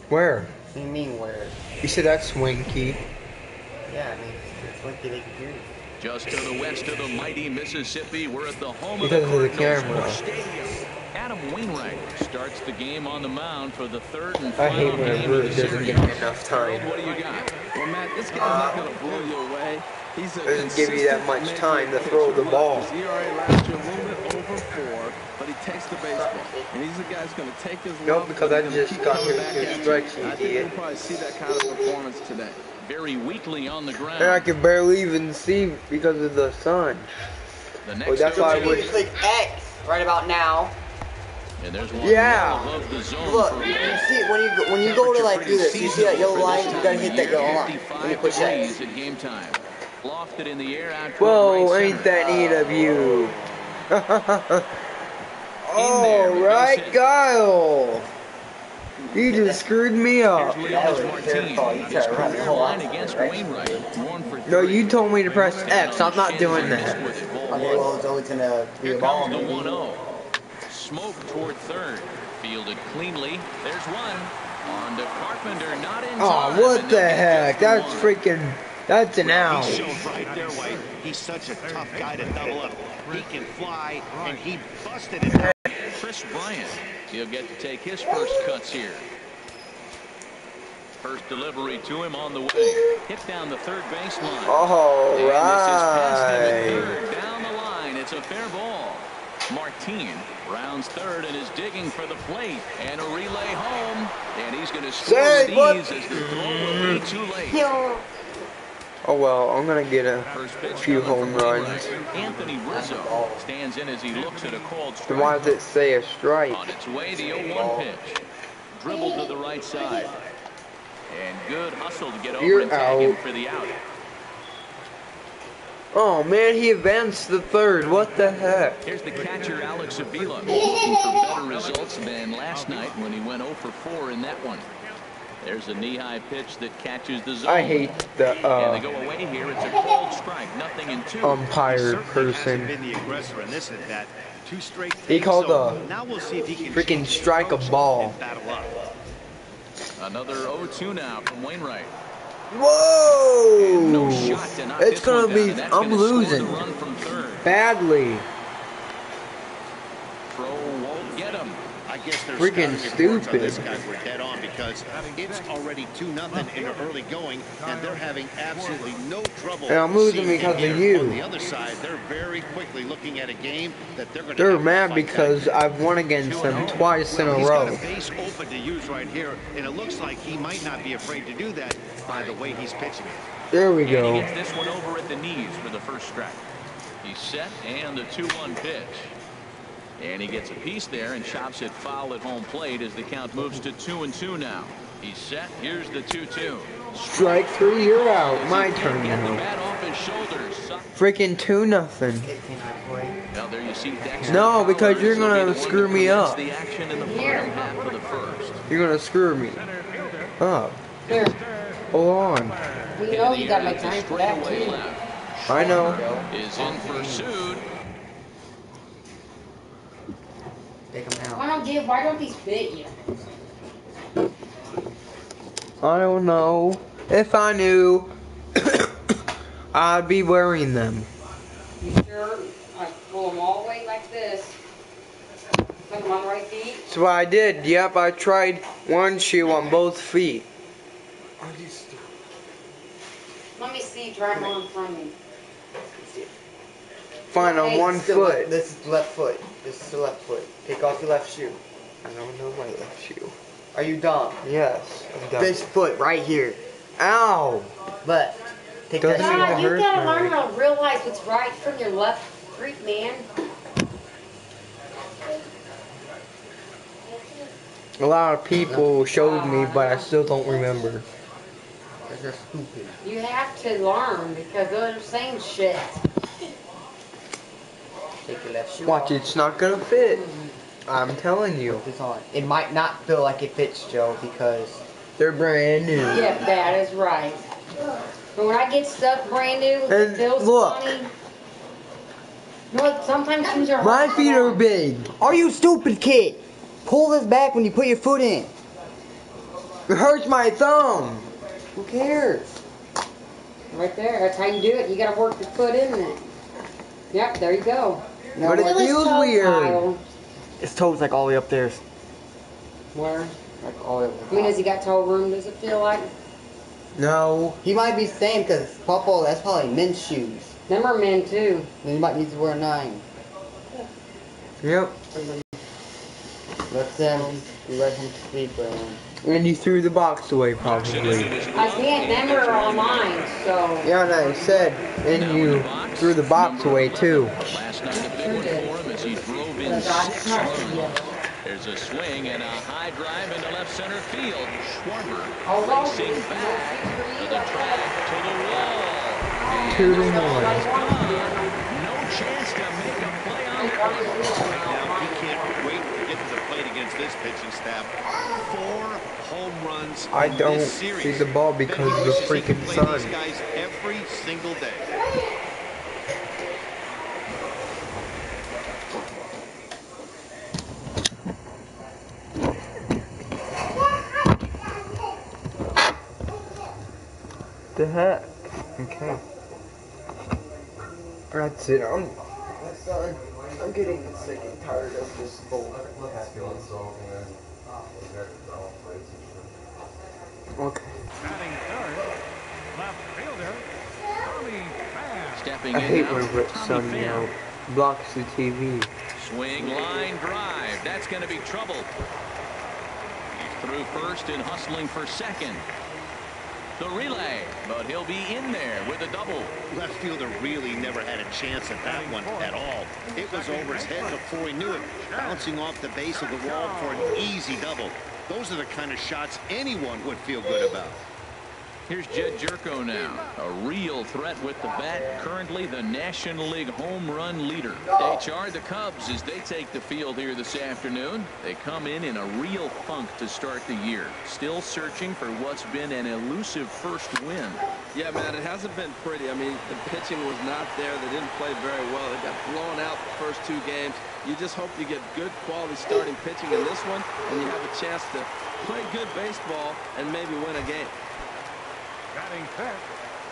Where? What do you mean where? You said that's Winky. Yeah, I mean, it's Winky they can hear you. Just to the west of the mighty Mississippi, we're at the home Because of the of the Cardinals camera. Stadium. Adam Wainwright starts the game on the mound for the third and I hate final when game it of the doesn't series. give me enough time. What do you got? Well, Matt, this guy's not going to blow you away. He's a Doesn't give you that much time to throw the ball. His ERA last year a little bit over 4, but he takes the baseball. And he's the guy who's going to take his Nope, because I he's gonna just keep got coming hit back two at you. strikes, you I think idiot. we'll probably see that kind of performance today. Very weakly on the ground. And I can barely even see because of the sun. The Oh, next that's why I You need wish. to click X right about now. And there's one Yeah. well above the zone Look, for you see when you go to like do this, you see that yellow line? You gotta hit that yellow line when you push X. at game time. Lofted in the air out toward Whoa, right ain't center. that neat of you? there with Alright, base hit. Kyle. You just screwed me up. Here's That was Leonis their fault. You Martin. tried His to run the career whole line offense, against right? Wainwright. 1 for 3. No, you told me to press X. I'm not Shins doing and that. missed with it. Ball Okay, one. well, it's always gonna be Here a ball, comes the maybe. 1-0. Smoke toward third. Fielded cleanly. There's one. On to Carpenter. Not in Oh, time. what And the they'll get heck? just the That's one. freaking. That's an out. He shows right there why he's such a tough guy to double up. He can fly, and he busted it. Chris Bryant. He'll get to take his first cuts here. First delivery to him on the way. Hit down the third baseline. All And this is past him at right. third. Down the line. It's a fair ball. Martin rounds third and is digging for the plate. And a relay home. And he's going to score Say with what? ease as the throw will be too late. Oh well, I'm gonna get a First pitch few coming home from runs. Wainwright. Anthony Rizzo stands in as he looks at a called Then why strike. does it say a strike? On its way, the 0-1 pitch. Dribbled to the right side. And good hustle to get over You're and tag him out. for the out. Oh man, he advanced the third. What the heck? Here's the catcher, Alex Avila, looking for better results than last night when he went 0 for 4 in that one. There's a knee-high pitch that catches the zone. I hate the And they go away here. It's a called strike, 0-2. umpire Certainly person. hasn't been the aggressor in this at that. 2 straight He takes, called so a now we'll see if he can freaking change his strike a approach ball. and battle up. Another 0-2 now from Wainwright. Whoa! No shot to knock It's this one gonna down, be. and that's I'm gonna score losing the run from third. badly. Throw won't get him. I guess there's Freaking scouting reports on stupid. this guys were dead on because it's already 2-0 in the early going, and they're having absolutely no trouble. And I'm losing seeing because it of here. you. On the other side, they're very quickly looking at a game that they're going to. They're mad because I've won against them twice in a He's got row. a base open to use right here, and it looks like he might not be afraid to do that by the way he's pitching it. There we And he go. gets this one over at the knees for the first strike. He's set, and the 2-1 pitch. And he gets a piece there and chops it foul at home plate as the count moves to 2-2 now. He's set. Here's the 2-2. Strike 3, you're out. My turn Get the now. bat off his shoulders. Freaking 2-0. Now there you see Dexter No, because you're Fowler. This will be gonna the one screw that me prevents up. The action in the bottom half of the first. You're gonna screw me up. Here, Hold on. we know you gotta make time for that Straightaway too. left I know. is in pursuit. Take him Why out. why don't these fit you? I don't know. If I knew, I'd be wearing them. You sure? I pull them all the way like this. Put them on the right feet. So I did. Yep, I tried one shoe on both feet. Let me see, try them on in front of me. Fine on one foot. This is the left foot. This is the left foot. Take off your left shoe. I don't know my left shoe. Are you dumb? Yes, I'm done. This foot right here. Ow! Left. Take Doesn't that mean shoe to God, you hurt gotta me. learn how to realize what's right from your left freak, man. A lot of people showed me, but I still don't remember. Because you're stupid. You have to learn because they're saying shit. Take your left shoe Watch, off. it's not gonna fit. I'm telling you. Put this on. It might not feel like it fits, Joe, because They're brand new. Yeah, that is right. But when I get stuff brand new, And it feels look. funny. You know what? Sometimes shoes are My hard to feet put are on. big. are you stupid, kid? Pull this back when you put your foot in. It hurts my thumb. Who cares? Right there. That's how you do it. You gotta work your foot in it. Yep, there you go. No, But it Look at his feels toe weird. pile. his toes like all the way up there. Where? Like all the way up I mean, has he got toe room? Does it feel like? No. He might be same because Papa, that's probably men's shoes. Them are men too. Then he might need to wear 9. Yep. Let them be right home to sleep, bro. And you threw the box away probably. I can't. Them are all mine. So. Yeah, no, you said. And you threw the box away too. Last night a big one for him as he drove in 6 runs. There's a swing and a high drive into left center field. Schwarber racing back to the track, to the wall. And 2-1. no chance to make a play on that one. Now, he can't wait to get to the plate against this pitching staff. 4 home runs I in don't this series. see the ball because of the He can freaking play sun. these guys every single day. The heck? Okay. That's it. I'm getting sick and tired of this bowl. Okay. Stepping I in hate now, when Rick's Tommy sunny Pham. out. Blocks the TV. Swing, line, drive. That's going to be trouble. He's through first and hustling for second. The relay, but he'll be in there with a double. Left fielder really never had a chance at that one at all. It was over his head before he knew it, bouncing off the base of the wall for an easy double. Those are the kind of shots anyone would feel good about. Here's Jed Jerko now, a real threat with the bat, currently the National League home run leader. HR, the Cubs, as they take the field here this afternoon. They come in a real funk to start the year, still searching for what's been an elusive first win. Yeah, man, it hasn't been pretty. I mean, the pitching was not there. They didn't play very well. They got blown out the first 2 games. You just hope you get good quality starting pitching in this one, and you have a chance to play good baseball and maybe win a game.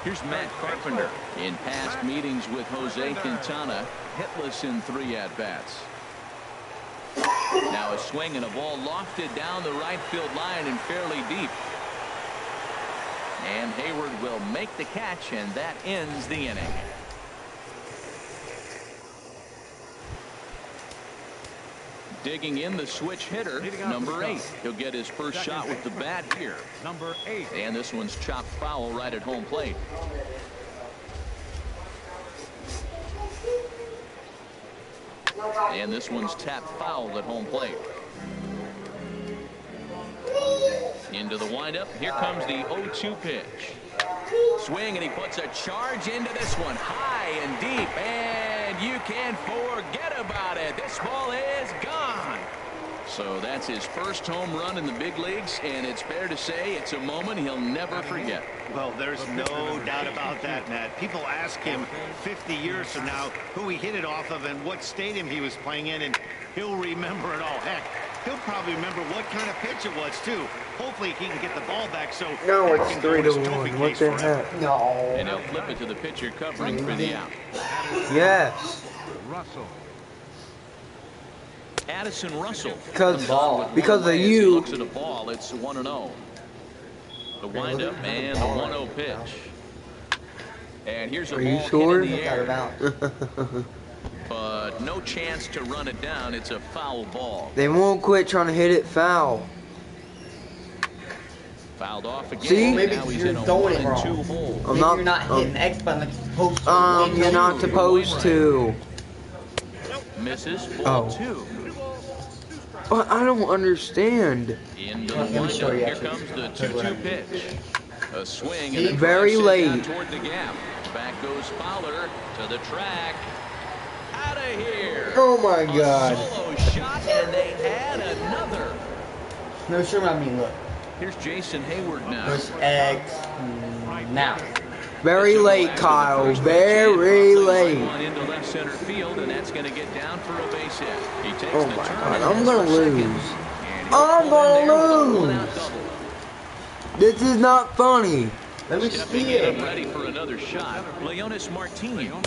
Here's Matt Carpenter. In past meetings with Jose Quintana, hitless in 3 at-bats. Now a swing and a ball lofted down the right field line and fairly deep. And Hayward will make the catch, and that ends the inning. Digging in the switch hitter, number 8. He'll get his first shot with the bat here. Number 8. And this one's chopped foul right at home plate. And this one's tapped foul at home plate. Into the windup. Here comes the 0-2 pitch. Swing, and he puts a charge into this one. High and deep, and you can forget about it. This ball is gone. So that's his first home run in the big leagues, and it's fair to say it's a moment he'll never forget. Well, there's no doubt about that, Matt. People ask him 50 years from now who he hit it off of and what stadium he was playing in, and he'll remember it all. Heck, he'll probably remember what kind of pitch it was, too. Hopefully he can get the ball back so No, he it's can go in his 3-1. trophy What case the forever. heck? No. And he'll flip it to the pitcher covering for the out. Yes. Russell. Addison Russell. Because of As he you. looks at a ball, it's 1-0. The windup and the 1-0 pitch. And here's a Are you ball sure? hit in the Got air, it out. but no chance to run it down. It's a foul ball. They won't quit trying to hit it foul. Fouled off again. See? Maybe Now he's you're in a throwing it 1-2 wrong. hole. I'm Maybe not. you're not hitting the X button like you're supposed to. You're not supposed to. Misses, ball Oh. 2. But I don't understand. Into the Let me show windup. you Here actually. comes the 2-2 pitch. A swing and a Very drive sent down late. toward the gap. Back goes Fowler to the track. Out of here. Oh my A God. solo shot, and they add another. No, sure, I mean, look. Here's Jason Hayward now. There's X now. Very late, Kyle. Very late. One into left center field, and that's going to get down for a base hit. He takes Oh the my turn God, and I'm heads gonna for second. lose. And he'll I'm pull in gonna there with a lose. one-out double. This is not funny. Let me Stepping see in it. ready for another shot. Leonis Martin. 0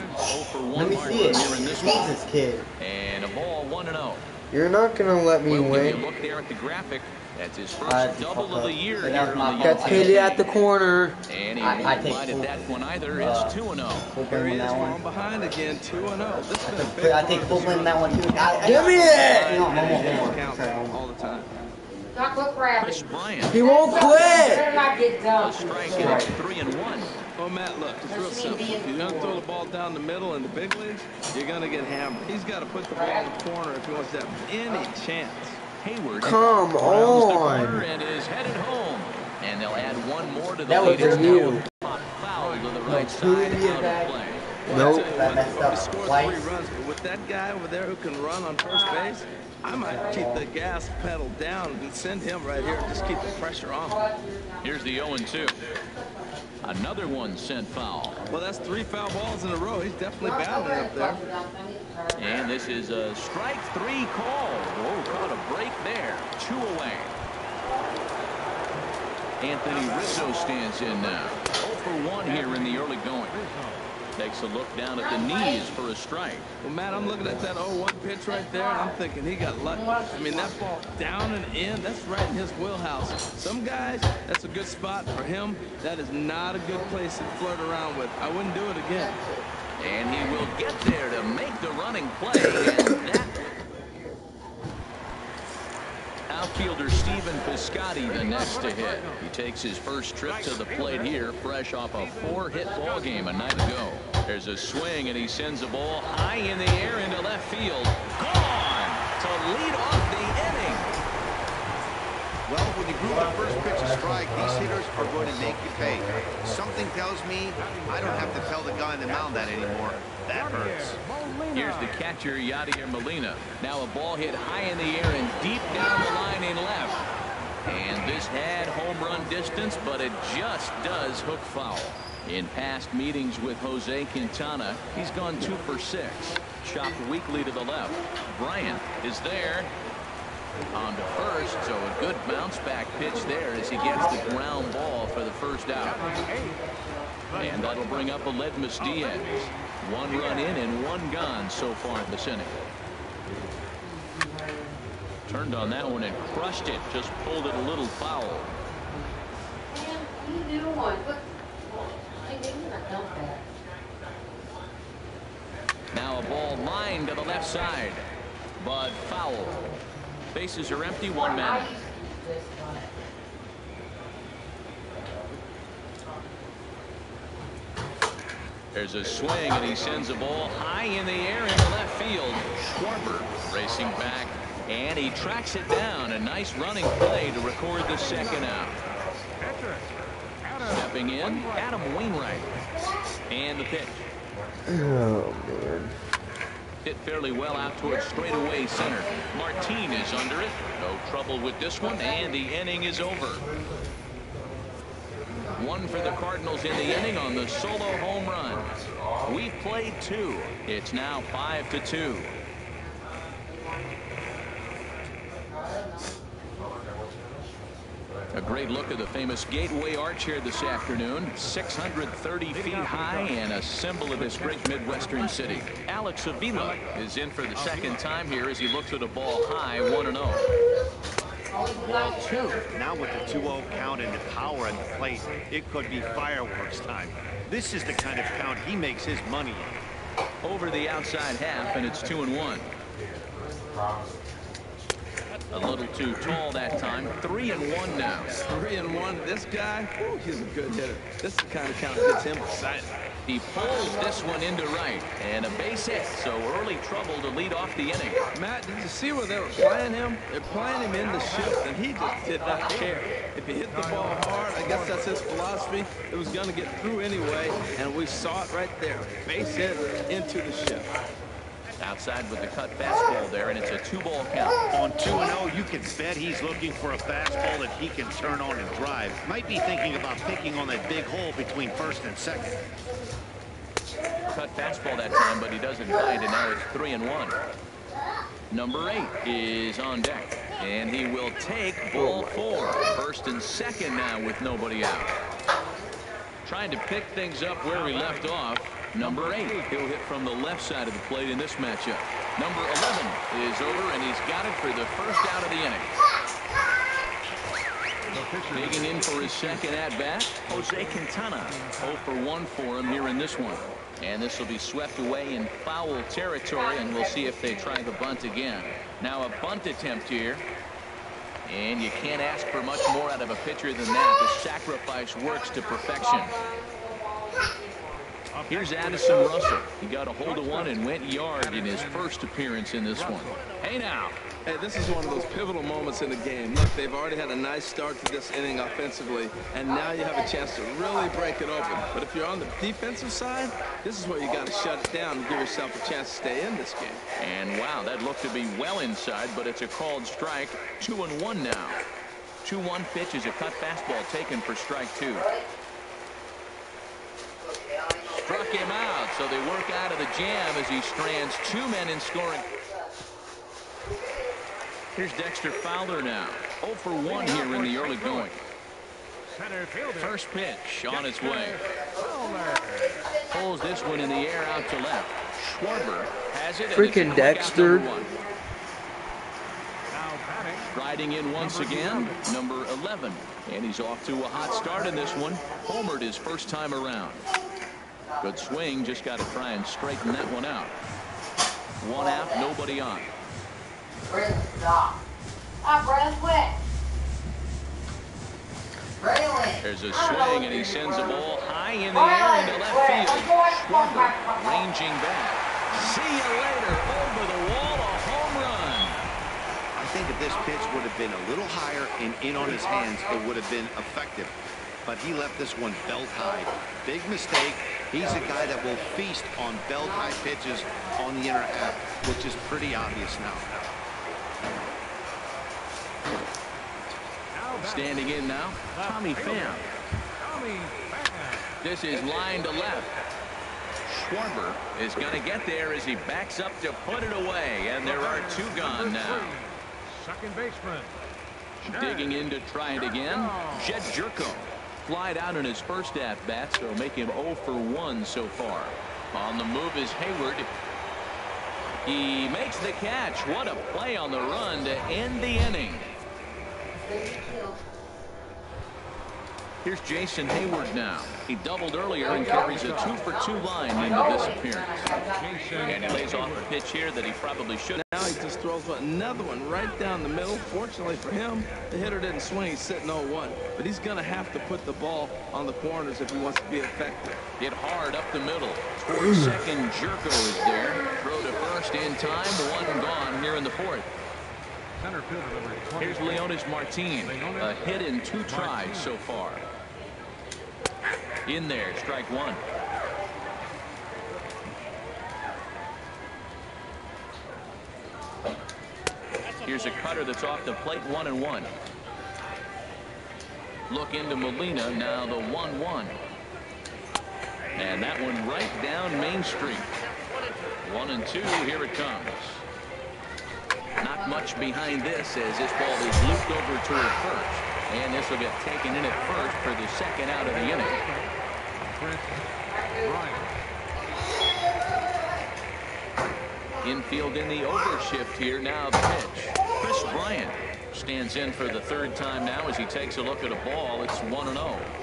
for 1 Let me mark see it. here in this Who's one. this kid? And a ball 1-0. You're not gonna let me We'll give you a win. look there at the graphic. That's his first That's double of the year That here was on my the fault. Got hit at the corner. And he I won't take bite at full- that one either. It's 2-0. Full Here blame he on is that falling one. behind again, 2-0. This has been a big I take part of full this blame on run. that one too. Give me that. Counts all the time. Not quit Chris crapping. Bryant. He won't Better quit. not get A done. strike, and it's 3-1. Well, Matt, look, it's real simple. If you're going to throw the ball down the middle in the big leagues, you're going to get hammered. He's got to put the ball in the corner if he wants to have any chance. Hayward Come rounds the on. corner and is headed home. And they'll add one more to the That lead. was It's for now you. a pop foul to the right who side, did he out of attack? play. Nope. That messed up we scored twice. 3 runs, but with that guy over there who can run on first base, I might keep the gas pedal down and send him right here and just keep the pressure on. Here's the 0-2. Another one sent foul. Well, that's 3 foul balls in a row. He's definitely battling up there. And this is a strike 3 call. Whoa, caught a break there. 2 away. Anthony Rizzo stands in now. 0 for 1 here in the early going. Takes a look down at the knees for a strike. Well, Matt, I'm looking at that 0-1 pitch right there, and I'm thinking he got lucky. I mean, that ball down and in, that's right in his wheelhouse. Some guys, that's a good spot. For him, that is not a good place to flirt around with. I wouldn't do it again. And he will get there to make the running play. And that outfielder Stephen Piscotty the next to hit. He takes his first trip to the plate here, fresh off a 4-hit ball game a night ago. There's a swing, and he sends a ball high in the air into left field. Gone to lead off the inning. Well, when you group the first pitch a strike, these hitters are going to make you pay. Something tells me I don't have to tell the guy on the mound that anymore. That hurts. Here's the catcher, Yadier Molina. Now a ball hit high in the air and deep down the line in left. And this had home run distance, but it just does hook foul. In past meetings with Jose Quintana, he's gone 2 for 6. Chopped weakly to the left. Bryant is there. On to first, so a good bounce back pitch there as he gets the ground ball for the first out. And that'll bring up Aledmys Diaz. 1 run in and 1 gone so far in this inning. Turned on that one and crushed it. Just pulled it a little foul. You do one. I think you're not done that. Now a ball lined to the left side, but foul. Bases are empty, 1 man. There's a swing, and he sends a ball high in the air into left field. Schwarber racing back, and he tracks it down. A nice running play to record the second out. Stepping in, Adam Wainwright. And the pitch. Oh, man. Hit fairly well out towards straightaway center. Martin is under it. No trouble with this one, and the inning is over. 1 for the Cardinals in the inning on the solo home run. We've played 2. It's now 5-2. A great look at the famous Gateway Arch here this afternoon. 630 feet high and a symbol of this great Midwestern city. Alex Avila is in for the second time here as he looks at a ball high, 1-0. Ball 2. Now with the 2-0 count and the power at the plate, it could be fireworks time. This is the kind of count he makes his money in. Over the outside half, and it's 2-1. A little too tall that time. 3-1 now. 3-1. This guy, whew, he's a good hitter. This is the kind of count that gets him excited. He pulls this one into right, and a base hit, so early trouble to lead off the inning. Matt, did you see where they were playing him? They're playing him in the shift, and he just did not care. If he hit the ball hard, I guess that's his philosophy. It was going to get through anyway, and we saw it right there. Base hit into the shift. Outside with the cut fastball there, and it's a 2-ball count. On 2-0, you can bet he's looking for a fastball that he can turn on and drive. Might be thinking about picking on that big hole between first and second. Cut fastball that time, but he doesn't bite, and now it's 3-1. Number 8 is on deck, and he will take ball 4. First first and second now with nobody out. Trying to pick things up where we left off. Number 8. He'll hit from the left side of the plate in this matchup. Number 11 is over, and he's got it for the first out of the inning. Digging in for his second at-bat, Jose Quintana. 0 for 1 for him here in this one. And this will be swept away in foul territory, and we'll see if they try the bunt again. Now a bunt attempt here. And you can't ask for much more out of a pitcher than that. The sacrifice works to perfection. Here's Addison Russell. He got a hold of one and went yard in his first appearance in this one. Hey now. Hey, this is one of those pivotal moments in the game. Look, they've already had a nice start to this inning offensively, and now you have a chance to really break it open. But if you're on the defensive side, this is where you got to shut it down and give yourself a chance to stay in this game. And wow, that looked to be well inside, but it's a called strike. 2-1 now. 2-1 pitch is a cut fastball taken for strike 2. Struck him out, so they work out of the jam as he strands 2 men in scoring. Here's Dexter Fowler now. 0 for 1 here in the early going. First pitch on its way. Pulls this one in the air out to left. Schwarber has it. Freaking Dexter. Riding in once again, number 11. And he's off to a hot start in this one. Homered his first time around. Good swing, just got to try and straighten that one out. 1 out, nobody on. There's a swing, and he sends the ball high in the air into left field. Schwarber ranging back. See you later. Over the wall, a home run. I think if this pitch would have been a little higher and in on his hands, it would have been effective. But he left this one belt high. Big mistake. He's a guy that will feast on belt high pitches on the inner half, which is pretty obvious now. Standing in now, Tommy Pham. This is line to left. Schwarber is going to get there as he backs up to put it away, and there are 2 gone now. Second baseman. Digging in to try it again, Jed Jerko. Flied out in his first at-bat, so make him 0 for 1 so far. On the move is Hayward. He makes the catch. What a play on the run to end the inning. Here's Jason Hayward now. He doubled earlier and carries a 2 for 2 line into this appearance. And he lays off a pitch here that he probably should. Now he just throws another one right down the middle. Fortunately for him, the hitter didn't swing. He's sitting 0-1. But he's going to have to put the ball on the corners if he wants to be effective. Hit hard up the middle. Towards second, Jerko is there. Throw to first in time. 1 gone here in the 4th. Here's Leonis Martin. A hit in 2 tries so far. In there, strike 1. Here's a cutter that's off the plate, 1-1. Look into Molina, now the 1-1. And that one right down Main Street. 1-2, here it comes. Not much behind this as this ball is looped over toward first. And this will get taken in at first for the second out of the inning. Infield in the overshift here. Now the pitch. Chris Bryant stands in for the 3rd time now as he takes a look at a ball. It's 1-0.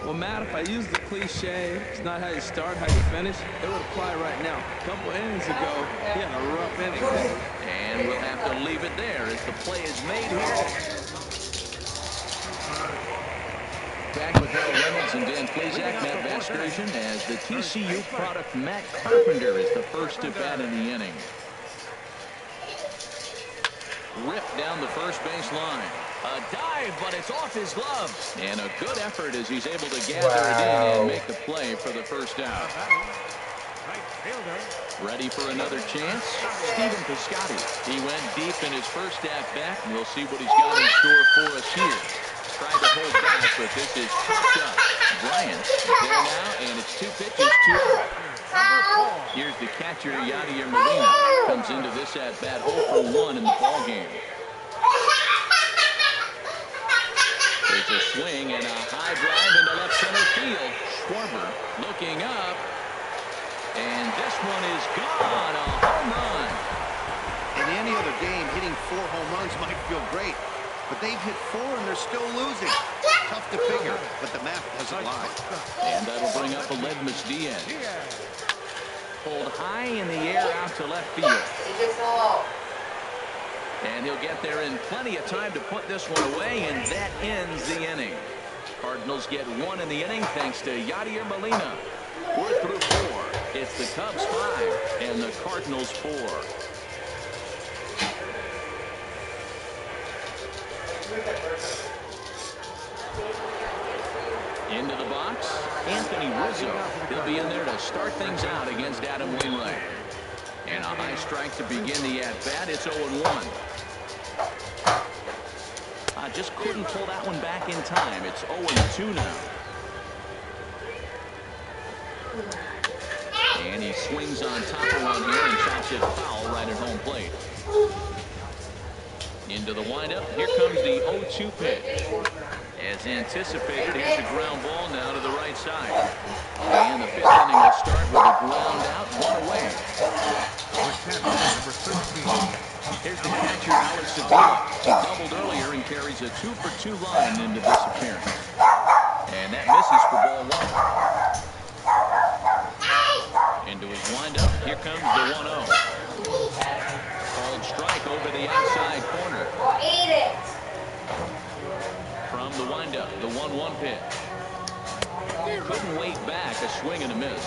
Well, Matt, if I use the cliche, it's not how you start, how you finish, it would apply right now. A couple innings ago, he had a rough inning. And we'll have to leave it there as the play is made here. Back with Harold Reynolds and Dan Plazak, Matt Vasgersian, as the TCU product Matt Carpenter is the first to bat in the inning. Ripped down the first base line. A dive, but it's off his glove. And a good effort as he's able to gather it in and make the play for the first out. Ready for another chance? Stephen Piscotty. He went deep in his first at-bat, and we'll see what he's got in store for us here. Tried to hold back, but this is chopped up. Bryant there now, and it's 2 pitches, 2 out. Here's the catcher, Yadier Molina. Comes into this at-bat 0 for 1 in the ballgame. There's Here's a swing and a high drive into left center field. Schwarber looking up. And this one is gone. A home run. In any other game, hitting 4 home runs might feel great. But they've hit 4 and they're still losing. Tough to figure, but the math doesn't lie. And that'll bring up Aledmys Diaz. Pulled high in the air out to left field. And he'll get there in plenty of time to put this one away, and that ends the inning. Cardinals get 1 in the inning thanks to Yadier Molina. We're through 4. It's the Cubs 5 and the Cardinals 4. Into the box, Anthony Rizzo. He'll be in there to start things out against Adam Wainwright. And a high strike to begin the at-bat. It's 0-1. Just couldn't pull that one back in time. It's 0-2 now. And he swings on top of one here and chops it foul right at home plate. Into the windup. Here comes the 0-2 pitch. As anticipated, here's a ground ball now to the right side. And the 5th inning will start with a ground out, 1 away. Here's the catcher, Alex Avila. He doubled earlier and carries a 2-for-2 line into this appearance. And that misses for ball 1. Into his windup. Here comes the 1-0. Called strike over the outside corner. Eat it. From the windup, the 1-1 pitch. Couldn't wait back, a swing and a miss.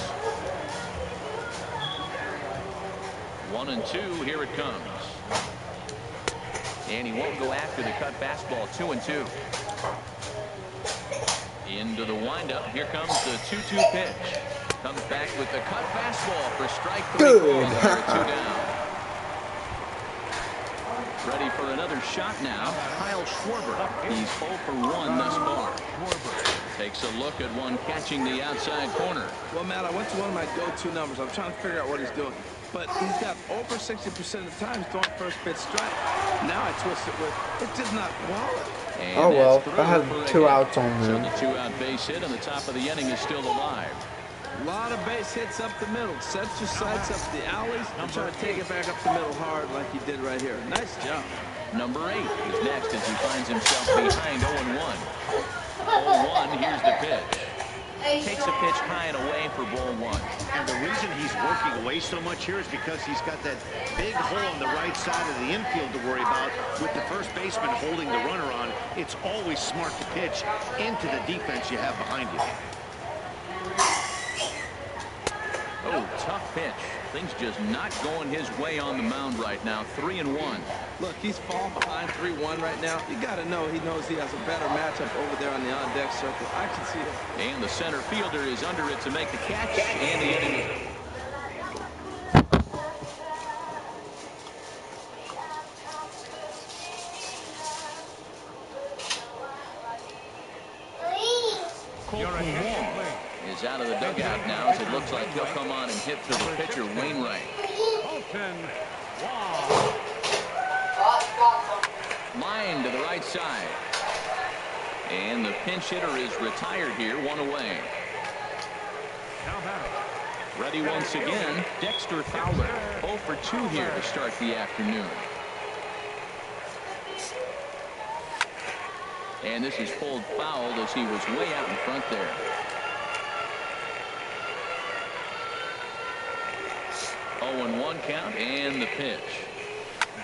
1-2, here it comes. And he won't go after the cut fastball, 2-2. Into the windup, here comes the 2-2 pitch. Comes back with the cut fastball for strike 3. Good. 2 down. Ready for another shot now, Kyle Schwarber. He's 0 for 1 thus far. Takes a look at one catching the outside corner. Well, Matt, I went to one of my go-to numbers. I'm trying to figure out what he's doing. But he's got over 60% of the time throwing first pitch strike. Now I twist it with, it's just not quality. And oh, well, I had 2 outs on him. So the 2-out base hit on the top of the inning is still alive. A lot of base hits up the middle. Sets your sights up the alleys and try to take it back up the middle hard like he did right here. Nice job. Number 8 is next as he finds himself behind 0-1. 0-1, here's the pitch. Takes a pitch high and away for ball 1. And the reason he's working away so much here is because he's got that big hole on the right side of the infield to worry about. With the first baseman holding the runner on, it's always smart to pitch into the defense you have behind you. Oh, tough pitch. Things just not going his way on the mound right now. 3-1. Look, he's falling behind 3-1 right now. You got to know he knows he has a better matchup over there on the on-deck circle. I can see that. And the center fielder is under it to make the catch. And the inning is... Colton Wong is out of the dugout now as it looks like he'll come on and hit for the pitcher, Wainwright. Line to the right side. And the pinch hitter is retired here, 1 away. Ready once again, Dexter Fowler. 0 for 2 here to start the afternoon. And this is pulled foul as he was way out in front there. 0-1 count and the pitch.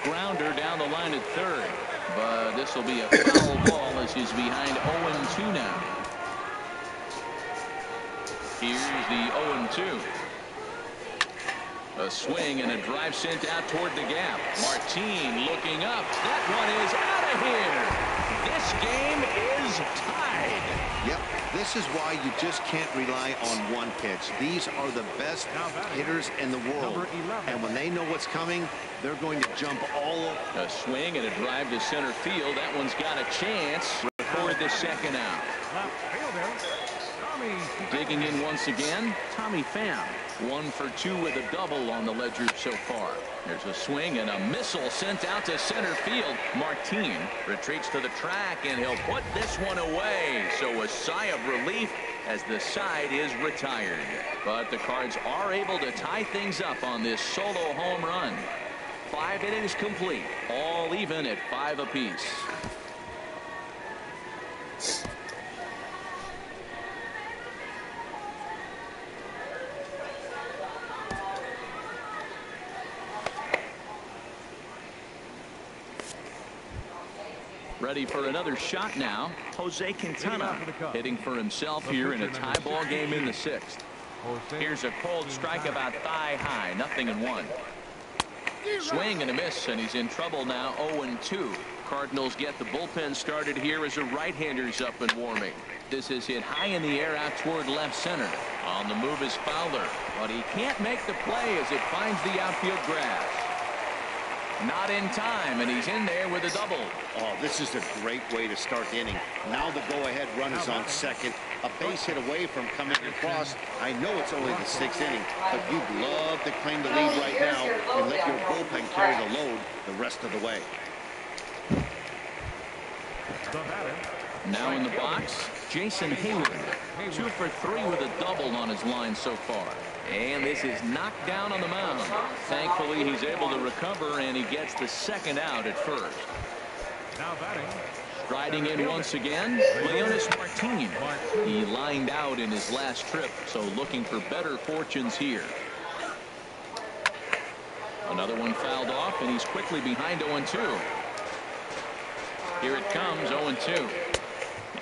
Grounder down the line at third. But this will be a foul ball as he's behind 0-2 now. Here's the 0-2. A swing and a drive sent out toward the gap. Martin looking up. That one is out of here. This game is tied. Yep, this is why you just can't rely on one pitch. These are the best hitters in the world. And when they know what's coming, they're going to jump all over. A swing and a drive to center field. That one's got a chance. Record the second out. Digging in once again, Tommy Pham. 1 for 2 with a double on the ledger so far. There's a swing and a missile sent out to center field. Martin retreats to the track, and he'll put this one away. So a sigh of relief as the side is retired. But the Cards are able to tie things up on this solo home run. 5 innings complete, all even at 5 apiece. Ready for another shot now. Jose Quintana hitting for himself here in a tie ball game in the 6th. Here's a cold strike about thigh high, 0-1. Swing and a miss, and he's in trouble now. 0-2. Cardinals get the bullpen started here as a right-hander's up and warming. This is hit high in the air out toward left center. On the move is Fowler, but he can't make the play as it finds the outfield grass. Not in time, and he's in there with a double. Oh, this is a great way to start the inning. Now the go-ahead run is on second. A base hit away from coming across. I know it's only the 6th inning, but you'd love to claim the lead right now and let your bullpen carry the load the rest of the way. Now in the box, Jason Hayward. 2 for 3 with a double on his line so far. And this is knocked down on the mound. Thankfully, he's able to recover, and he gets the second out at first. Now batting. Striding in once again, Leonys Martin. He lined out in his last trip, so looking for better fortunes here. Another one fouled off, and he's quickly behind 0-2. Here it comes, 0-2.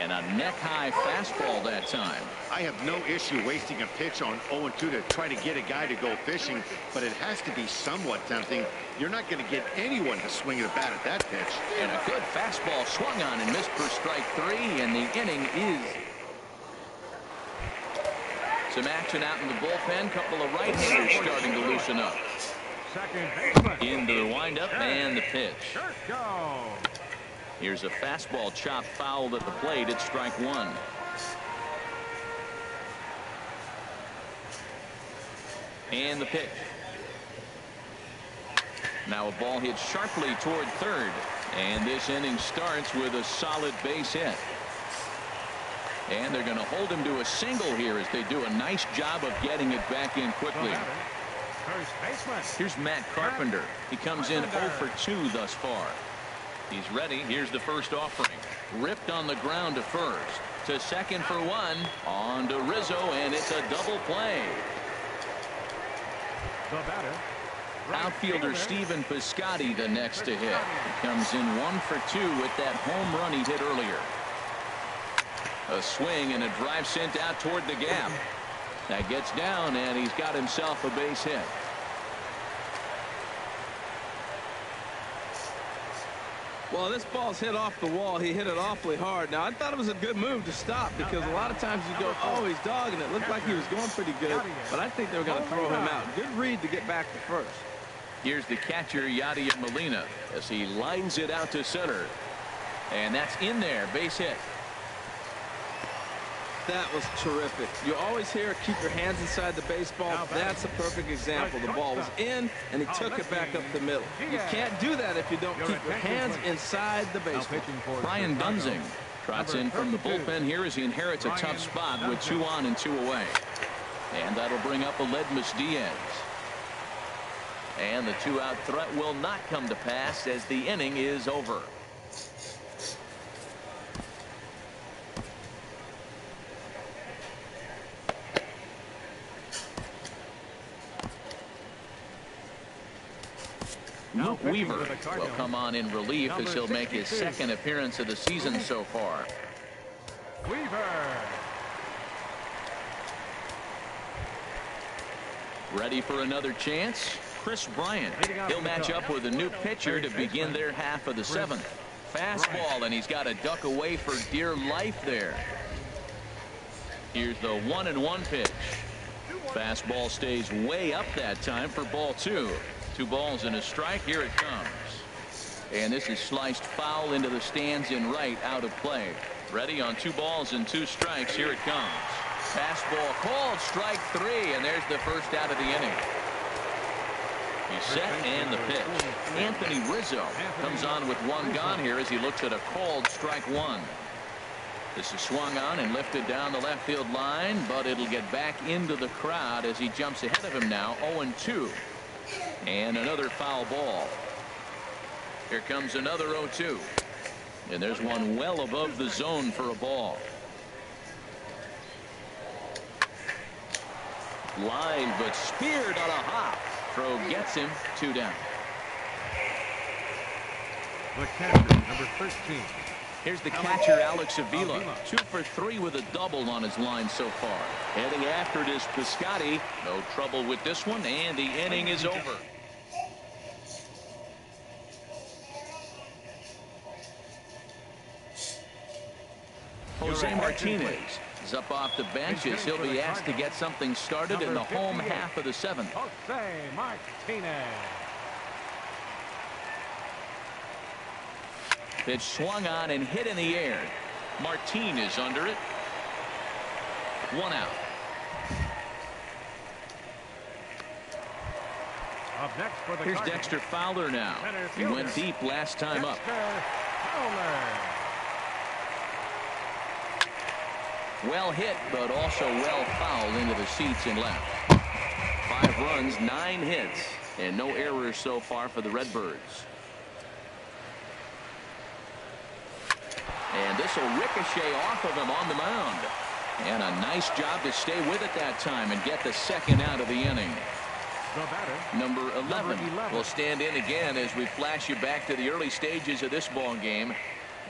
And a neck-high fastball that time. I have no issue wasting a pitch on 0-2 to try to get a guy to go fishing, but it has to be somewhat tempting. You're not going to get anyone to swing the bat at that pitch. And a good fastball swung on and missed for strike 3, and the inning is. Some action out in the bullpen. Couple of right-handers starting to loosen up. Second baseman. Into the windup and the pitch. Go. Here's a fastball chopped foul at the plate. It's strike 1. And the pitch. Now a ball hit sharply toward third. And this inning starts with a solid base hit. And they're going to hold him to a single here as they do a nice job of getting it back in quickly. First baseman. Here's Matt Carpenter. He comes in 0 for 2 thus far. He's ready. Here's the first offering. Ripped on the ground to first. To second for 1. On to Rizzo, and it's a double play. The batter. Outfielder Stephen Piscotty the next to hit. He comes in 1 for 2 with that home run he hit earlier. A swing and a drive sent out toward the gap. That gets down, and he's got himself a base hit. Well, this ball's hit off the wall. He hit it awfully hard. Now, I thought it was a good move to stop because a lot of times you go, oh, he's dogging it. Looked like he was going pretty good, but I think they were going to throw him out. Good read to get back to first. Here's the catcher, Yadier Molina, as he lines it out to center. And that's in there, base hit. That was terrific. You always hear keep your hands inside the baseball. That's a perfect example. The ball was in, and he took it back up the middle. You can't do that if you don't keep your hands inside the baseball. Brian Dunsing trots in from the bullpen here as he inherits a tough spot with 2 on and 2 away. And that'll bring up Aledmys Diaz. And the 2-out threat will not come to pass as the inning is over. Luke Weaver will come on in relief as he'll make his 2nd appearance of the season so far. Weaver. Ready for another chance? Chris Bryant. He'll match up with a new pitcher to begin their half of the 7th. Fastball, and he's got to duck away for dear life there. Here's the 1-1 pitch. Fastball stays way up that time for ball 2. 2 balls and a strike. Here it comes. And this is sliced foul into the stands in right, out of play. Ready on 2 balls and 2 strikes. Here it comes. Fastball called, strike 3, and there's the first out of the inning. He's set and the pitch. Anthony Rizzo comes on with one gone here as he looks at a called strike 1. This is swung on and lifted down the left field line, but it'll get back into the crowd as he jumps ahead of him now. 0-2. And another foul ball. Here comes another 0-2. And there's one well above the zone for a ball. Line, but speared on a hop. Throw gets him. 2 down. The catcher, number 13. Here's the catcher, Alex Avila. 2 for 3 with a double on his line so far. Heading after it is Piscotty. No trouble with this one, and the inning is over. Jose Martinez is up off the bench as he'll be asked to get something started in the home half of the 7th. Jose Martinez. Pitch swung on and hit in the air. Martinez under it. 1 out. Up next for the Here's Cardinals. Dexter Fowler now. He went deep last time up. Dexter Fowler. Well hit, but also well fouled into the seats and left. 5 runs, 9 hits, and no errors so far for the Redbirds. And this will ricochet off of him on the mound. And a nice job to stay with it that time and get the second out of the inning. The batter, Number 11 Number 11. will stand in again as we flash you back to the early stages of this ball game.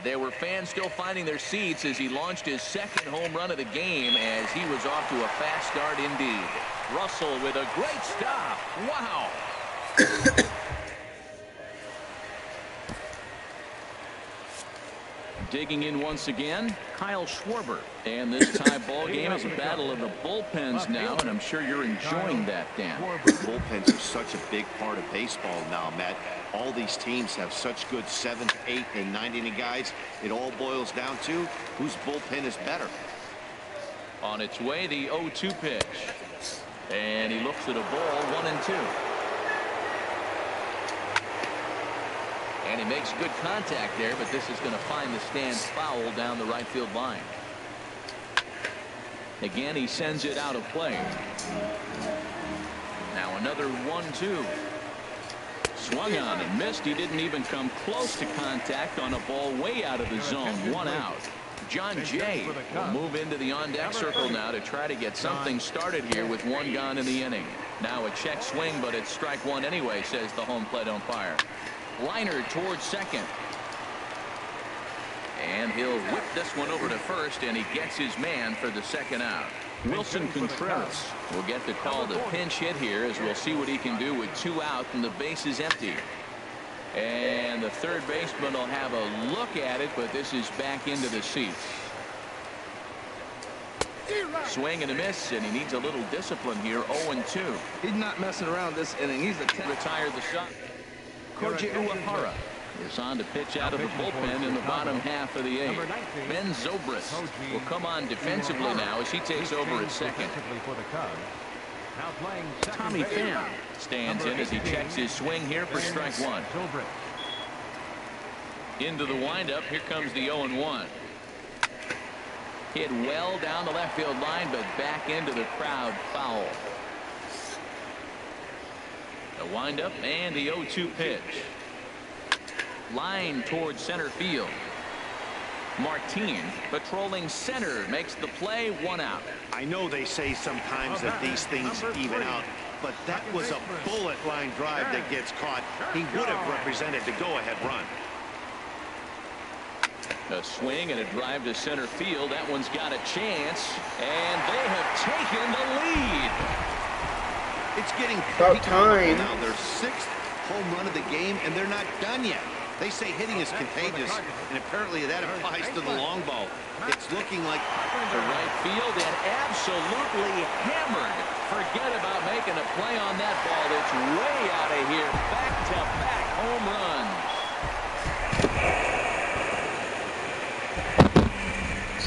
There were fans still finding their seats as he launched his second home run of the game as he was off to a fast start indeed. Russell with a great stop. Wow. Digging in once again, Kyle Schwarber. And this tie ball game is a battle of the bullpens now, and I'm sure you're enjoying that, Dan. Bullpens are such a big part of baseball now, Matt. All these teams have such good 7th, 8th, and 9th inning guys. It all boils down to whose bullpen is better. On its way, the 0-2 pitch. And he looks at a ball, 1-2. And he makes good contact there, but this is going to find the stands foul down the right field line. Again, he sends it out of play. Now another 1-2. Swung on and missed. He didn't even come close to contact on a ball way out of the zone. 1 out. John Jay will move into the on-deck circle now to try to get something started here with 1 gone in the inning. Now a check swing, but it's strike 1 anyway, says the home plate umpire. Liner towards second. And he'll whip this one over to first, and he gets his man for the second out. Wilson Contreras will get the call to pinch hit here as we'll see what he can do with 2 out and the base is empty. And the third baseman will have a look at it, but this is back into the seats. Swing and a miss, and he needs a little discipline here. 0-2. He's not messing around this inning. He's a Retire the shot. Koji Uehara is on to pitch out of the bullpen in the bottom half of the 8th. Ben Zobrist will come on defensively now as he takes over at second. Tommy Pham stands in as he checks his swing here for strike 1. Into the windup. Here comes the 0-1. Hit well down the left field line, but back into the crowd foul. The windup and the 0-2 pitch. Line towards center field. Martin patrolling center makes the play. 1 out. I know they say sometimes that these things even out, but that was a bullet line drive that gets caught. He would have represented the go-ahead run. A swing and a drive to center field. That one's got a chance, and they have taken the lead. It's getting About time. now. Their 6th home run of the game, and they're not done yet. They say hitting is contagious, and apparently that applies to the long ball. It's looking like The right field and absolutely hammered. Forget about making a play on that ball. It's way out of here. Back-to-back home runs.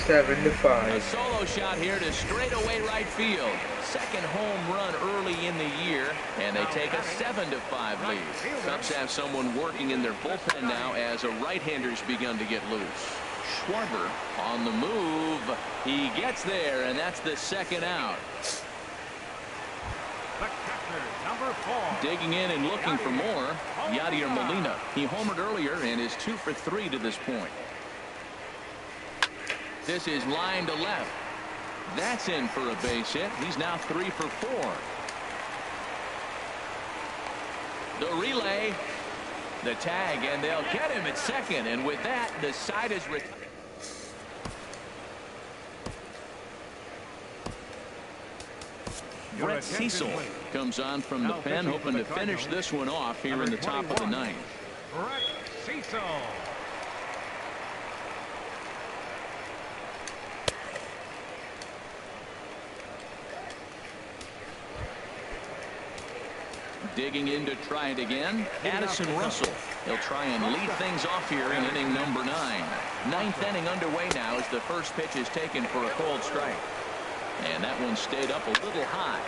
7-5. A solo shot here to straightaway right field. Second home run early in the year, and they take a 7-5 lead. Cubs have someone working in their bullpen now as a right-hander's begun to get loose. Schwarber on the move. He gets there, and that's the second out. The catcher, number 4. Digging in and looking for more, Yadier Molina. He homered earlier and is 2 for 3 to this point. This is line to left. That's in for a base hit. He's now 3 for 4. The relay, the tag, and they'll get him at second. And with that, the side is retired. Brett Cecil comes on from the pen, hoping to finish this one off here in the top of the ninth. Brett Cecil. Digging in to try it again, Addison Russell. He'll try and lead things off here in inning number 9. Ninth inning underway now as the first pitch is taken for a cold strike. And that one stayed up a little high.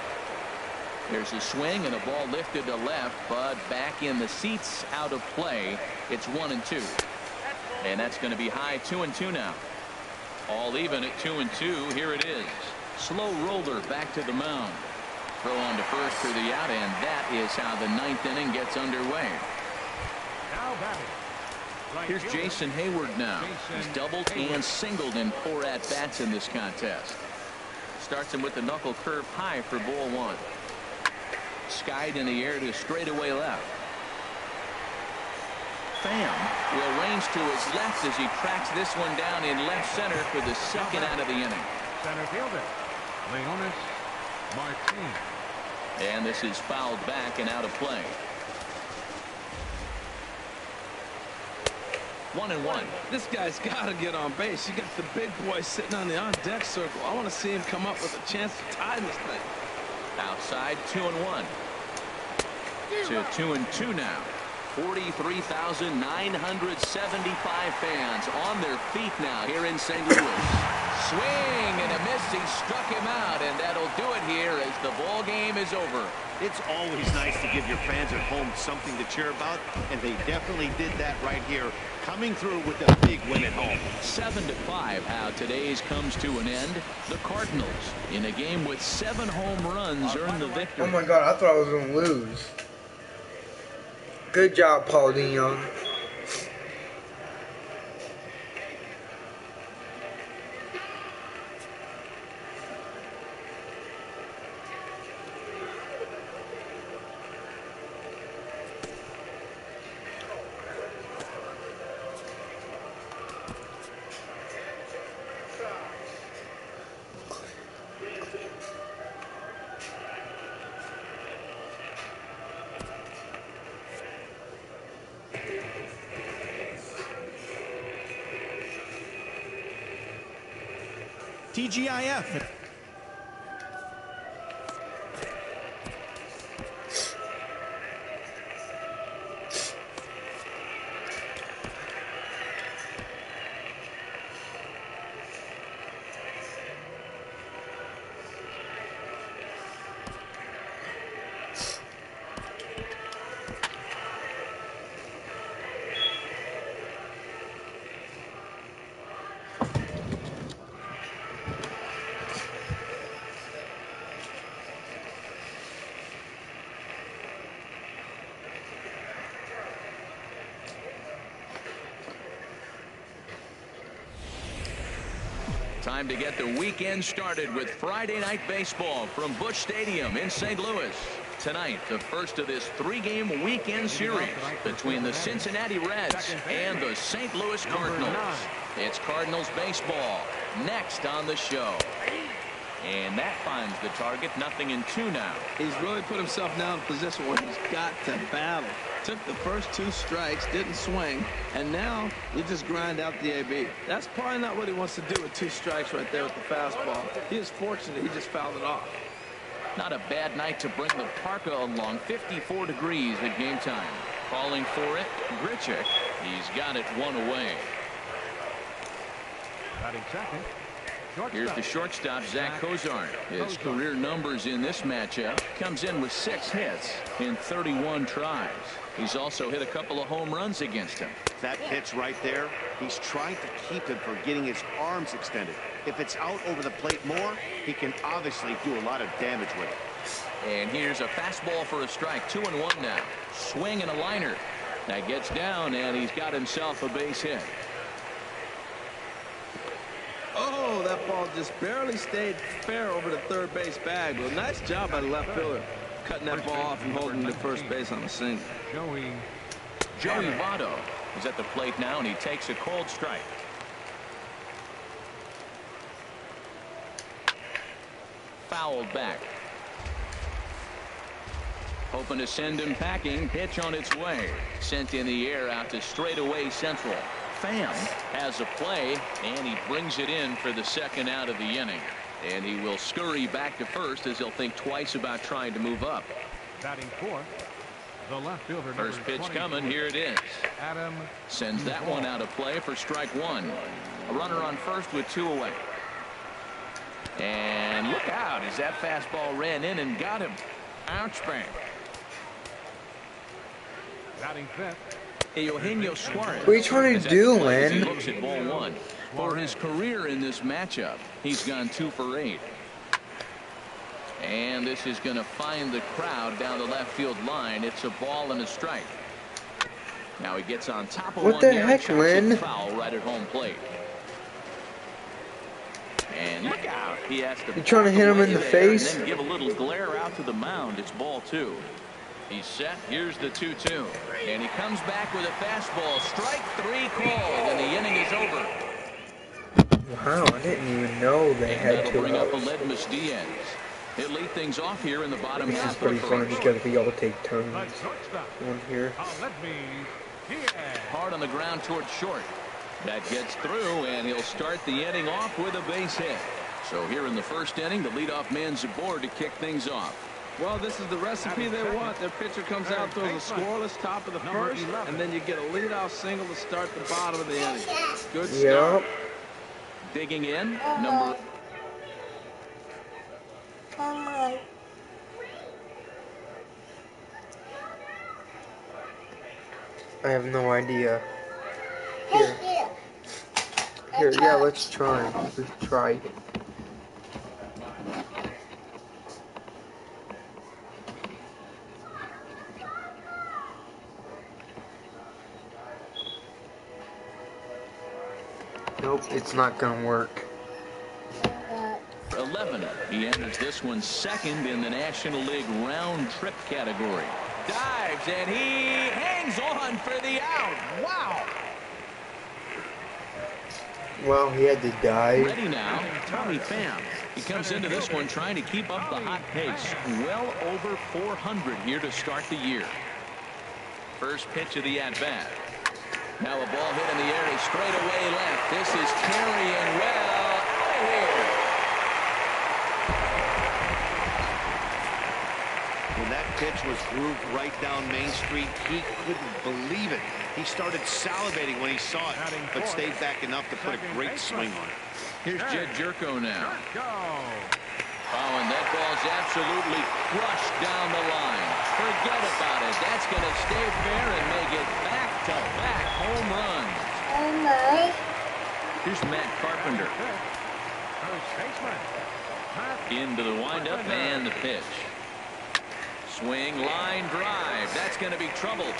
There's a swing and a ball lifted to left, but back in the seats, out of play. It's 1-2. And that's going to be high 2-2 now. All even at 2-2. Here it is. Slow roller back to the mound. Throw on to first for the out, and that is how the ninth inning gets underway. Now batting. Right Here's fielder. Jason Hayward now. He's doubled and singled in 4 at-bats in this contest. Starts him with the knuckle curve high for ball 1. Skied in the air to straightaway left. Pham will range to his left as he tracks this one down in left center for the second out of the inning. Center fielder, Leonys Martin. And this is fouled back and out of play. 1-1. This guy's got to get on base. You got the big boy sitting on the on-deck circle. I want to see him come up with a chance to tie this thing. Outside 2-1 to 2-2 now. 43,975 fans on their feet now here in St. Louis. Swing and a miss. He struck him out, and that'll do it here as the ball game is over. It's always nice to give your fans at home something to cheer about, and they definitely did that right here, coming through with a big win at home. 7-5 how today's comes to an end. The Cardinals, in a game with 7 home runs, earned the victory. Oh my God, I thought I was going to lose. Good job, Paul DeJong. TGIF. Time to get the weekend started with Friday Night Baseball from Busch Stadium in St. Louis. Tonight, the first of this 3-game weekend series between the Cincinnati Reds and the St. Louis Cardinals. It's Cardinals baseball next on the show. And that finds the target. 0-2 now. He's really put himself now in a position where he's got to battle. Took the first 2 strikes, didn't swing, and now you just grind out the AB. That's probably not what he wants to do with 2 strikes right there with the fastball. He is fortunate he just fouled it off. Not a bad night to bring the parka along. 54 degrees at game time. Calling for it, Grichuk. He's got it 1 away. Batting second, Here's the shortstop, Zach Cozart. His career numbers in this matchup comes in with 6 hits in 31 tries. He's also hit a couple of home runs against him. That pitch right there, he's trying to keep him from getting his arms extended. If it's out over the plate more, he can obviously do a lot of damage with it. And here's a fastball for a strike. 2-1 now. Swing and a liner. That gets down, and he's got himself a base hit. Oh, that ball just barely stayed fair over the third base bag. Well, nice job by the left fielder, cutting that ball off and holding the first base on the single. Joey Votto is at the plate now, and he takes a cold strike. Fouled back. Hoping to send him packing. Pitch on its way. Sent in the air out to straightaway central. Pham has a play, and he brings it in for the second out of the inning. And he will scurry back to first as he'll think twice about trying to move up. Batting fourth, the left fielder. First pitch coming. Here it is. Adam sends that one out of play for strike 1. A runner on first with 2 away. And look out as that fastball ran in and got him. Ouch bang. Batting fifth. Eugenio Suarez. What are you trying to do, Lynn? Looks at ball 1. For his career in this matchup, he's gone 2 for 8. And this is going to find the crowd down the left field line. It's a ball and a strike. Now he gets on top of what one the there heck, and Lynn? chops it foul right at home plate. And look out. He has to. You trying to hit him in the face? And then give a little glare out to the mound. It's ball 2. He's set. Here's the 2-2. And he comes back with a fastball. Strike 3 called, and the inning is over. Wow, I didn't even know they And had that'll 2 bring up outs. Aledmus Diaz. He'll lead things off here in the bottom This is half pretty of the fun first. because we all take turns. The shortstop. One here. Hard on the ground towards short. That gets through, and he'll start the inning off with a base hit. So here in the first inning, the leadoff man's aboard to kick things off. Well, this is the recipe they want. Their pitcher comes out, throws a scoreless top of the first, and then you get a leadoff single to start the bottom of the inning. Good start. Yep. Digging in, number. I have no idea. Here, yeah, let's try. Let's try. Nope, it's not gonna work. 11. He enters this one second in the National League round trip category. Dives, and he hangs on for the out. Wow. Well, he had to dive. Ready now, Tommy Pham. He comes into this one trying to keep up the hot pace. Well over 400 here to start the year. First pitch of the at-bat. Now a ball hit in the air, a straightaway left. This is carrying well out of here. When that pitch was grooved right down Main Street, he couldn't believe it. He started salivating when he saw it, but stayed back enough to put a great swing on it. Here's Jed Jerko now. Go. Oh, and that ball's absolutely crushed down the line. Forget about it. That's going to stay fair and make it back-to-back home runs. Here's Matt Carpenter. First baseman. Into the windup and the pitch. Swing, line drive. That's going to be trouble.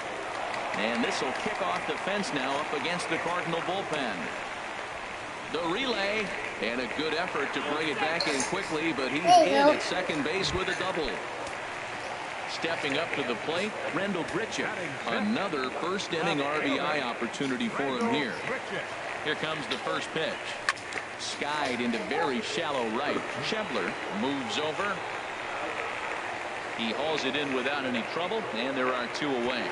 And this will kick off the fence now up against the Cardinal bullpen. The relay, and a good effort to bring it back in quickly, but he's in at second base with a double. Stepping up to the plate, Randall Grichuk. Another first inning RBI opportunity for him here. Here comes the first pitch. Skied into very shallow right. Schebler moves over. He hauls it in without any trouble, and there are 2 away.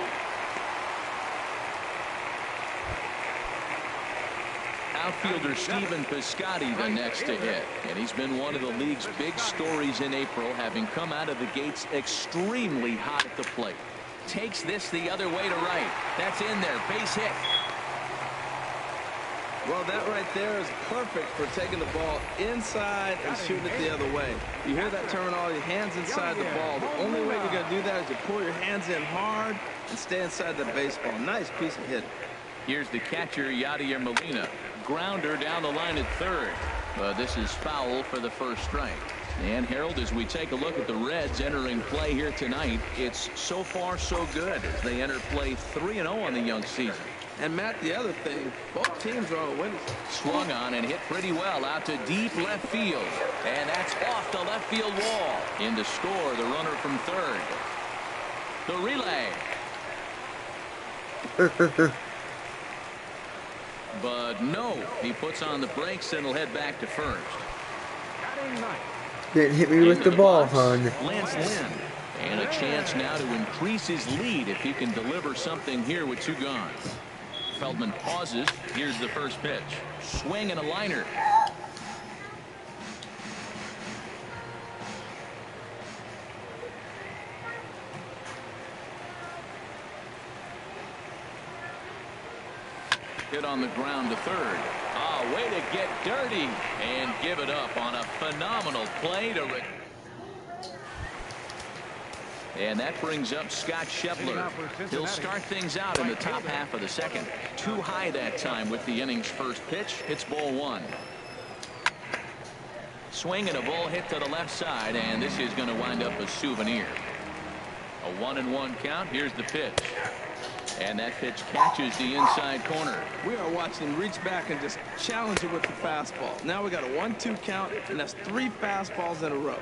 Outfielder Stephen Piscotty the next to hit, and he's been one of the league's big stories in April, having come out of the gates extremely hot at the plate. Takes this the other way to right. That's in there. Base hit. Well, that right there is perfect for taking the ball inside and shooting it the other way. You hear that terminology, hands inside the ball. The only way you're going to do that is to pull your hands in hard and stay inside the baseball. Nice piece of hitting. Here's the catcher, Yadier Molina. Grounder down the line at third. But this is foul for the first strike. And Harold, as we take a look at the Reds entering play here tonight, it's so far so good as they enter play 3-0 on the young season. And Matt, the other thing, both teams are on a winning. Swung on and hit pretty well out to deep left field. And that's off the left field wall. In to score, the runner from third. The relay. But no, he puts on the brakes and will head back to first. Didn't hit me with the ball, hon. Lance Lynn. And a chance now to increase his lead if he can deliver something here with 2 gone. Feldman pauses. Here's the first pitch. Swing and a liner. Hit on the ground to third. Ah, way to get dirty and give it up on a phenomenal play to Rick. And that brings up Scott Scheffler. He'll start things out in the top half of the second. Too high that time with the inning's first pitch. Hits ball 1. Swing and a ball hit to the left side, and this is going to wind up a souvenir. A 1-1 count. Here's the pitch. And that pitch catches the inside corner. We are watching him reach back and just challenge it with the fastball. Now we got a 1-2 count, and that's 3 fastballs in a row.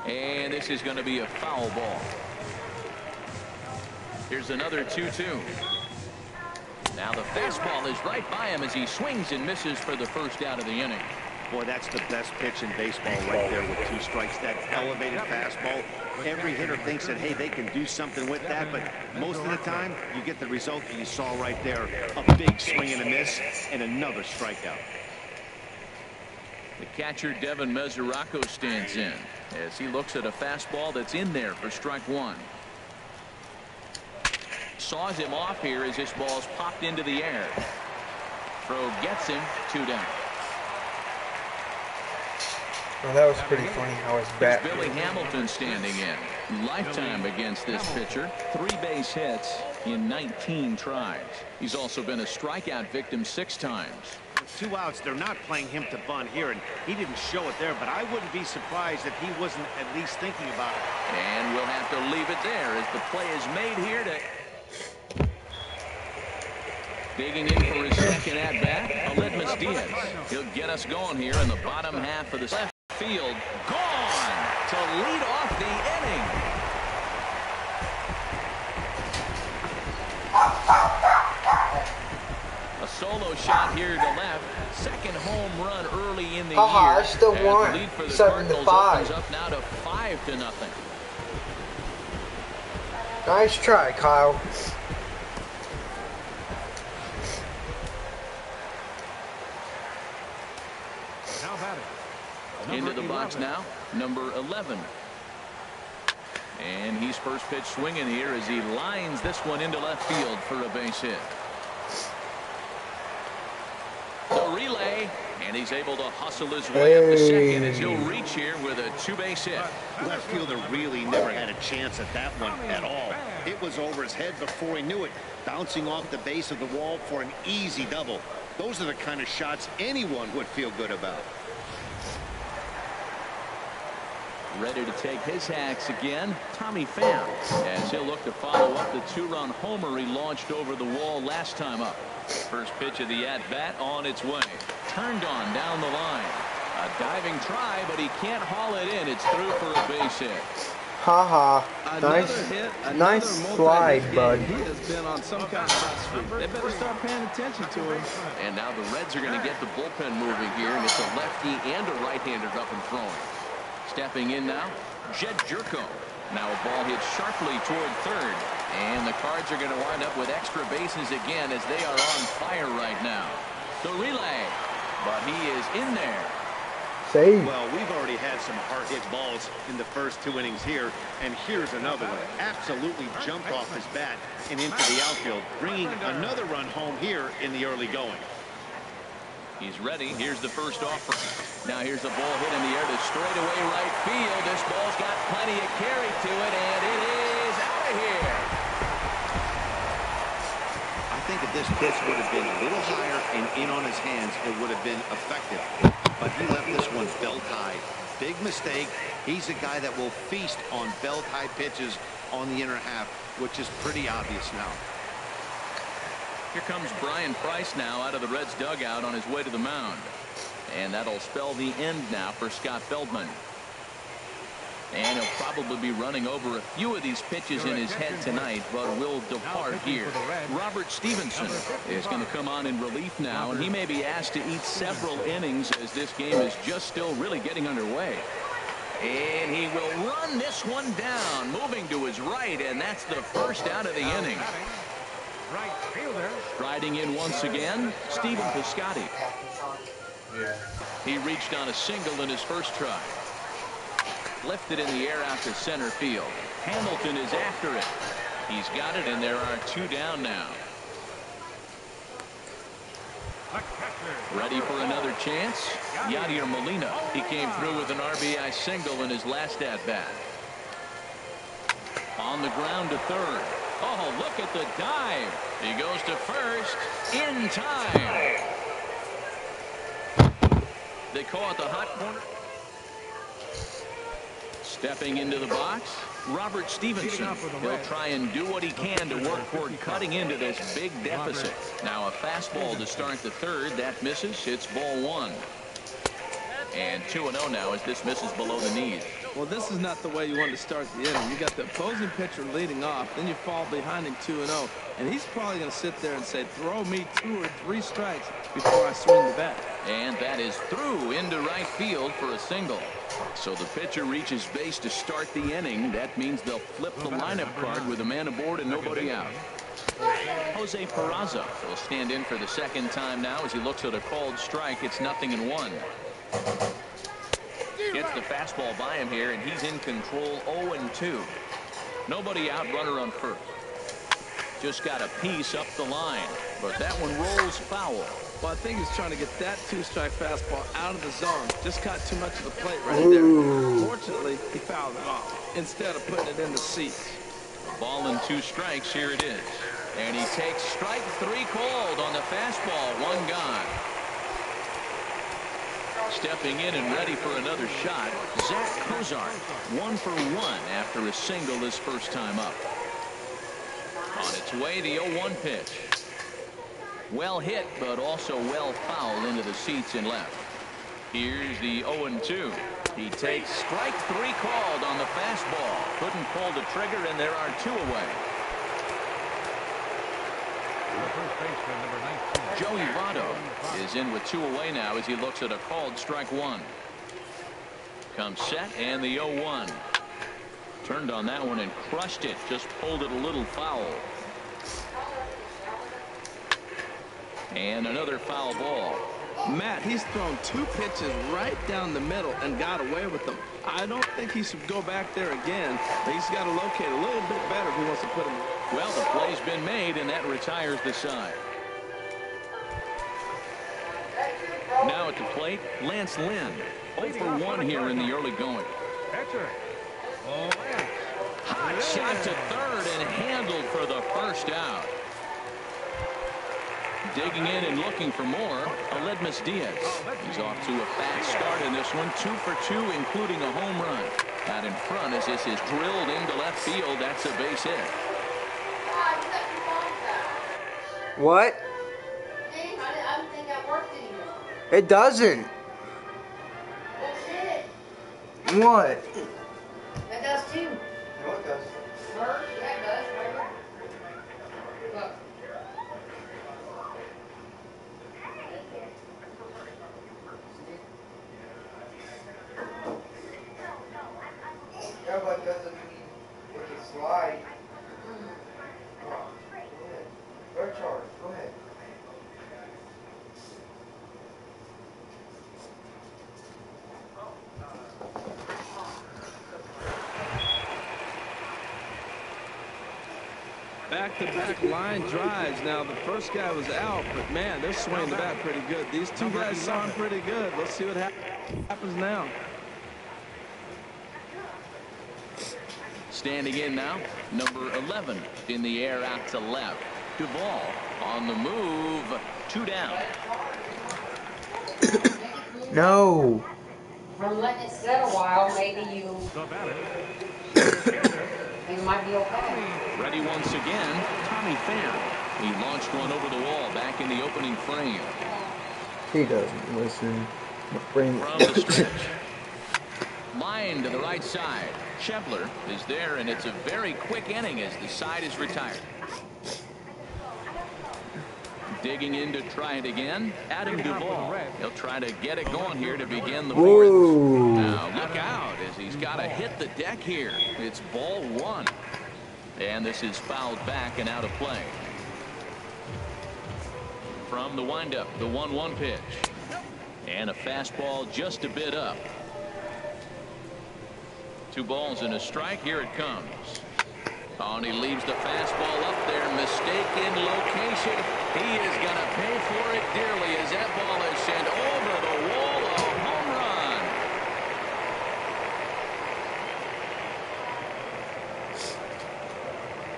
And this is going to be a foul ball. Here's another 2-2. Now the fastball is right by him as he swings and misses for the first out of the inning. Boy, that's the best pitch in baseball right there with 2 strikes. That elevated fastball. Every hitter thinks that, hey, they can do something with that, but most of the time you get the result that you saw right there. A big swing and a miss and another strikeout. The catcher, Devin Mesoraco, stands in as he looks at a fastball that's in there for strike 1. Saws him off here as this ball's popped into the air. Throw gets him, 2 down. Well, that was pretty funny how his bat. It's Billy Hamilton standing in. Lifetime against this pitcher. 3 base hits in 19 tries. He's also been a strikeout victim 6 times. 2 outs. They're not playing him to bunt here, and he didn't show it there, but I wouldn't be surprised if he wasn't at least thinking about it. And we'll have to leave it there as the play is made here to digging in for his second at-bat, Aledmys Diaz. He'll get us going here in the bottom half of the left field. Gone to lead off the inning. A solo shot here to left. Second home run early in the year. I still won. The lead for the 7-5. Cardinals opens up now to 5-0. Nice try, Kyle. Now batting. Into the box now, number 11. And he's first pitch swinging here as he lines this one into left field for a base hit. The relay, and he's able to hustle his way up to second as he'll reach here with a 2-base hit. Left fielder really never had a chance at that one at all. It was over his head before he knew it, bouncing off the base of the wall for an easy double. Those are the kind of shots anyone would feel good about. Ready to take his hacks again, Tommy Pham, as he'll look to follow up the 2-run homer he launched over the wall last time up. First pitch of the at-bat on its way. Turned on down the line. A diving try, but he can't haul it in. It's through for a base hit. Haha. Nice slide, bud. He has been on some kind of hot streak. They better start paying attention to him. And now the Reds are going to get the bullpen moving here, and it's a lefty and a right-hander up and throwing. Stepping in now, Jed Jerko. Now a ball hit sharply toward third. And the Cards are going to wind up with extra bases again as they are on fire right now. The relay, but he is in there. Save. Well, we've already had some hard-hit balls in the first 2 innings here, and here's another one. Absolutely jumped off his bat and into the outfield, bringing another run home here in the early going. He's ready. Here's the first offering. Now here's the ball hit in the air to straightaway right field. This ball's got plenty of carry to it, and it is out of here. I think if this pitch would have been a little higher and in on his hands, it would have been effective. But he left this one belt high. Big mistake. He's a guy that will feast on belt high pitches on the inner half, which is pretty obvious now. Here comes Brian Price now out of the Reds dugout on his way to the mound. And that'll spell the end now for Scott Feldman. And he'll probably be running over a few of these pitches in his head tonight, but will depart here. Robert Stevenson is going to come on in relief now, and he may be asked to eat several innings as this game is just still really getting underway. And he will run this one down, moving to his right, and that's the first out of the inning. Right fielder. Striding in once again, Stephen Piscotty. He reached on a single in his first try. Lifted in the air out to center field. Hamilton is after it. He's got it, and there are 2 down now. Ready for another chance? Yadier Molina. He came through with an RBI single in his last at-bat. On the ground to third. Oh, look at the dive. He goes to first in time. They call it the hot corner. Stepping into the box, Robert Stevenson. He'll try and do what he can to work toward cutting into this big deficit. Now a fastball to start the third. That misses. It's ball 1. And 2-0 now as this misses below the knees. Well, this is not the way you want to start the inning. You got the opposing pitcher leading off, then you fall behind him 2-0, and he's probably going to sit there and say, throw me 2 or 3 strikes before I swing the bat. And that is through into right field for a single. So the pitcher reaches base to start the inning. That means they'll flip the lineup card with a man aboard and nobody out. Jose Peraza will stand in for the second time now as he looks at a called strike. It's 0-1. Gets the fastball by him here, and he's in control. 0-2. Nobody out, runner on first. Just got a piece up the line, but that one rolls foul. Well, I think he's trying to get that 2-strike fastball out of the zone. Just caught too much of the plate right there. Fortunately, he fouled it off instead of putting it in the seats. Ball and 2 strikes. Here it is. And he takes strike 3 called on the fastball. 1 gone. Stepping in and ready for another shot, Zach Cozart. 1 for 1 after a single his first time up. On its way, the 0-1 pitch. Well hit, but also well fouled into the seats and left. Here's the 0-2. He takes strike 3 called on the fastball. Couldn't pull the trigger, and there are 2 away. First baseman, number 19. Joey Votto is in with 2 away now as he looks at a called strike 1. Comes set, and the 0-1. Turned on that one and crushed it. Just pulled it a little foul. And another foul ball. Matt, he's thrown 2 pitches right down the middle and got away with them. I don't think he should go back there again. He's got to locate a little bit better if he wants to put him. Well, the play's been made, and that retires the side. Now at the plate, Lance Lynn. 0 for 1 here in the early going. Catcher. Hot shot to third and handled for the first out. Digging in and looking for more, Aledmus Diaz. He's off to a fast start in this one. 2 for 2, including a home run. Out in front as this is drilled into left field. That's a base hit. What? I don't think that worked anymore. It doesn't. Bullshit. What? That does too. No, it does. Merge, that does, right there. Look. Yeah, but doesn't mean it can slide. Come on. Go ahead. Go charge. Go ahead. Back-to-back line drives. Now, the first guy was out, but, man, they're swinging the bat pretty good. These two guys saw him pretty good. Let's see what happens now. Standing in now, number 11 in the air out to left. Duvall on the move. 2 down. No. From letting it sit a while, maybe you The batter. it might be okay. Ready once again, Tommy Pham. He launched one over the wall back in the opening frame. He doesn't listen. Bring From the stretch. Line to the right side. Schebler is there, and it's a very quick inning as the side is retired. Digging in to try it again, Adam Duvall. He'll try to get it going here to begin the fourth. Whoa. Now look out as he's got to hit the deck here. It's ball 1. And this is fouled back and out of play. From the windup, the 1-1 pitch. And a fastball just a bit up. 2 balls and a strike. Here it comes. Oh, and he leaves the fastball up there. Mistaken location. He is going to pay for it dearly as that ball is sent over the wall. A home run.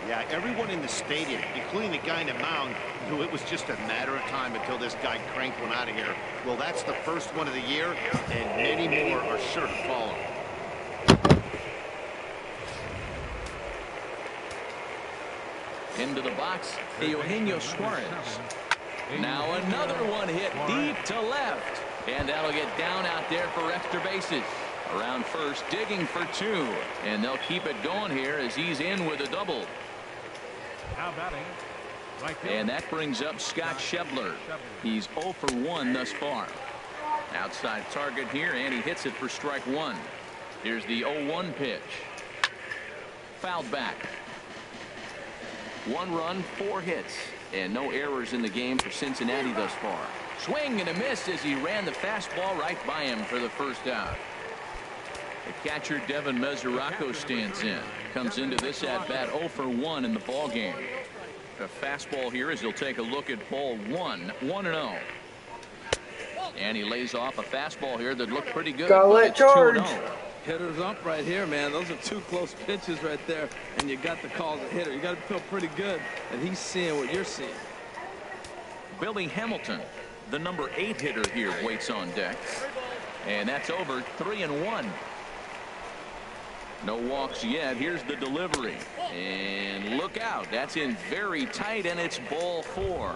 Yeah, everyone in the stadium, including the guy in the mound, knew it was just a matter of time until this guy cranked one out of here. Well, that's the first one of the year, and many more are sure to follow. Into the box, Eugenio Suarez. Now another one hit deep to left. And that'll get down out there for extra bases. Around first, digging for 2. And they'll keep it going here as he's in with a double. Now batting. Right field. And that brings up Scott Schebler. He's 0 for 1 thus far. Outside target here, and he hits it for strike 1. Here's the 0-1 pitch. Fouled back. 1 run, 4 hits, and no errors in the game for Cincinnati thus far. Swing and a miss as he ran the fastball right by him for the first out. The catcher Devin Mesoraco stands in. Comes into this at bat 0 for 1 in the ball game. A fastball here as he'll take a look at ball 1, 1-0. And he lays off a fastball here that looked pretty good. Gotta but let it's charge. 2-0. Hitters up right here, man. Those are 2 close pitches right there, and you got the call as a hitter. You got to feel pretty good that he's seeing what you're seeing. Billy Hamilton, the number 8 hitter here, waits on deck. And that's over. 3-1. No walks yet. Here's the delivery. And look out. That's in very tight, and it's ball 4.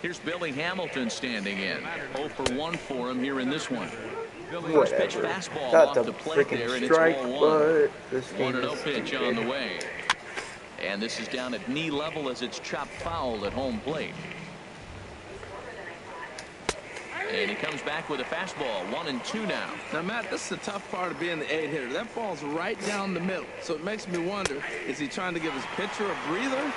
Here's Billy Hamilton standing in. 0 for 1 for him here in this one. First pitch Whatever. fastball That's off a the plate there, freaking and strike, it's ball 1. but this game 1-0 is pitch on the way. And this is down at knee level as it's chopped foul at home plate. And he comes back with a fastball. 1-2 now. Now, Matt, this is the tough part of being the 8 hitter. That ball's right down the middle. So it makes me wonder, is he trying to give his pitcher a breather?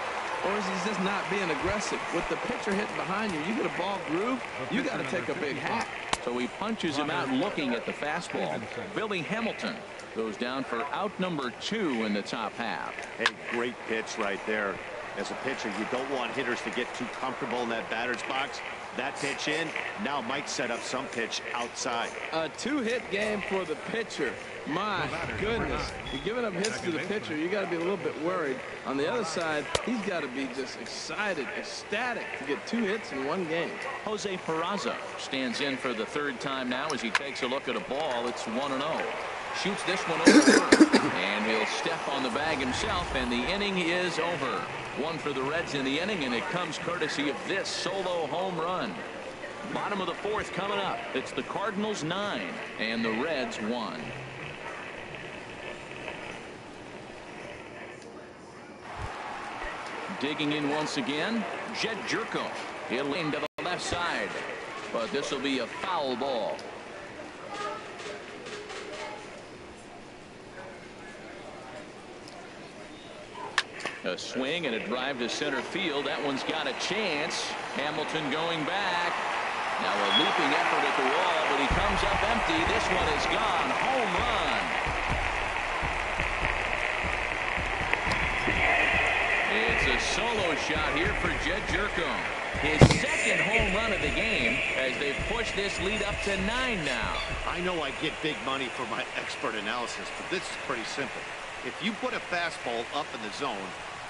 Or is he just not being aggressive? With the pitcher hitting behind you, you get a ball groove, you got to take a big hack. So he punches him out looking at the fastball. Billy Hamilton goes down for out number 2 in the top half. Hey, great pitch right there. As a pitcher, you don't want hitters to get too comfortable in that batter's box. That pitch in now might set up some pitch outside. A 2-hit game for the pitcher. My goodness. You're giving up hits to the pitcher. You got to be a little bit worried. On the other side, he's got to be just excited, ecstatic to get 2 hits in 1 game. Jose Peraza stands in for the 3rd time now as he takes a look at a ball. It's 1-0. Shoots this one over. And he'll step on the bag himself, and the inning is over. 1 for the Reds in the inning, and it comes courtesy of this solo home run. Bottom of the 4th coming up. It's the Cardinals 9 and the Reds 1. Digging in once again, Jed Jerko. He'll lean to the left side, but this will be a foul ball. A swing and a drive to center field. That one's got a chance. Hamilton going back. Now a leaping effort at the wall, but he comes up empty. This one is gone. Home run. a solo shot here for Jed Jerko. His second home run of the game as they push this lead up to 9 now. I know I get big money for my expert analysis, but this is pretty simple. If you put a fastball up in the zone,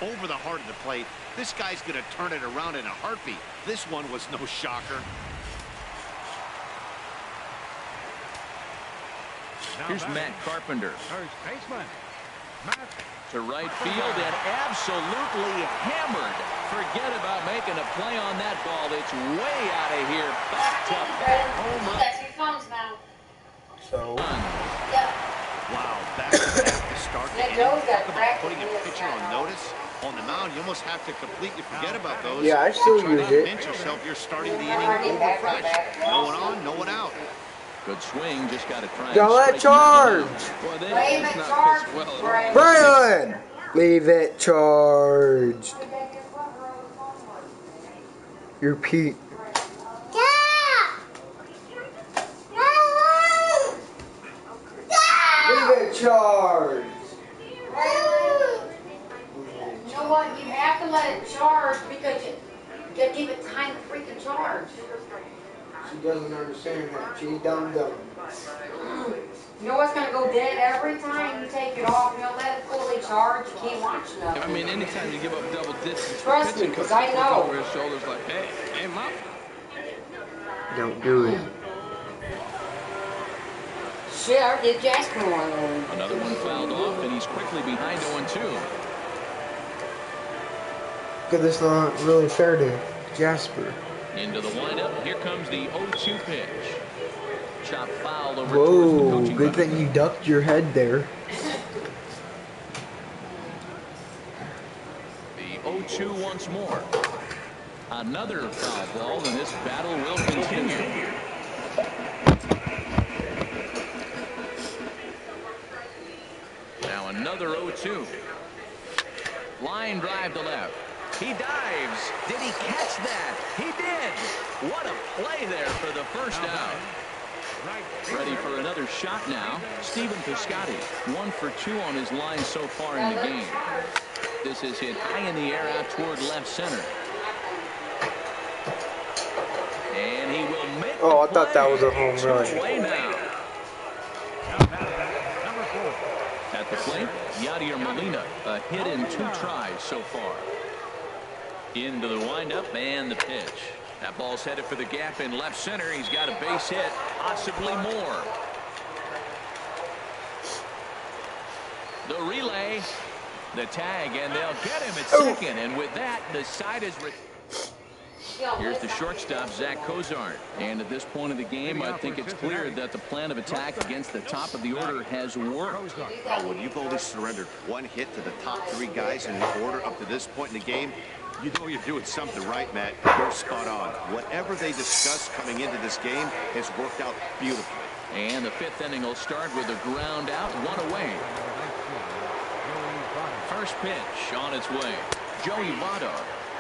over the heart of the plate, this guy's going to turn it around in a heartbeat. This one was no shocker. Here's Matt Carpenter. First baseman, Matt. To right field and absolutely hammered. Forget about making a play on that ball. It's way out of here. Back to back home run. That's your phones now. So. Yeah. Wow, that's to start the Yeah, inning. Joe's got Talk about practice putting a with pitcher that on notice. On the mound, you almost have to completely forget about those. Yeah, I still Try use not to it. convince yourself you're starting the inning over fresh. No one on, no one out. Good swing. Just got to try. Don't let charge. Boy, they Leave it's it not charged, pitched well at all. Brian. Brian, leave it charged. You're Pete. Leave it charged. You know what? You have to let it charge because you gotta give it time to freaking charge. She doesn't understand that. She's dumb. You know what's gonna go dead every time you take it off? You don't let it fully charge. You can't watch nothing. I mean, anytime you give up double digits, Trust me, pitching 'cause coach I looks know. over his shoulders like, hey, ain't my Don't do it. Shit, I did Jasper one. Another one fouled off, and he's quickly behind 0-2. Because it's not really fair to Jasper. Into the windup. Here comes the 0-2 pitch. Chop fouled over towards the Whoa, coaching good bucket. thing you ducked your head there. The 0-2 once more. Another foul ball, and this battle will continue. Now another 0-2. Line drive to left. He dives. Did he catch that? He did. What a play there for the first out. Ready for another shot now. Stephen Piscotty, 1 for 2 on his line so far in the game. This is hit high in the air out toward left center. And he will make Oh, the I thought play. that was a home run. 2 away now. Number 4. At the plate, Yadier Molina, a hit in 2 tries so far. Into the windup and the pitch. That ball's headed for the gap in left center. He's got a base hit, possibly more. The relay, the tag, and they'll get him at second. And with that, the side is... Here's the shortstop, Zach Cozart. And at this point of the game, I think it's clear that the plan of attack against the top of the order has worked. Well, when you've only surrendered 1 hit to the top 3 guys in the order up to this point in the game, you know you're doing something right, Matt. You're spot on. Whatever they discussed coming into this game has worked out beautifully. And the 5th inning will start with a ground out, 1 away. First pitch on its way. Joey Votto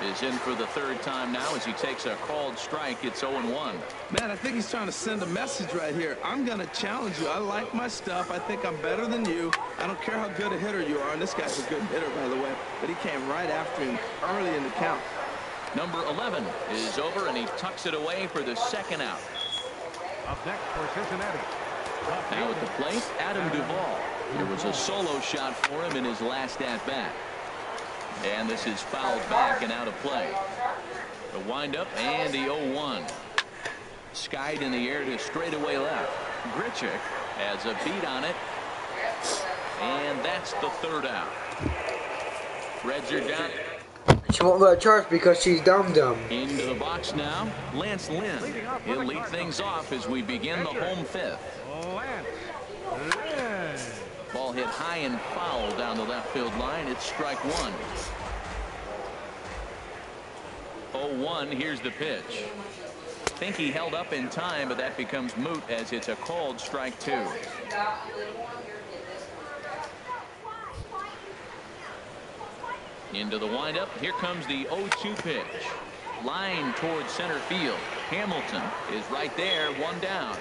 is in for the 3rd time now as he takes a called strike. It's 0-1. Man, I think he's trying to send a message right here. I'm going to challenge you. I like my stuff. I think I'm better than you. I don't care how good a hitter you are. And this guy's a good hitter, by the way. But he came right after him early in the count. Number 11 is over, and he tucks it away for the 2nd out. Up next for Cincinnati. Now at the plate, Adam Duvall. There was a solo shot for him in his last at-bat. And this is fouled back and out of play. The windup and the 0-1. Skied in the air to straightaway left. Grichuk has a beat on it. And that's the 3rd out. Reds are down. She won't let charge because she's dumb. Into the box now, Lance Lynn. He'll lead things off as we begin the home 5th. Lance Lynn. Ball hit high and foul down the left field line. It's strike 1. 0-1. Here's the pitch. Think he held up in time, but that becomes moot as it's a called strike 2. Into the windup. Here comes the 0-2 pitch. Line towards center field. Hamilton is right there, 1 down.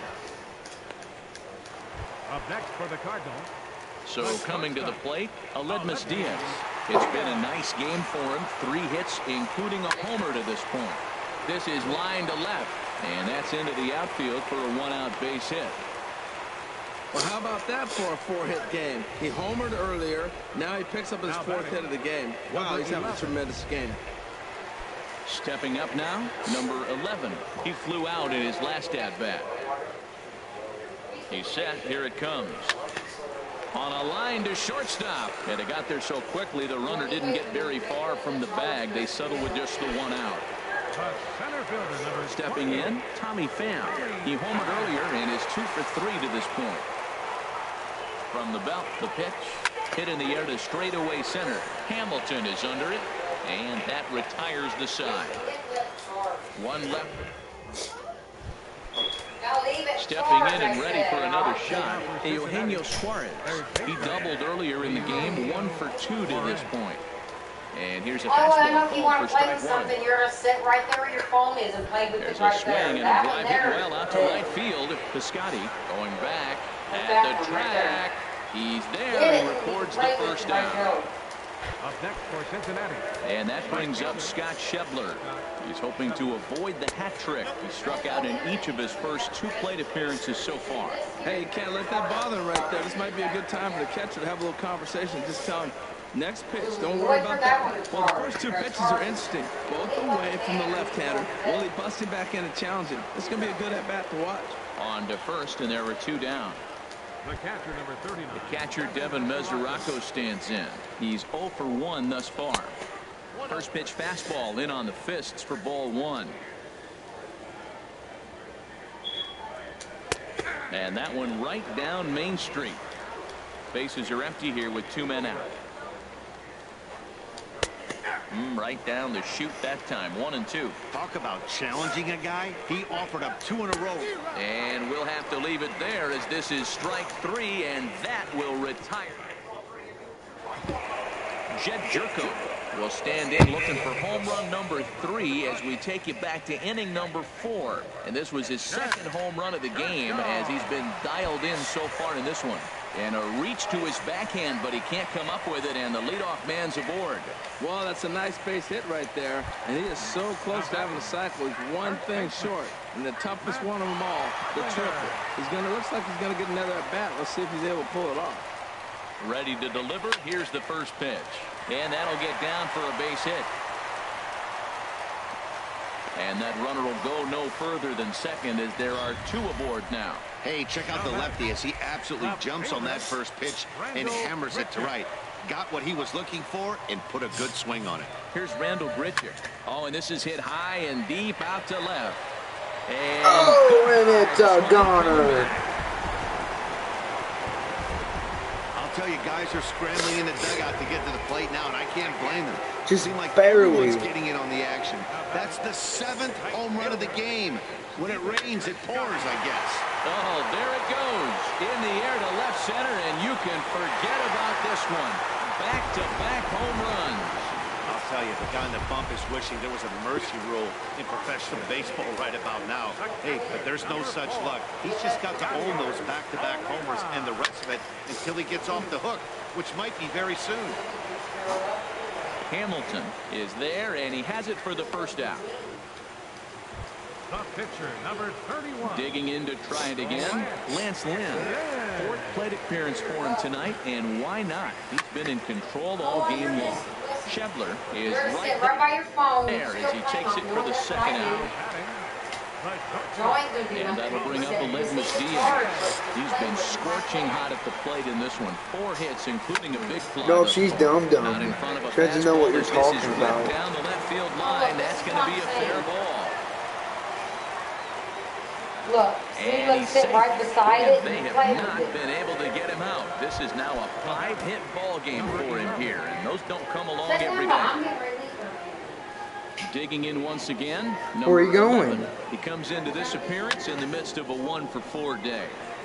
Up next for the Cardinals. So coming to the plate, Aledmus Diaz. It's been a nice game for him. 3 hits, including a homer to this point. This is line to left, and that's into the outfield for a 1-out base hit. Well, how about that for a 4-hit game? He homered earlier. Now he picks up his 4th hit of the game. Wow, he's having a tremendous game. Stepping up now, number 11. He flew out in his last at-bat. He's set. Here it comes. On a line to shortstop. And it got there so quickly the runner didn't get very far from the bag. They settled with just the 1 out. Stepping in, Tommy Pham. He homered earlier and is 2 for 3 to this point. From the belt, the pitch. Hit in the air to straightaway center. Hamilton is under it, and that retires the side. 1 left. Stepping in and ready for another shot, Eugenio Suarez. He doubled earlier in the game, 1 for 2 to this point. And here's a fastball called for strike 1. You're gonna sit right there where your phone is and play with There's it right a swing there. and a drive hit well out to right field. Piscotty going back at the track. He's there and records the first down. Up next for Cincinnati. And that brings up Scott Schebler. He's hoping to avoid the hat trick. He struck out in each of his first 2 plate appearances so far. Hey, you can't let that bother him right there. This might be a good time for the catcher to have a little conversation. Just tell him, next pitch, don't worry about that one. Well, the first 2 pitches are interesting. Both away from the left-hander. Will he bust him back in and challenge him? It's going to be a good at-bat to watch. On to first, and there were 2 down. The catcher, number 39. The catcher, Devin Mesoraco, stands in. He's 0 for 1 thus far. First pitch fastball in on the fists for ball 1. And that one right down Main Street. Bases are empty here with 2 men out. Right down the chute that time. 1 and 2. Talk about challenging a guy. He offered up 2 in a row. And we'll have to leave it there as this is strike 3, and that will retire. Jed Jerko will stand in looking for home run number 3 as we take you back to inning number 4. And this was his 2nd home run of the game as he's been dialed in so far in this one. And a reach to his backhand, but he can't come up with it, and the leadoff man's aboard. Well, that's a nice base hit right there, and he is so close to having a cycle. He's 1 thing short, and the toughest one of them all, the triple. Looks like he's gonna get another at bat. Let's see if he's able to pull it off. Ready to deliver. Here's the first pitch, and that'll get down for a base hit. And that runner will go no further than second as there are 2 aboard now. Hey, check out the lefty as he absolutely jumps on that first pitch and hammers it to right. Got what he was looking for and put a good swing on it. Here's Randall Grichuk. Oh, and this is hit high and deep out to left. And and it's a goner. I'll tell you, guys are scrambling in the dugout to get to the plate now, and I can't blame them. Just Seems like barely. everyone's getting in on the action. That's the 7th home run of the game. When it rains, it pours, I guess. oh, there it goes. In the air to left center, and you can forget about this one. Back-to-back home runs. I'll tell you, the guy in the bump is wishing there was a mercy rule in professional baseball right about now. Hey, but there's no such luck. He's just got to own those back-to-back homers and the rest of it until he gets off the hook, which might be very soon. Hamilton is there, and he has it for the first out. The pitcher, number 31. Digging in to try it again, Lance Lynn. 4th plate appearance for him tonight, and why not? He's been in control all game long. Schebler is right by your phone. there as he takes it for the 2nd out. And that'll bring up Aledmys Diaz. He's been scorching hot at the plate in this one. 4 hits, including a big fly. No, she's dumb. Not in front of a Doesn't know what you're fastball. talking This is about. ripped down the left field line. That's going to be a fair ball. Look, And let's he's sit safe. right beside it They and have play not with it. been able to get him out. This is now a 5-hit ball game for him here, and those don't come along every day. Digging in once again. Where are you going? 11. He comes into this appearance in the midst of a 1-for-4 day.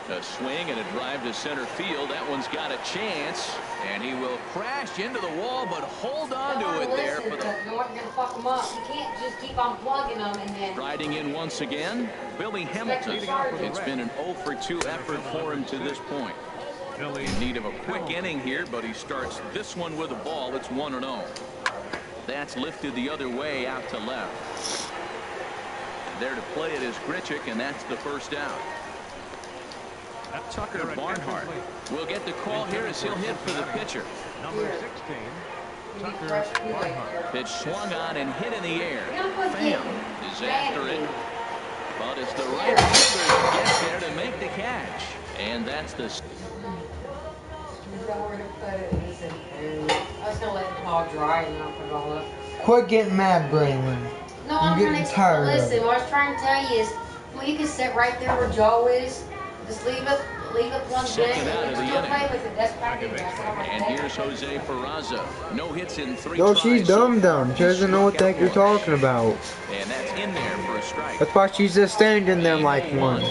A swing and a drive to center field. That one's got a chance, and he will crash into the wall, but hold on to it there for the. No one's gonna fuck them up. You can't just keep on plugging them and then. Riding in once again, Billy Hamilton. It's been an 0-for-2 effort for him to this point. In need of a quick inning here, but he starts this one with a ball. It's 1-0. That's lifted the other way out to left. There to play it is Grichuk, and that's the first out. Tucker Barnhart will get the call here as he'll hit for the pitcher. Number 16, Tucker Barnhart. Pitch swung on and hit in the air. Pham is after it. But it's the right fielder that gets there to make the catch. And that's the... I was gonna let the ball dry and not put it all up. Quit getting mad, Braylon. No, I'm I'm getting trying to tired of listen. it. What I was trying to tell you is, well, you can sit right there where Joe is. Just leave it one bit, Second out and of you the still inning. play with it. That's what I do. That's what I'm And gonna here's Jose Peraza. No hits in 3 No, tries. she's dumb. She doesn't know what the heck you're talking about. And that's in there for a strike. That's why she's just standing there like one.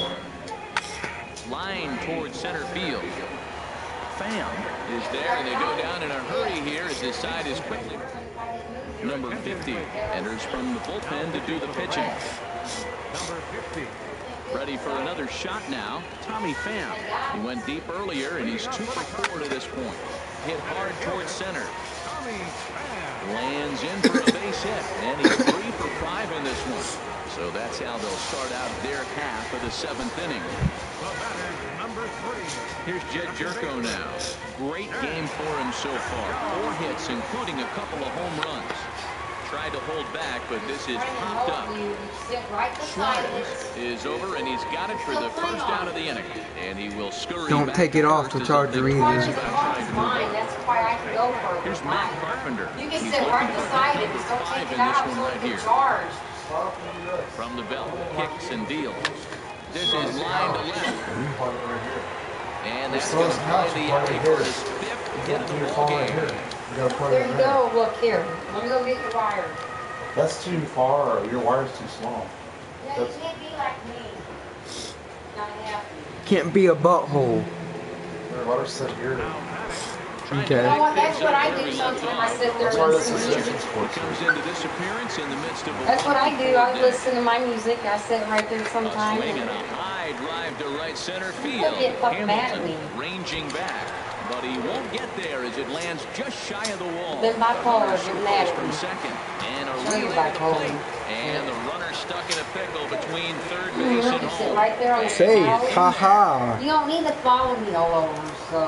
Line towards center field. Pham is there, and they go down in a hurry here as this side is quickly. Number 50 enters from the bullpen to do the pitching. Number 50. Ready for another shot now, Tommy Pham. He went deep earlier, and he's 2 for 4 to this point. Hit hard towards center. Tommy Pham. Lands in for a base hit, and he's 3 for 5 in this one. So that's how they'll start out their half of the 7th inning. The batter, number 3. Here's Jed Jerko now. Great game for him so far. 4 hits, including a couple of home runs. Tried to hold back, but this is popped up. You sit right beside it. Is over, and he's got it for the first out of the inning. And he will scurry Don't back take it to off first the as charger they either. think about trying to move Fine. on. That's why I can go for it. Here's Matt Carpenter. You can He's sit right looking for beside it. number Just don't 5 take in it this out one so right it can here. charge. From the belt, kicks and deals. This is line to left. And that's going to play the alley for his 5th hit of the ball game. There you go. Look here. Let me go get your wire. That's too far. Your wire's too small. Yeah, you can't be like me. Not happy. Can't be a butthole. Your wire's set here. Okay. You know what? That's what I do sometimes. I sit there That's why and this listen is to music. chicken sports. Comes into this appearance in the midst of a That's what I do. I day. listen to my music. I sit right there A sometimes. swing and a high drive to right center field. People get fucking mad at me. Hamilton ranging back, but he won't get there as it lands just shy of the wall. Then bipolar, Runner get mad at from me. second, and a Show you relay to the bipolar. plate, and the runner stuck in a pickle between third You base know, and you sit home. right there on the Say, side. haha. You don't need to follow me all over, so.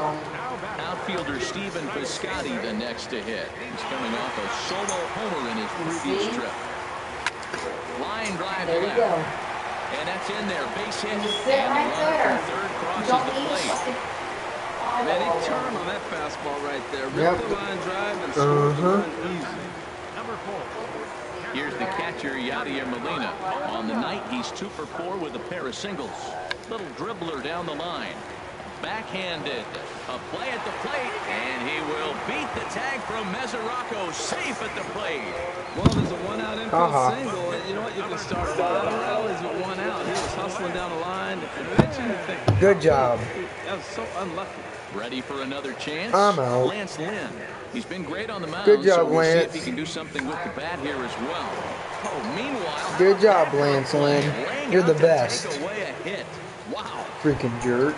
Outfielder Stephen Piscotty the next to hit. He's coming off a solo homer in his previous See? trip. Line drive There you left. go. And that's in there. Base hit. You sit and right the runner there. from third You crosses don't the need to plate. fucking Man, he follow turned over. on that fastball right there. Yep. Ripped the line drive and scored the run easy. Number 4. Here's the catcher, Yadier Molina. On the night, he's 2 for 4 with a pair of singles. Little dribbler down the line. Backhanded. A play at the plate, and he will beat the tag from Mesoraco. Safe at the plate. Well, there's a 1-out infield Uh-huh. single, and you know what? You can start five rallies with 1 out. He was hustling down the line and pitching. You think, Good job. that was so unlucky. Ready for another chance? I'm out. Lance Lynn. He's been great on the mound. Good job, so we'll see Lance. if he can do something with the bat here as well. Oh, meanwhile. Good job, Lance Lynn. laying You're out the to best. Take away a hit. Wow. Freaking jerk.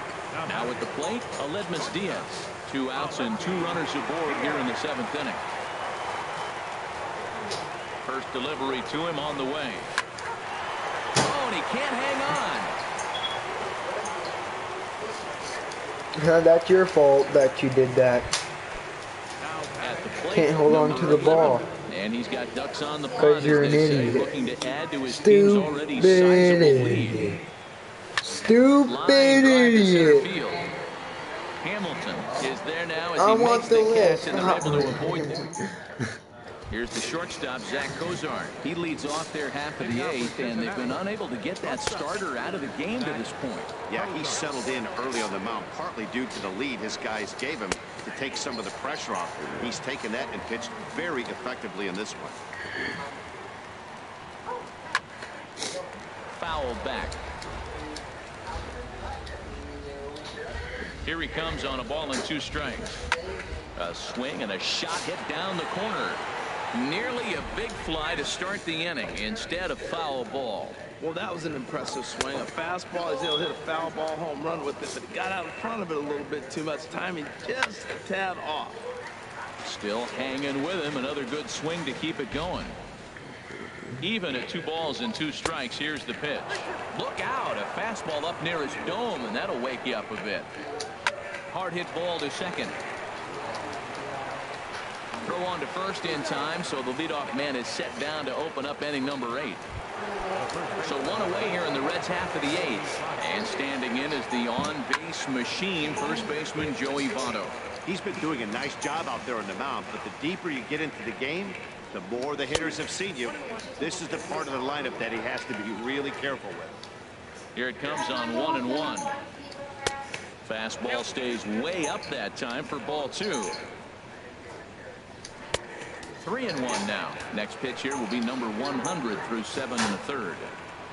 Now at the plate, Aledmus Diaz. 2 outs and 2 runners aboard here in the 7th inning. First delivery to him on the way. Oh, and he can't hang on. That's your fault that you did that. At the plate, Can't hold on to the ball. And he's got ducks on the pond, Because as you're an they say, idiot. looking to add to his team's already Stupid sizable lead. idiot. Stupid Line drive to center idiot. field. Hamilton is there now as I he want makes the the lift. catch, and they're able to avoid it. Here's the shortstop, Zach Cozart. He leads off their half of the 8th, and they've been unable to get that starter out of the game to this point. Yeah, he settled in early on the mound, partly due to the lead his guys gave him to take some of the pressure off. He's taken that and pitched very effectively in this one. Foul back. Here he comes on a ball and 2 strikes. A swing and a shot hit down the corner. Nearly a big fly to start the inning instead of foul ball. Well, that was an impressive swing. A fastball, he's able to hit a foul ball home run with it, but he got out in front of it a little bit too much. Timing just a tad off. Still hanging with him. Another good swing to keep it going. Even at 2 balls and 2 strikes. Here's the pitch. Look out. A fastball up near his dome, and that'll wake you up a bit. Hard hit ball to second. Throw on to first in time, so the leadoff man is set down to open up inning number 8. So 1 away here in the Reds' half of the 8th. And standing in is the on-base machine, first baseman Joey Votto. He's been doing a nice job out there on the mound, but the deeper you get into the game, the more the hitters have seen you. This is the part of the lineup that he has to be really careful with. Here it comes on 1-1. Fastball stays way up that time for ball 2. 3-1 now. Next pitch here will be number 100 through 7 1/3.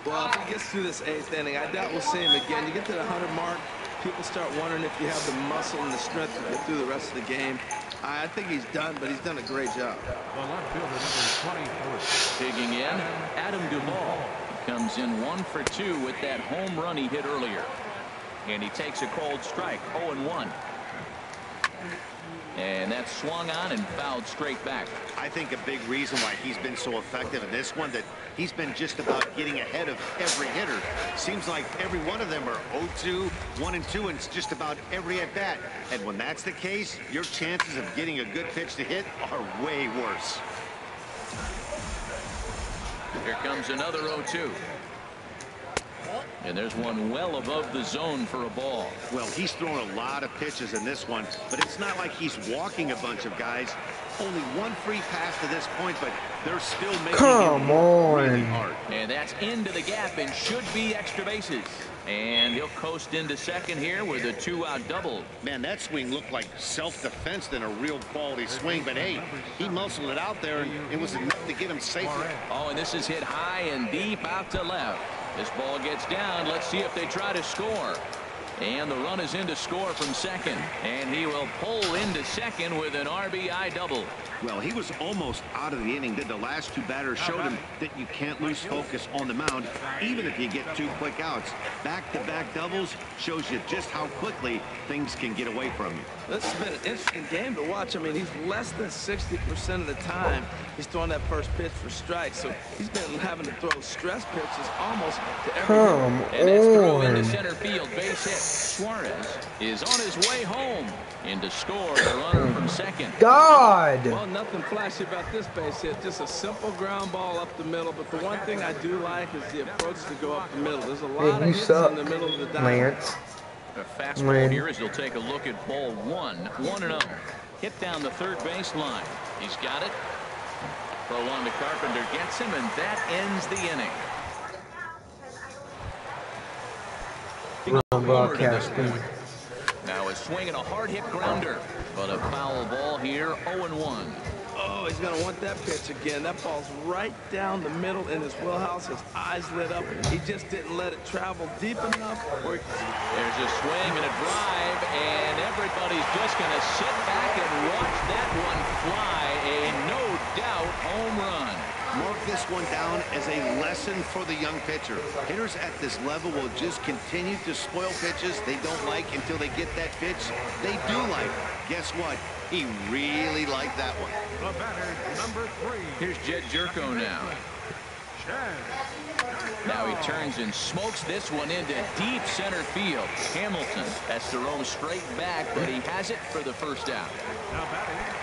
Well, if he gets through this 8th inning, I doubt we'll see him again. You get to the 100 mark, people start wondering if you have the muscle and the strength to get through the rest of the game. I think he's done, but he's done a great job. The left fielder, number 24. Digging in, Adam Duvall. He comes in 1 for 2 with that home run he hit earlier. And he takes a cold strike, 0-1. And that's swung on and fouled straight back. I think a big reason why he's been so effective in this one, that he's been just about getting ahead of every hitter. Seems like every one of them are 0-2, 1-2, and it's just about every at bat. And when that's the case, your chances of getting a good pitch to hit are way worse. Here comes another 0-2. And there's one well above the zone for a ball. Well, he's thrown a lot of pitches in this one, but it's not like he's walking a bunch of guys. Only 1 free pass to this point, but they're still making Come it really on. hard. And that's into the gap and should be extra bases. And he'll coast into second here with a 2-out double. Man, that swing looked like self-defense than a real quality swing, but hey, he muscled it out there, and it was enough to get him safely. Oh, and this is hit high and deep out to left. This ball gets down. Let's see if they try to score. And the run is in to score from second. And he will pull into second with an RBI double. Well, he was almost out of the inning. The last 2 batters showed him that you can't lose focus on the mound, even if you get 2 quick outs. Back-to-back doubles shows you just how quickly things can get away from you. This has been an interesting game to watch. I mean, he's less than 60% of the time he's throwing that first pitch for strikes. So he's been having to throw stress pitches almost to every Come hitter. And that's throw into on. center field. Base hit. Suarez is on his way home. In to score the runner from second. God. Well, nothing flashy about this base hit. Just a simple ground ball up the middle. But the one thing I do like is the approach to go up the middle. There's a lot of Hey, you hits suck, in the middle of the diamond. Lance. A fastball Man. here as he'll take a look at ball 1. 1-0. Hit down the third baseline. He's got it. Throw on to Carpenter gets him, and that ends the inning. Wrong broadcasting. Now a swing and a hard hit grounder, but a foul ball here. 0-1. Oh, he's going to want that pitch again. That ball's right down the middle in his wheelhouse. His eyes lit up. He just didn't let it travel deep enough. There's a swing and a drive, and everybody's just going to sit back and watch that one fly. A no-doubt home run. Mark this one down as a lesson for the young pitcher. Hitters at this level will just continue to spoil pitches they don't like until they get that pitch they do like. Guess what? He really liked that one. The batter, number 3. Here's Jed Jerko now. Now he turns and smokes this one into deep center field. Hamilton has to roam straight back, but he has it for the first out. Now batting.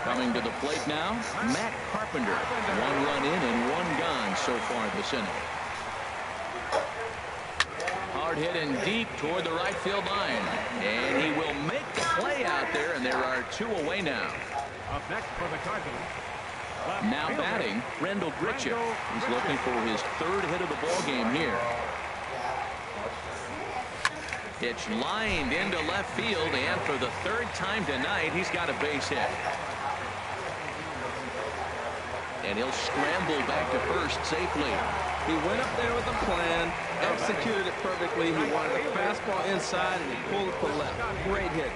Coming to the plate now, Matt Carpenter. 1 run in and 1 gone so far this inning. Hard hit and deep toward the right field line. And he will make the play out there, and there are 2 away now. Up next for the Cardinals. Now batting, Rendell Grichuk. He's looking for his 3rd hit of the ball game here. Pitch lined into left field, and for the 3rd time tonight, he's got a base hit. And he'll scramble back to first safely. He went up there with a plan, executed it perfectly. He wanted a fastball inside, and he pulled it to left. Great hit.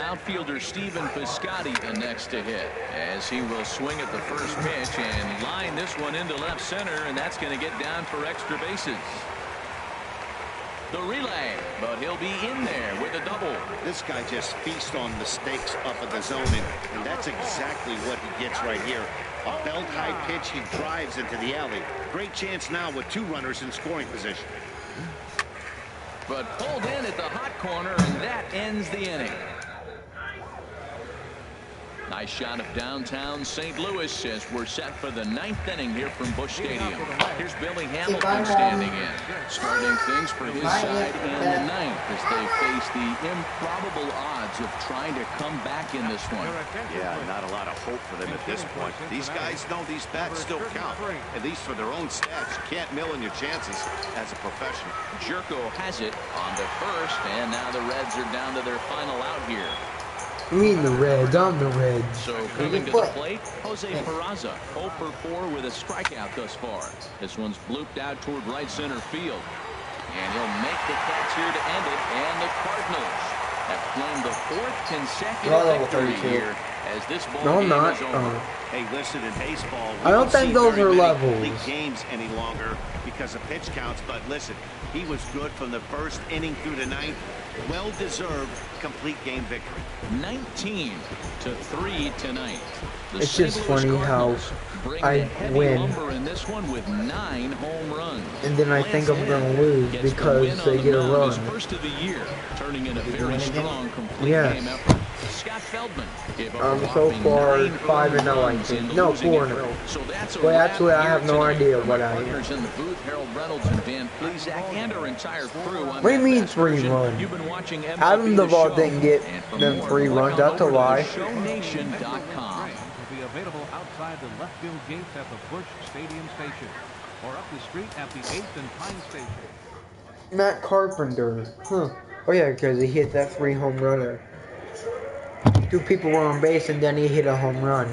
outfielder Stephen Piscotty the next to hit, as he will swing at the first pitch and line this one into left center, and that's going to get down for extra bases. The relay, but he'll be in there with a double. This guy just feasts on mistakes up at the zone, and that's exactly what he gets right here. A belt-high pitch, he drives into the alley. Great chance now with 2 runners in scoring position. But pulled in at the hot corner, and that ends the inning. Nice shot of downtown St. Louis as we're set for the 9th inning here from Busch Stadium. Here's Billy Hamilton standing in, starting things for his side in the 9th as they face the improbable odds of trying to come back in this one. Yeah, not a lot of hope for them at this point. These guys know these bats still count, at least for their own stats. You can't mill in your chances as a professional. Jerko has it on the first, and now the Reds are down to their final out here. We the Reds, I'm the Reds. So coming to the plate, Jose Peraza, 0 for 4 with a strikeout thus far. This one's blooped out toward right center field. And he'll make the catch here to end it. And the Cardinals have claimed the 4th consecutive victory here as this ball game is over. Hey, listen, in baseball, I don't think those are levels. League games any longer because of pitch counts. But listen, he was good from the 1st inning through the 9th. Well-deserved complete game victory. 19-3 tonight. It's just funny how I win, in this one with 9 home runs. and then I think I'm gonna lose because they get a run. First of the year, turning in a very strong complete game effort. Scott Feldman. So far 5-0, I think. No, 4-0. But actually, I have no idea what I am. In the booth, Harold Reynolds and Dan Plesac and our entire crew. What do you mean 3 runs? Adam Duvall didn't get them 3 runs. That's a lie. ShowNation.com. Will be available outside the left field gates at the Busch Stadium station, or up the street at the 8th and Pine station. Matt Carpenter. Huh. Oh yeah, because he hit that 3 home runner. 2 people were on base and then he hit a home run.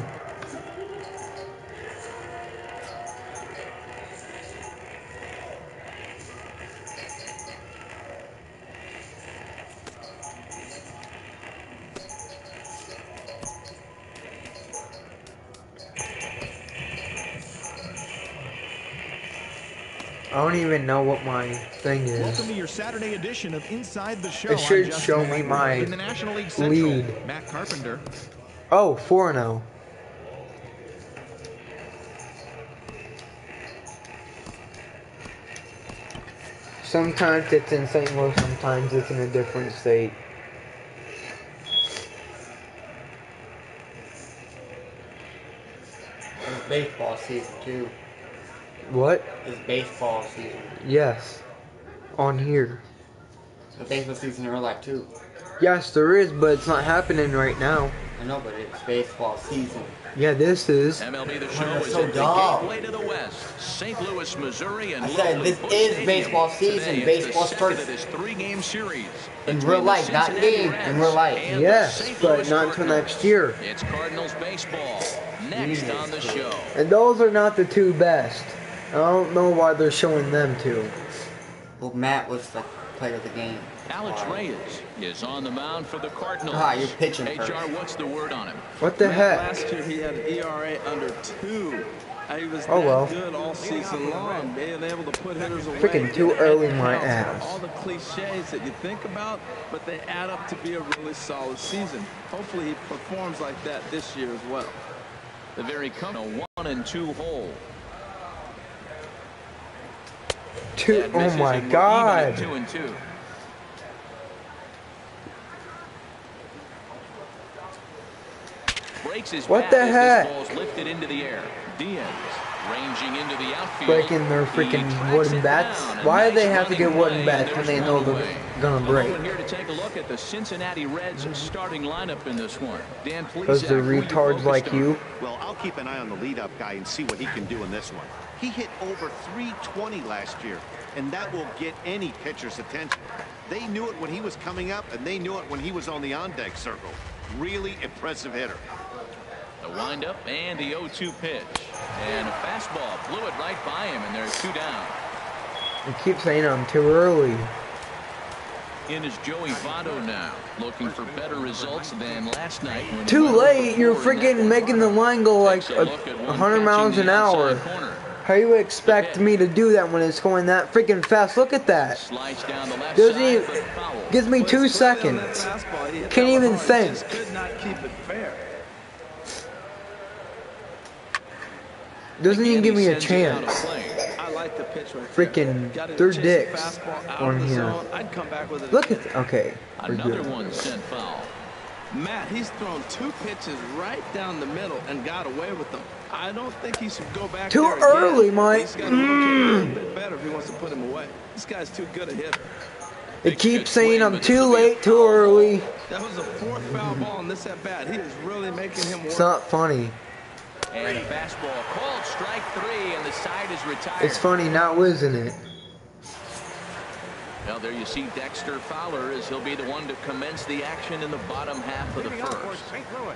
I don't even know what my thing is. Welcome to your Saturday edition of Inside the Show. It should show me my in the National League Central, lead. Matt Carpenter. Oh, 4-0. Sometimes it's in St. Louis, sometimes it's in a different state. It's baseball season too. What? It's baseball season. Yes. On here. The baseball season in real life too. Yes, there is, but it's not happening right now. I know, but it's baseball season. Yeah, this is. MLB The Show is so in the dumb. gateway to the west. St. Louis, Missouri, and I said this is baseball season. Baseball starts this 3-game series in real life, not game. In real life. Yes, but not until next year. It's Cardinals baseball next on the show. And those are not the 2 best. I don't know why they're showing them 2. Well, Matt was the player of the game. Alex Reyes is on the mound for the Cardinals. You're pitching HR, first. what's the word on him? What the heck? Last year he had an ERA under 2. He was good all season long, being able to put hitters away. Freaking too early, my ass. All the cliches that you think about, but they add up to be a really solid season. Hopefully he performs like that this year as well. The very comfortable 1-2 hole. 2. Oh my God. 2-2. Breaks his What the heck? Ball's lifted into the air. Diaz ranging into the outfield. Breaking their freaking wooden bats. Why do they have to get wooden bats when they know they're gonna break? Here to take a look at the Cincinnati Reds starting lineup in this one. Dan, please. Because they're retards like you. Well, I'll keep an eye on the leadoff guy and see what he can do in this one. He hit over 320 last year, and that will get any pitcher's attention. They knew it when he was coming up, and they knew it when he was on the on-deck circle. Really impressive hitter. The windup and the 0-2 pitch. And a fastball blew it right by him, and there's 2 down. You keep saying I'm too early. In is Joey Votto now, looking for better results than last night. When Too late. You're freaking making the line go like 100 miles an hour. How you expect me to do that when it's going that freaking fast? Look at that. Doesn't even, gives me 2 seconds. Can't even think. Doesn't even give me a chance. Freaking, they're dicks on here. Look at okay. Another one sent foul. Matt, he's thrown 2 pitches right down the middle and got away with them. I don't think he should go back too there early, again. Mike. He's got to look a little bit better if he wants to put him away. This guy's too good a hitter. It keeps saying I'm too late, too early. That was the 4th foul ball in this at bat. He is really making him work. It's not funny. And a fastball called strike 3, and the side is retired. It's funny now, isn't it? Well, there you see Dexter Fowler as he'll be the one to commence the action in the bottom half of the first. St. Louis.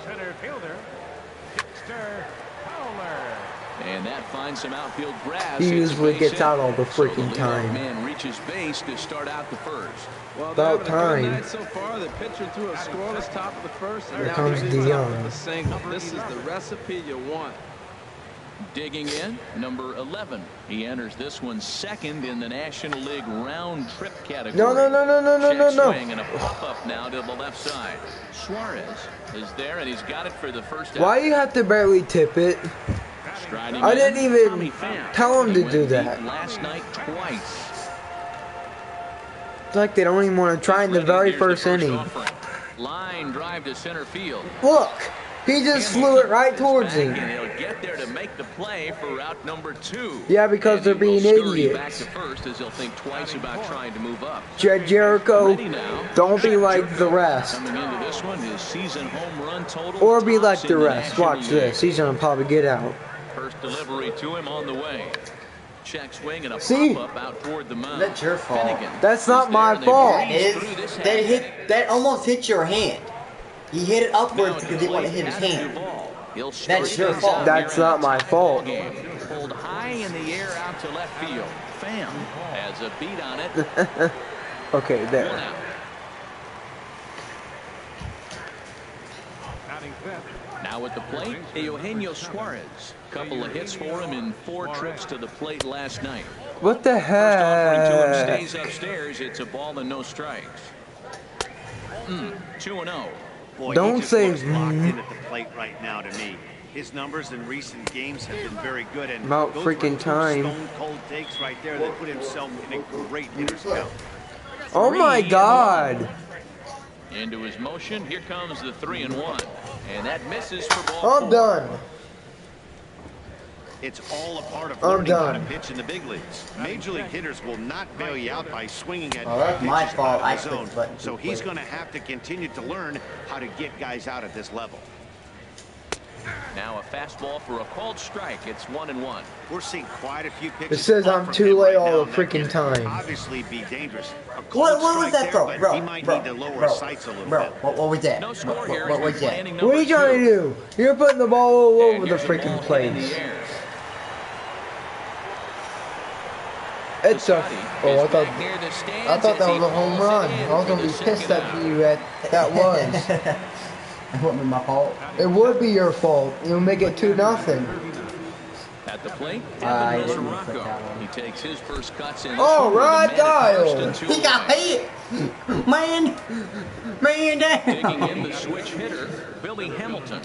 Center fielder, Dexter Fowler. And that finds some outfield grass. He It's a usually base gets hit. out all the So freaking leadoff time. man reaches base to start out the first. Well, About time. night so far. The pitcher threw a scoreless top of the first, and Here now comes he's up with DeYoung. a single. This is the recipe you want. Digging in, number 11. He enters this one second in the National League round trip category. No. Check swing and a pop-up now to the left side. Suarez is there, and he's got it for the first out. Why you have to barely tip it? Striding I in, didn't even Tommy Pham. tell him He to went do deep that. last night twice. It's like they don't even want to try in the very first inning. Line drive to center field. Look, he just flew it right towards him. And he'll get there to make the play for route number 2. Yeah, because And they're he will being scurry idiots. back to first as he'll think twice about trying to move up. Jed Jericho, Ready now. don't be like the rest. Coming into this one, his season home run total. Or be like tops the in rest. National Watch League. this. He's gonna probably get out. First delivery to him on the way. Check swing and a See? pop-up out toward the mound. That's your fault. Finnegan That's is not there, my and they fault. That breeze is, through this that half. hit, that almost hit your hand. He hit it upwards Now because he wanted to hit his Adam hand. Duvall. He'll That's straight your things fault. out That's here in not the my top fault. game. Pulled high in the air out to left field. Pham has a beat on it. Okay, One there. out. Batting fifth. Now at the plate, Eugenio Suarez. Couple of hits for him in 4 trips to the plate last night. What the First offering to him heck? stays upstairs. It's a ball and no strikes. 2-0. Boy, Don't he just say, looks locked in at the plate right now to me. His numbers in recent games have been very good, and About those were freaking 2 time. stone-cold takes right there that put himself in a great hitter's count. Oh my God! Into his motion. Here comes the 3-1. And that misses for ball 4. I'm done. It's all a part of I'm learning how to done. pitch in the big leagues. Major league hitters will not bail you out by swinging at Oh, that's my pitches fault. out I of the clicked zone. the button So too he's quick. going to have to continue to learn how to get guys out at this level. Now a fastball for a called strike. It's 1-1. We're seeing quite a few pitches. It says come I'm from too him late right all now, the and that freaking can time. Obviously, be dangerous. A What cold was strike that there, from, but bro? he might Bro, need to lower bro, his sights a little bro, bit. what was that? No score here. What as was we're that? planning What are you number trying to 2. do? You're putting the ball all And over the here's a ball freaking hit place. in the air. It's a. Piscotty Oh, is I thought. back near the stands I thought as that he was a home pulls it run. in I was for gonna the be pissed second at out. you at that was. It wasn't my fault. It would be your fault. You'll make it 2-0. At the plate, I Evan didn't put Rocco. that one. He takes his first cuts in. All right, Dial. Dial. He got hit! Man! Man down! Digging in the switch hitter, Billy Hamilton.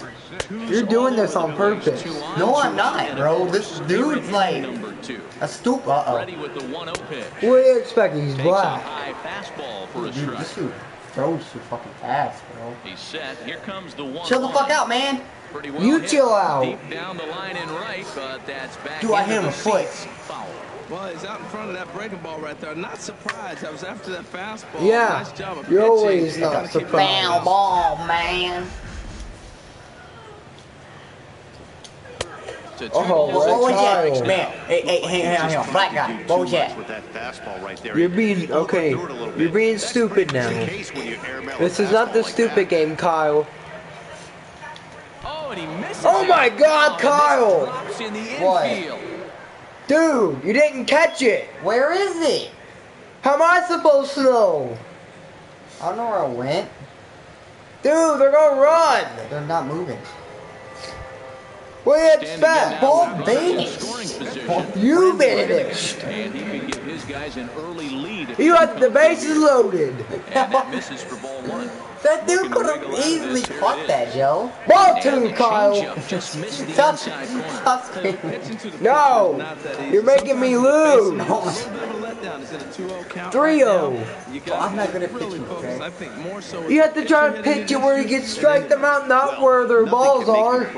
You're doing this on purpose. No, I'm not, bro. This dude's like Number 2. a stupid. Uh-oh. Ready with the 1-0 pitch. What do you expect? He's Takes a black. high fastball for a Dude, this strike. dude throws too fucking fast, bro. He's set. Here comes the 1-1. Chill the fuck out, man! Pretty well You hit. chill out. Deep down the line and right, but that's back Dude, I into hit him the a foot. seats. Foul. Well, he's out in front of that breaking ball right there. Not surprised. I was after that fastball. Yeah, Nice job of you're pitching. always You not gotta keep it surprised. Foul ball, man. It's a Oh, 2-0 What was Kyle. that? Man, hey, hang on. Black guy. What was that? With that fastball right there. You're He being okay. overthrew it a little You're bit. being That's stupid pretty much now. the case when you airmail a This is not the fastball like stupid that. game, Kyle. Oh, and he misses. Oh it. my God, Oh, and Kyle. this drops in the What? infield. Dude, you didn't catch it. Where is it? How am I supposed to know? I don't know where I went. Dude, they're gonna run. They're not moving. What do you expect? Ball banished. You banished. And he could give his guys an early lead. You got the bases loaded. And that misses for ball one. That dude could have easily caught that, Joe. Ball two, Kyle. Just missed the Stop, inside corner. stop screaming. No, you're making me lose. 3-0. I'm not good at pitching, okay? I think more so You have to try to pitch it where you can strike them out, not where their balls are.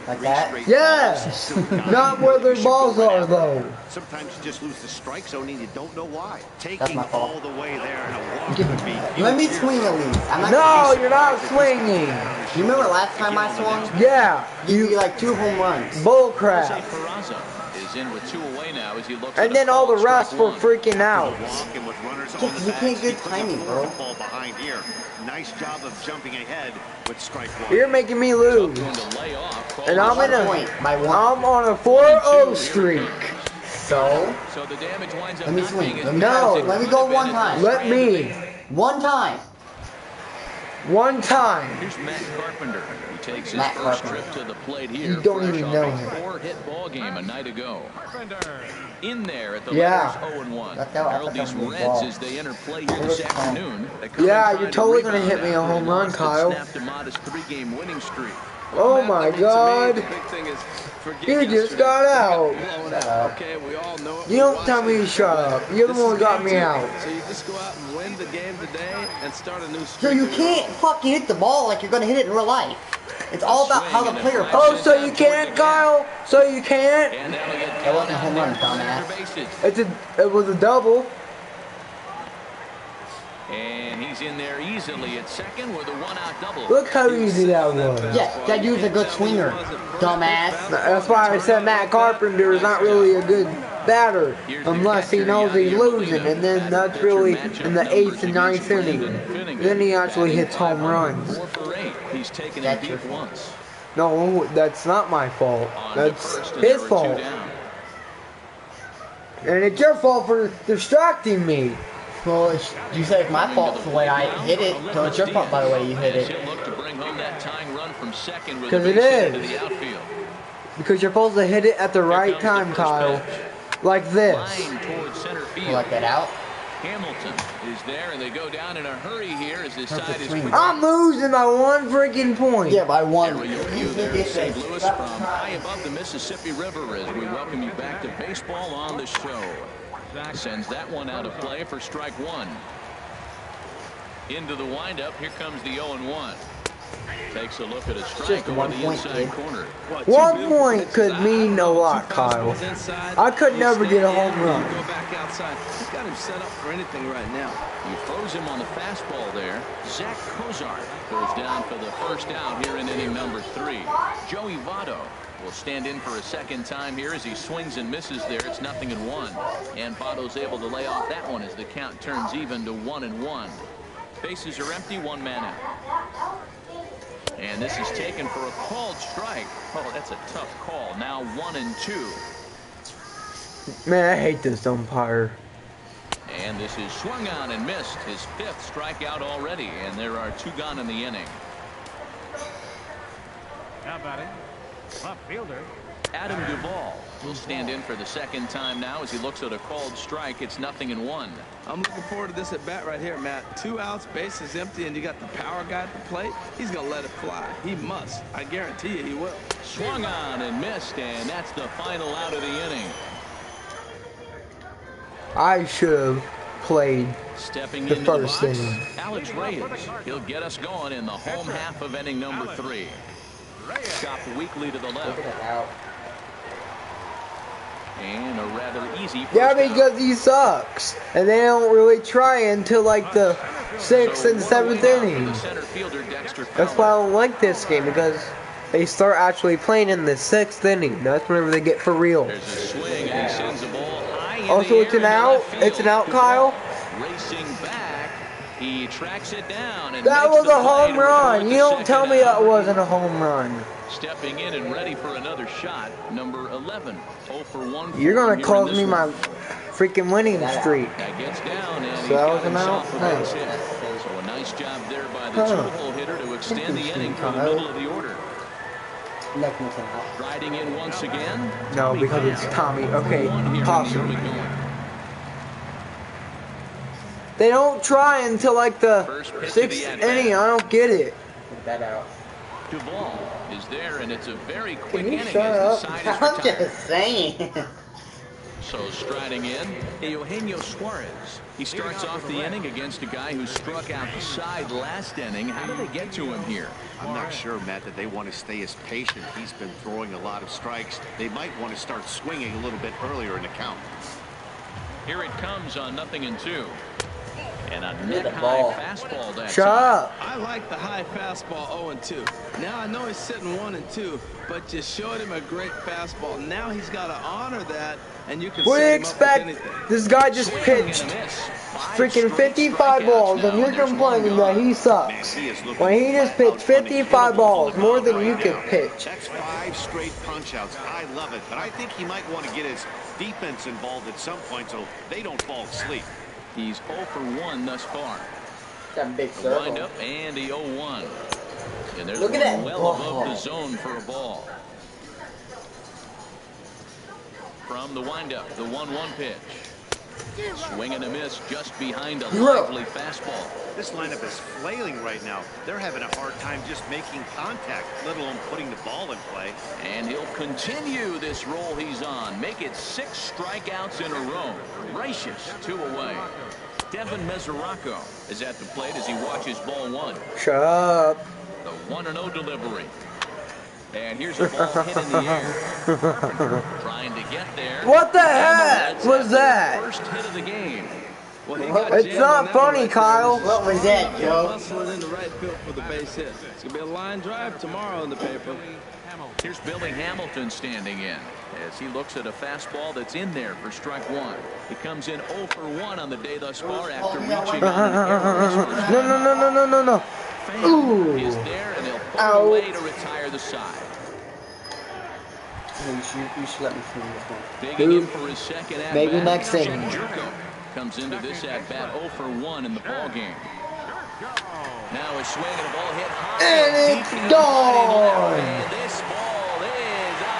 Like that? Yes, not where their balls are though. Sometimes you just lose the strike zone and you don't know why. That's Taking my fault. all the way there and a walk would be. Let me swing at least. I'm not No, you're not swinging. You remember last time I swung? Yeah, You get like 2 home runs. bull Jose crap. Peraza is in with 2 away now as he looks And at then a all the called rest strike were one. freaking out. Walking with runners on You the can't backs. get He puts timing, a bro. curveball behind here. Nice job of jumping ahead with strike one. You're making me lose. Going to lay off. And I'm in a, Point by 1. I'm on a 4-0 streak. So, So the damage winds up let me not swing. being as Let me, No. let me go 1 time. Let me. 1 time. 1 time. Here's Matt Carpenter, who takes his Matt first Carpenter. trip to the plate here. You don't fresh even off know a him. 4-hit ball game a night ago. In there at the Yeah. Letters 0-1. I thought Herald that these was a Reds ball. as they enter play here this afternoon. They come Yeah, in you're trying totally to gonna hit me a rebound home after run, loss that Kyle. snapped a modest 3-game winning streak. Oh my God. The big thing is, forget You just yesterday. got out. Blown out. Okay, we all know it. You We don't watched tell me it. to shut up. You're the This one who is got game me 2. out. So you just go out and win the game today and start a new So streak. you can't fucking hit the ball like you're gonna hit it in real life. It's all about how the player Oh, so you can't, Kyle? So you can't? And that'll get That wasn't a home run, dumbass. bases. It was a double. And he's in there easily at second with a 1-out double. Look how easy that was. Yeah, that dude's a good swinger, dumbass. That's why I said Matt Carpenter is not really a good batter unless he knows he's losing, and then that's really in the 8th and 9th inning. Then he actually hits home runs. 4 for 8. He's taken him deep once. No, that's not my fault. On to That's first, and his there were 2 fault. down. And it's your fault for distracting me. Well, you said it's my fault the way I hit it, so it's your fault by the way you hit it. He'll look to bring home that tying run from second with Because a it base hit into is. the outfield. Because you're supposed to hit it at the right comes the time, first Kyle. pitch. Like this. Line towards center field. Let that out. Hamilton is there, and they go down in a hurry here as this side is swing. I'm losing by 1 freaking point. Yeah, by 1. Aerial view there of St. Louis from high above the Mississippi River as we welcome you back to baseball on the show. Sends that one out of play for strike 1. Into the windup, here comes the 0-1. Takes a look at a strike Just over 1 the point, inside kid. corner. 1 point could mean a lot, Kyle. I could never get a home run. Go back outside. He's got him set up for anything right now. You froze him on the fastball there. Zach Kozart goes down for the first out here in inning number 3. Joey Votto will stand in for a second time here as he swings and misses there. It's 0-1. And Votto's able to lay off that one as the count turns even to 1-1. Bases are empty, 1 man out. And this is taken for a called strike. Oh, that's a tough call. Now 1-2. Man, I hate this umpire. And this is swung on and missed. His 5th strikeout already. And there are 2 gone in the inning. Now batting, left fielder. Adam Duvall will stand in for the second time now as he looks at a called strike. It's 0-1. I'm looking forward to this at bat right here, Matt. 2 outs, bases empty, and you got the power guy at the plate. He's going to let it fly. He must. I guarantee you he will. Swung on and missed, and that's the final out of the inning. I should have played Stepping the into first the box, inning. Alex Reyes. He'll get us going in the home half of inning number 3. Chopped weakly to the left. And a rather easy first Yeah, out. because he sucks. And they don't really try until like the 6th and 7th inning. The center fielder, Dexter That's why I don't like this game, because they start actually playing in the 6th inning. That's whenever they get for real. There's a swing, and he sends the ball high in Also, the it's air an into out. left field. It's an out, Kyle. Racing back, he tracks it down. And That makes was the a play home to record run. the You don't tell second me out. that wasn't a home run. Stepping in and ready for another shot, number 11. 0 for 1. You're gonna here cause in this me one. freaking winning streak. That gets down, and So he's that got was an out? himself a base Nice. hit. So a nice job there by the two-hole hitter to extend the inning for the middle of the order. Riding in once again. No, because it's Tommy. Okay, possibly. They don't try until like the 6th inning. I don't get it. Get that out. Duvall is there, and it's a very quick Can you inning shut as the up? side is I'm retired. just saying. So striding in, Eugenio Suarez. He starts off the inning against a guy who struck out the side last inning. How do they get to him here? I'm not sure, Matt, that they want to stay as patient. He's been throwing a lot of strikes. They might want to start swinging a little bit earlier in the count. Here it comes on 0-2. And a Hit the neck-high ball. fastball. That's Shut up. I like the high fastball 0-2. Now I know he's sitting 1-2, but you showed him a great fastball. Now he's got to honor that, and you can What do you set him up with expect? anything. This guy just pitched freaking 55 balls, and you're complaining that he sucks. When he just pitched 55 balls, more than you could pitch. That's 5 straight punch-outs. I love it, but I think he might want to get his defense involved at some point so they don't fall asleep. He's 0 for 1 thus far. Got a big The circle. windup and the 0-1. And there's Look at one that well ball. above the zone for a ball. From the windup, the 1-1 pitch. Swing and a miss just behind a lively fastball. This lineup is flailing right now. They're having a hard time just making contact, let alone putting the ball in play. And he'll continue this roll he's on. Make it 6 strikeouts in a row. Gracious, 2 away. Devin Mesoraco is at the plate as he watches ball 1. Shut up. The 1-0 delivery. And here's a ball hit in the air. Trying to get there. What the heck was that? First hit of the game. Well, he got It's jammed not on that funny, one right Kyle. there. What was that, Joe? Hustling in the right field for the base hit. It's going to be a line drive tomorrow in the paper. Here's Billy Hamilton standing in as he looks at a fastball that's in there for strike 1. He comes in 0 for 1 on the day thus far after reaching on the first. No. Fan is there, and he'll pull Out. away to retire the side. You should let me swing this one. Digging in for his second at Maybe bat. next inning. Jerko comes into this at bat 0 for 1 in the ball game. Now a swing and a ball hit high And deep it's into gone. and this ball is a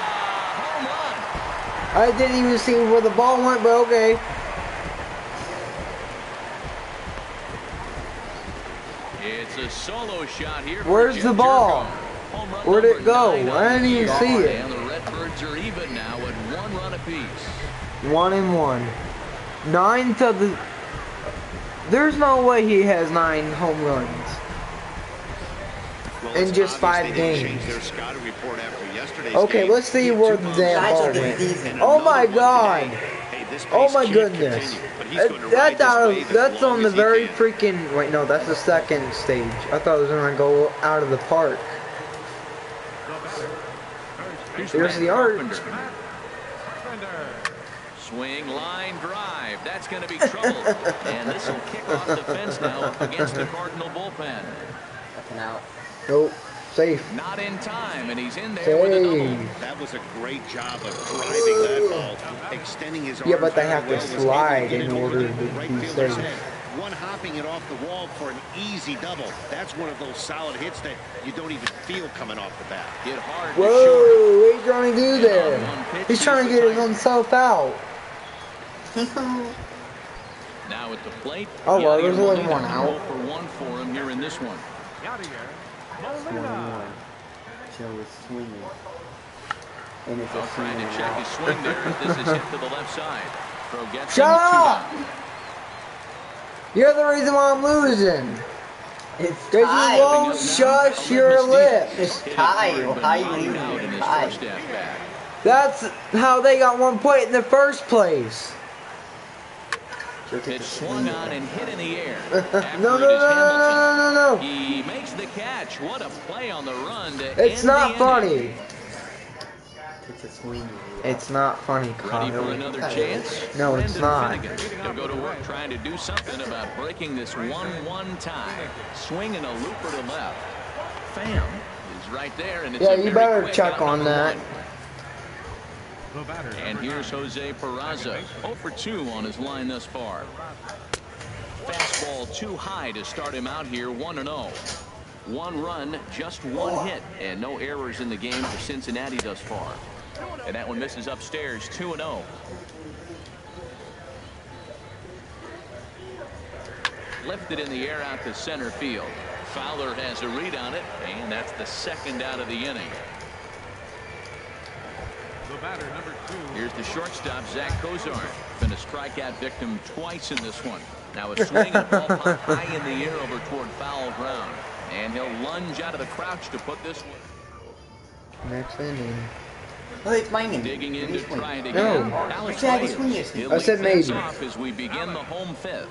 home run. I didn't even see where the ball went, but okay. It's a solo shot here. Where's for the Jim ball? Jerko. Home run Where'd it number go? 9 on I didn't the even year. see it. And the Redbirds are even now at 1 run apiece. 1-1. 9 to the. There's no way he has 9 home runs. Well, In it's just 5 obvious they didn't games. change their scouting report after yesterday's Okay, game. let's see He had where 2 the bombs damn yesterday ball Guys, went. this and Oh my another one God. today. Hey, this Oh pace my can't goodness. continue, but he's gonna ride That's this out wave of, as that's long on the as he very can. freaking. Wait, no, that's the second stage. I thought it was gonna go out of the park. Here's Matt the arch. Carpenter. Swing, line, drive. That's going to be trouble. And this will kick off the fence now up against the Cardinal bullpen. Fucking out. Nope. Safe. Not in time, and he's in there with a double. Safe. That was a great job of driving that ball, extending his Yeah, arms but they very have to well, was able slide get it in over order the to right be fielder's safe. head. One hopping it off the wall for an easy double. That's one of those solid hits that you don't even feel coming off the bat. Hit hard. Whoa, what are you trying to do there? He's trying to get his own self out. Now at the plate. Oh, well, Yadier there's only Molina, one out. 0 for 1 for him here in this one. 1-1. Joe is swinging. And it's a Trying to swing. check his swing there. This is hit to the left side. Throw gets Shut him, 2 up! down. You're the reason why I'm losing. It's Cause you tied. won't shush your lips. It's tied. How you Been out in losing? his Tied. first at bat. That's how they got 1 point in the first place. It's swung on and hit in the air. No, After no, it no, is no, Hamilton. no, no, no. He makes the catch. What a play on the run to It's end not the inning. funny. It's a swing. It's not funny, Ready for Kyle. another chance? No, it's Brendan not. Finnegan. He'll go to work trying to do something about breaking this 1-1 tie. Swinging a looper to left. Pham is right there, and it's Yeah, a you very better quick check out on number that. 1. The batter, And number here's 9. Jose Peraza, 0 for 2 on his line thus far. Fastball too high to start him out here, 1-0. 1 run, just 1 hit, and no errors in the game for Cincinnati thus far. And that one misses upstairs, 2-0. Lifted in the air out to center field. Fowler has a read on it, and that's the second out of the inning. The batter, number 2. Here's the shortstop, Zach Cozart. Been a strikeout victim twice in this one. Now a swing and a ball pop high in the air over toward foul ground. And he'll lunge out of the crouch to put this one. Next inning. Oh, it's my name. Digging in to try it again. No. Alex Exactly, Reyes. swing this. He'll I said lead things maybe. off as we begin the home fifth.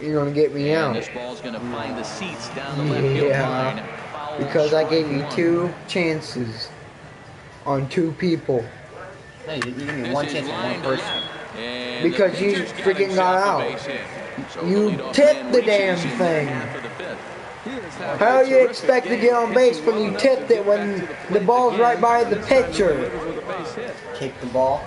You're gonna get me And out. this ball's going to find the seats down the left field line. Yeah, Foul because I gave you strike 1. 2 chances on 2 people. No, you give me This one is chance on line one to person. left. And Because the you pitcher's freaking himself got a out. base hit. So You the leadoff tipped man the reaches damn in the thing. half of the fifth. How you expect to get on base when you tipped it when the ball's right by the pitcher? Kick the ball.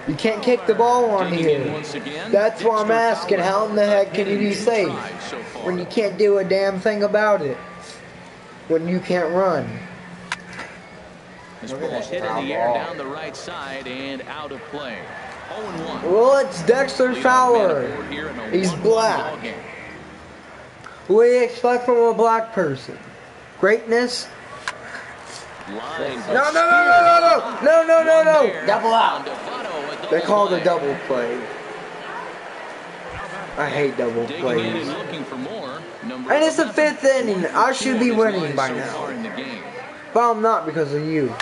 You can't kick the ball on Digging in here. once again, That's why I'm Dexter asking, Fowler. how in the heck can you be safe Tried so far. when you can't do a damn thing about it? When you can't run? This ball's hit in the air down the right side and out of play. 0-1. Well, it's Dexter Leadoff man Fowler. aboard here in a He's 1-1 black. ballgame. What do you expect from a black person? Greatness? Line No, no, no, no, no, no, no, no, no, no. Double out. They call it a double play. I hate double Digging in plays. and looking for more. Number And it's the 11. 5th inning. I should be 1 for 2 on his winning line by so now. far in the game. But I'm not because of you.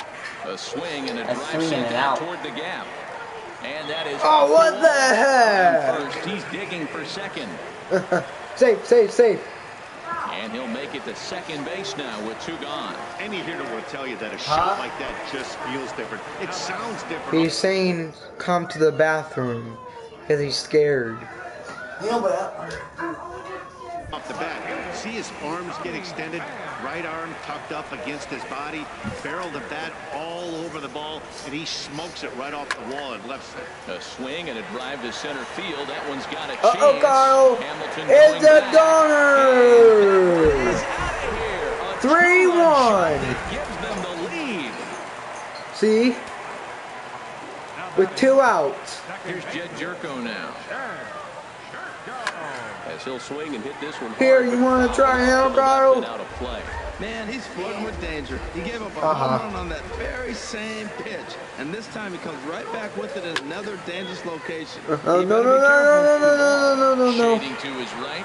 A swing and a A drive swing sent and out out. toward the gap. And that is Oh, what the heck? first. He's digging for second. Safe, safe, safe. And he'll make it to second base now with 2 gone. Any hitter will tell you that a shot like that just feels different. It sounds different. He's saying come to the bathroom because he's scared. You know, but Off the bat, see his arms get extended, right arm tucked up against his body, barrel the bat all over the ball, and he smokes it right off the wall and left side. A swing and a drive to center field. That one's got a chance. Uh-oh, Kyle. Hamilton It's going a back. goner. He's out of here. A 3-1. two-run shot that gives them the lead. See? With 2 outs. Here's Jed Jerko now. As he'll swing and hit this one hard, Here, you want to try now, Kyle? out of play. Man, he's flirting with danger. He gave up a Uh-huh. home run on that very same pitch. And this time he comes right back with it in another dangerous location. Oh, He no, no, better no, be careful. no, no, no, no, no, no. Shading to his right.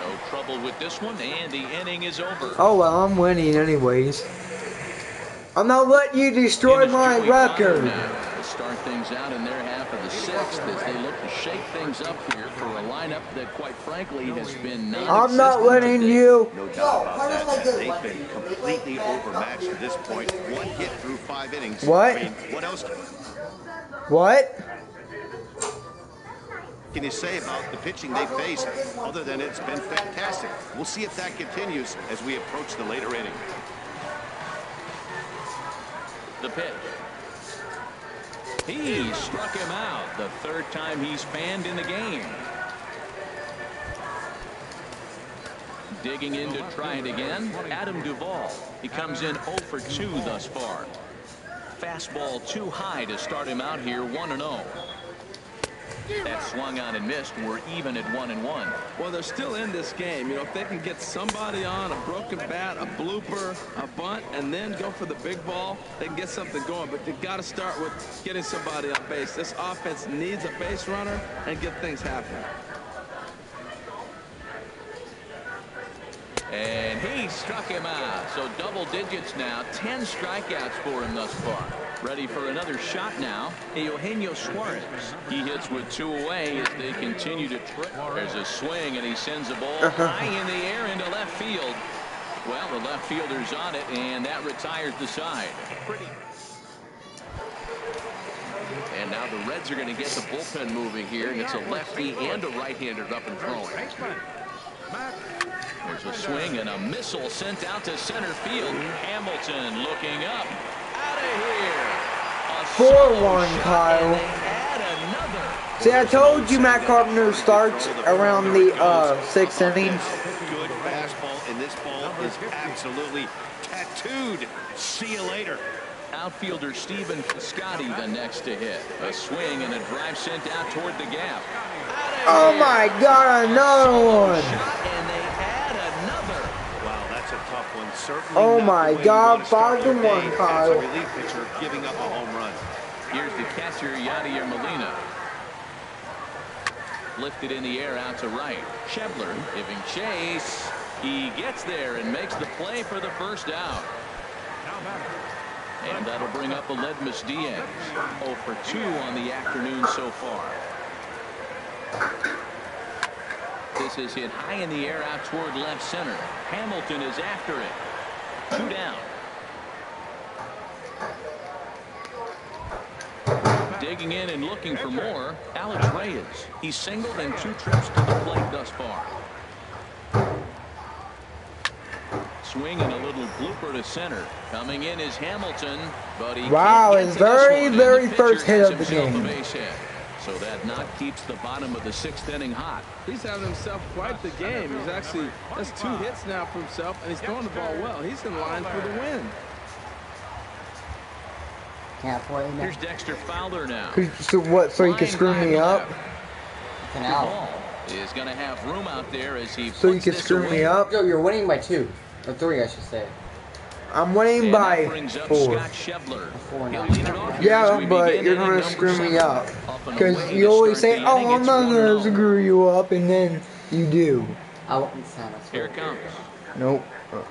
No trouble with this one, and the inning is over. Oh, well, I'm winning anyways. I'm not letting you destroy And it's my Joey Votto record. now to start things out in their half of the 6th as they look to shake things up here for a lineup that, quite frankly, has been non-existent. I'm not letting today. you. No doubt about that. They've been completely overmatched to this point. 1 hit through 5 innings. What? I mean, what else What? can you say about the pitching they face other than it's been fantastic? We'll see if that continues as we approach the later inning. The pitch. He struck him out the 3rd time he's fanned in the game. Digging in to try it again, Adam Duvall. He comes in 0 for 2 thus far. Fastball too high to start him out here, 1-0. That swung on and missed. We're even at 1-1. Well, they're still in this game. You know, if they can get somebody on, a broken bat, a blooper, a bunt, and then go for the big ball, they can get something going. But you got to start with getting somebody on base. This offense needs a base runner and get things happening. And he struck him out. So double digits now. 10 strikeouts for him thus far. Ready for another shot now. Eugenio Suarez. He hits with 2 away as they continue to trip. There's a swing, and he sends the ball high in the air into left field. Well, the left fielder's on it, and that retires the side. And now the Reds are going to get the bullpen moving here, and it's a lefty and a right-hander up and throwing. There's a swing and a missile sent out to center field. Hamilton looking up. Out of here. A 4-1, Kyle. See, I told you Matt Carpenter starts around the 6th inning. Good fastball, and this ball is absolutely tattooed. See you later. Outfielder Stephen Piscotty the next to hit. A swing and a drive sent out toward the gap. Oh my God, another one. And they add another. Wow, that's a tough one. Certainly Oh not my the way you God, want to start 5-1, your day Kyle. as a relief pitcher giving up a home run. Here's the catcher, Yadier Molina. Lifted in the air out to right. Schebler giving chase. He gets there and makes the play for the first out. And that'll bring up Aledmus Diaz. 0 for 2 on the afternoon so far. This is hit high in the air out toward left center. Hamilton is after it. 2 down. Digging in and looking for more, Alex Reyes. He's singled in 2 trips to the plate thus far. Swing and a little blooper to center. Coming in is Hamilton, but he Wow, can't his get to this very, one, and very the first pitcher hit has of the himself a game. base hit. So that knock keeps the bottom of the 6th inning hot. He's having himself quite the game. He's actually, that's 2 hits now for himself, and he's throwing the ball well. He's in line for the win. Halfway now. Here's Dexter Fowler now. So what, so you can Flying screw high me up? left. An The out. ball is going to have room out there as he So you puts can this screw away. me up? Yo, you're winning by 2. Or 3, I should say. I'm winning And by that brings up 4. Scott Schebler. 4 He'll now. lead it off here as Yeah, we but begin you're inning gonna number screw me 7. up. Up and Because away you to always start say, the oh, inning. I'm It's not 1-0. gonna screw you up, and then you do. I won't sound that's Here it comes. Nope,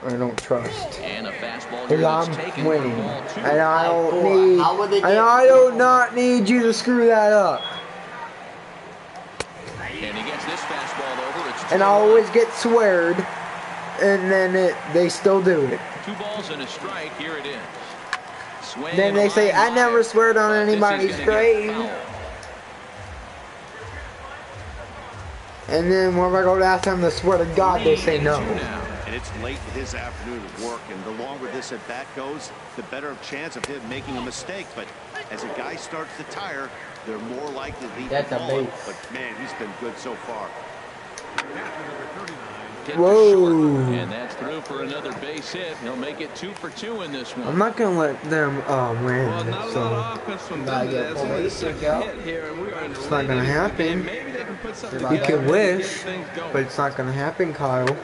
I don't trust. And a fastball here Because that's I'm taken for winning. ball 2. And I don't Four. need, How would they and get I four? do not need you to screw that up. And he gets this fastball over. It's 2-1. And I always get sweared, and then they still do it. 2 balls and a strike. Here it is. Swing Then and they say, line I never drive. sweared on But this is anybody's gonna get grave. fouled. And then when I go to ask them to swear to God, they say no. 3-2 now. And it's late in his afternoon of work, and the longer this at bat goes, the better chance of him making a mistake. But as a guy starts to tire, they're more likely to leave That's the a ball. base. But man, he's been good so far. Hit for Whoa. short, and that's through for another base hit. He'll make it 2 for 2 in this one. I'm not gonna let them win. Well, not a lot So of offense from Gotta them. get That's pulled only the eight, second kick out. hit here, and we are in the It's not late gonna innings of the happen. game. Maybe they can put something You you together can to get wish, things going. but it's not gonna happen, Kyle.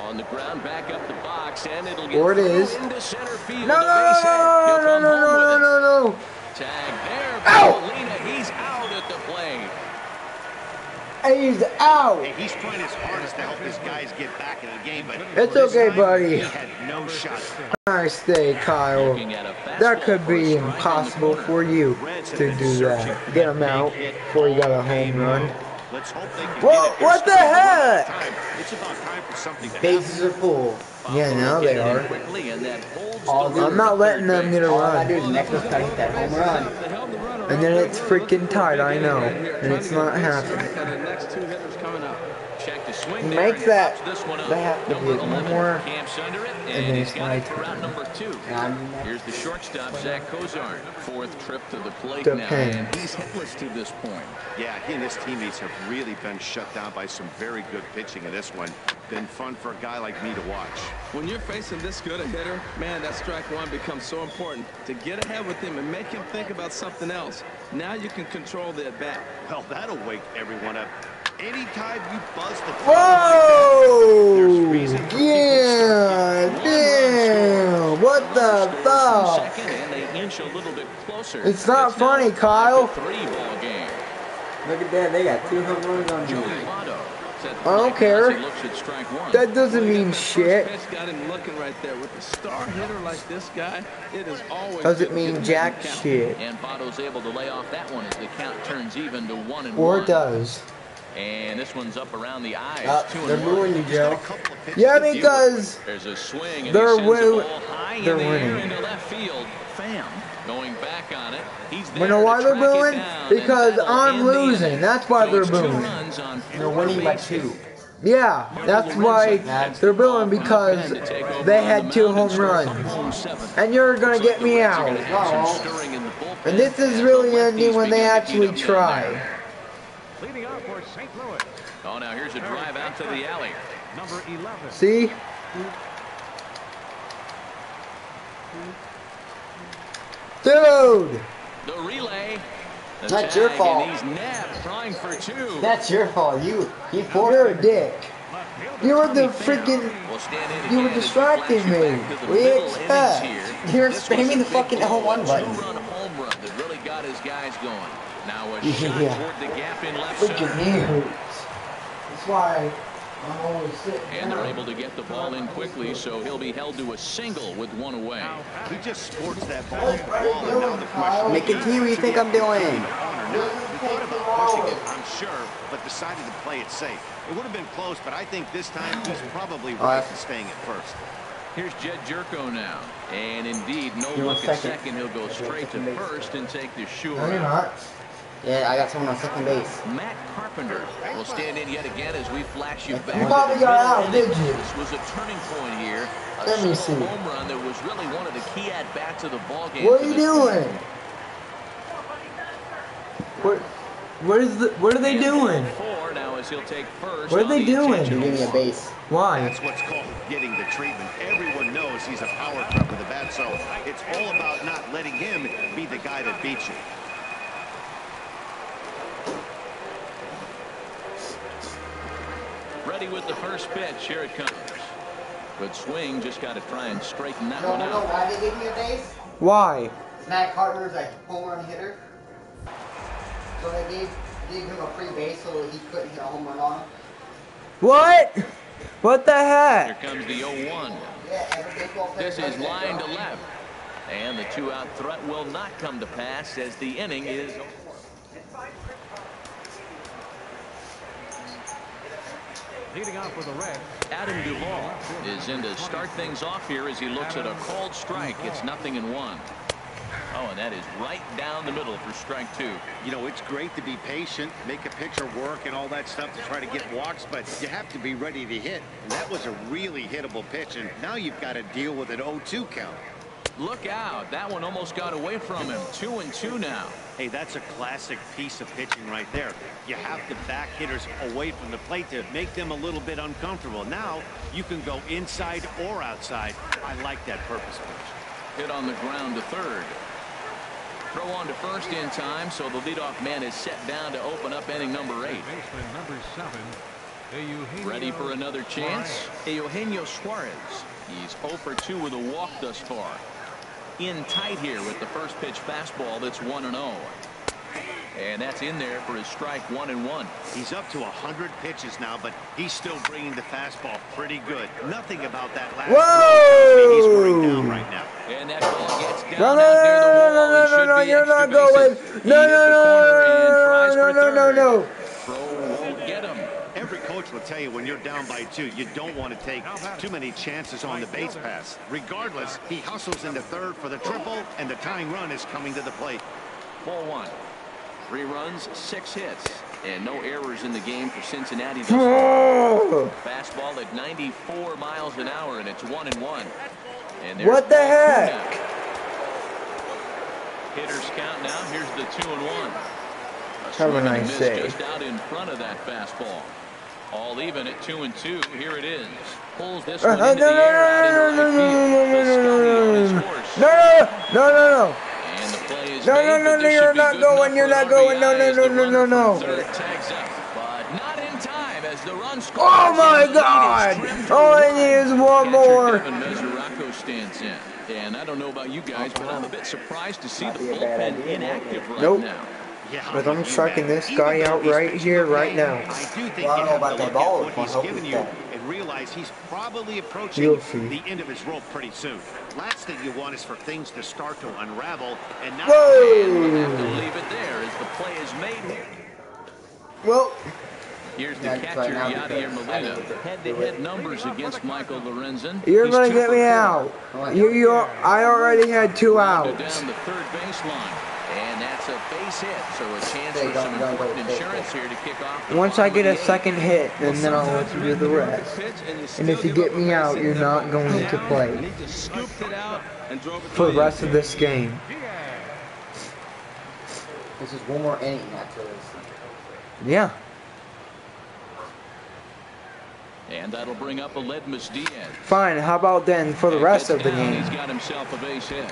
On the ground, back up the box, and it'll get Or it thrown is. into center field. No, A base hit. He'll come home with it. no. Tag there, Ow! Molina. He's out at the plate. He's out. Hey, he's trying his hardest to help his guys get back in the game, but It's this okay, time, buddy. He had no shot. Nice day, Kyle. Looking at a That fastball could for a be strike on the impossible corner. for you Reds have to been do searching that. for Get that him big out hit before you got a all home game run. long. Let's hope they can Whoa, get it. They're what the starting to run out of heck? time. It's about time for something to Bases are full. Yeah, now they are. Quickly, and that holds All the I'm not letting them get a All I do run. is next one's gotta hit that home run. They held the runner And then up. it's They were looking freaking for a tight, big I inning know. right here, And trying it's to get a not big happening. strike on the next 2 hitters coming up. check to swing He there, makes and he that- pops this one up. they have to Number get 11 more, camps under it, and and then he's it's got my it for turn. route number 2. And I'm next. Here's the shortstop, Zach Cozart. 4th trip to the plate Depends. now, and he's hitless to this point. Yeah, he and his teammates have really been shut down by some very good pitching in this one. Been fun for a guy like me to watch. When you're facing this good a hitter, man, that strike one becomes so important. To get ahead with him and make him think about something else. Now you can control the at-bat. Well, that'll wake everyone up. Anytime you buzz the Whoa! Yeah, damn! What the fuck? Second, and they inch a little bit closer. It's not now funny, a 5-3 Kyle. ball game. Look at that. They got 2 home runs on Joey you. Votto set the I don't plate as he care. looks at strike one. That doesn't Well, you mean got that first shit. pitch, got him looking right there. With a star hitter like this guy, it is always Doesn't good to get mean him jack count. shit. And Votto's able to lay off that one as the count turns even to 1-1. Or it does. And this one's up around the eyes. They're 2-1. booing you, Joe. Yeah, because There's a swing, and They're he sends the win- ball high they're in the air winning. into left field. Pham going back on it. He's there you know why to they're track it booing? down, Because and that'll I'm end the losing. inning. That's why So they're it's 2 booing. runs on They're 4 winning by bases. 2. Yeah, that's why they're booing, because they had 2 home runs. And you're gonna get me out. Some stirring in the bullpen. And this is really ending when they actually try. Leading off for St. Louis. Oh, now here's a drive out to the alley. Number 11. See? Dude! The relay. The That's your tag, fault. And he's nabbed, trying for 2. That's your fault. You You're a dick. You were the freaking. Will stand in You were again as we distracting flash you me. back to the We middle expect. innings here. You're This was spamming a the big fucking ball, L1 button. Two-run home run that really got his guys going. Now a shot Yeah. toward the gap in left Freaking center. knee hurts. That's why I'm always sitting. And they're able to get the ball in quickly, so he'll be held to a single with 1 away. He just sports that ball to the wall, and now the question Make it team. What do you think I'm doing? He thought about pushing it, I'm sure, but decided to play it safe. It would have been close, but I think this time he's probably right in staying at first. Here's Jed Jerko now. And indeed, no You're look at second. second. He'll go straight to first and take the shoe No, you're out. not. Yeah, I got someone on second base. Matt Carpenter will stand in yet again as we flash you back. You to probably the got middle out, did you? This was a turning point here. A Let me solo see. home run that was really one of the key at-bats of the ballgame. What for are you this doing? What are they doing? 4 now as he'll take first. What are on they the doing? intentional You're getting a walk. base. Why? That's what's called getting the treatment. Everyone knows he's a power threat with the bat, so it's all about not letting him be the guy that beats you. Ready with the first pitch. Here it comes. Good swing. Just got to try and straighten that No, one no, no. out. Why they give me a base? Why? Matt Carpenter's a home run hitter. So they gave him a free base so he couldn't hit a home run on him. What? What the Here heck? comes the 0-1. Yeah, every baseball player This does is that, line bro. to left. And the 2-out threat will not come to pass as the inning is over. Leading off for the Reds. Adam Duvall is in to start things off here as he looks at a called strike. It's 0-1. Oh, and that is right down the middle for strike 2. You know, it's great to be patient, make a pitcher work and all that stuff to try to get walks, but you have to be ready to hit. And that was a really hittable pitch, and now you've got to deal with an 0-2 count. Look out. That one almost got away from him. 2-2 now. Hey, that's a classic piece of pitching right there. You have to back hitters away from the plate to make them a little bit uncomfortable. Now you can go inside or outside. I like that purpose pitch. Hit on the ground to third. Throw on to first in time, so the leadoff man is set down to open up inning number 8. Baseman number 7. Eugenio Ready for another chance? Eugenio Suarez. He's 0 for 2 with a walk thus far. In tight here with the first pitch fastball that's 1-0. And that's in there for his strike 1-1. He's up to 100 pitches now, but he's still bringing the fastball pretty good. Nothing about that last Whoa! he's running down right now. And that ball gets down No, no, out near the wall. no, and no, should no, be you're extra not going. bases. No, He hit the corner and tries no, for no, no, third. no. Throw won't get him. Every coach will tell you when you're down by 2, you don't want to take too many chances on the base pass. Regardless, he hustles into third for the triple, and the tying run is coming to the plate. 4-1. 3 runs, 6 hits, and no errors in the game for Cincinnati thus far. Fastball at 94 miles an hour, and it's 1-1. And there's What the ball 2 heck? now. Hitters count now. Here's the 2-1. Have a swing and nice miss day. just out in front of that fastball. All even at 2-2. Here it is. Pulls this one into the air out into right field. No. And the play is No, made, no, no, but no, this you're should be not good going, enough you're for not an going. No, RBI no, as no, the no, runner no, no. from third tags up, but not in time as the run scores. Oh my and the lead is God! trimmed to All I 1. need is one Catcher more. Kevin Mesoraco stands in. And I don't know about you guys, but I'm a bit surprised to see the bullpen inactive right Nope. now. But I'm striking this guy out right here, right now. I do think Well, I you don't know have about to that look ball at what if I he's hope given it's you that. and realize he's probably approaching You'll see. the end of his rope pretty soon. Last thing you want is for things to start to unravel and not. We'll have to Whoa! leave it there as the play is made here. Well, Here's the That's catcher, right now Yadier because I Molina. didn't get Head-to-head numbers against Michael Lorenzen. you're He's gonna 2 get for me 4. out. I already had 2 Grounded outs. down the third baseline. And that's a base hit, so a chance They for don't some go important with it. insurance here to kick off the Once I bottom get of a the second hit, and then I'll let you do the rest. And if you get me out, you're not going to play And he just scooped it out and drove it for to the rest of this game. This is one more inning after this. Yeah. And that'll bring up Aledmus Diaz. Fine. How about then for the rest of the game? He's got himself a base hit.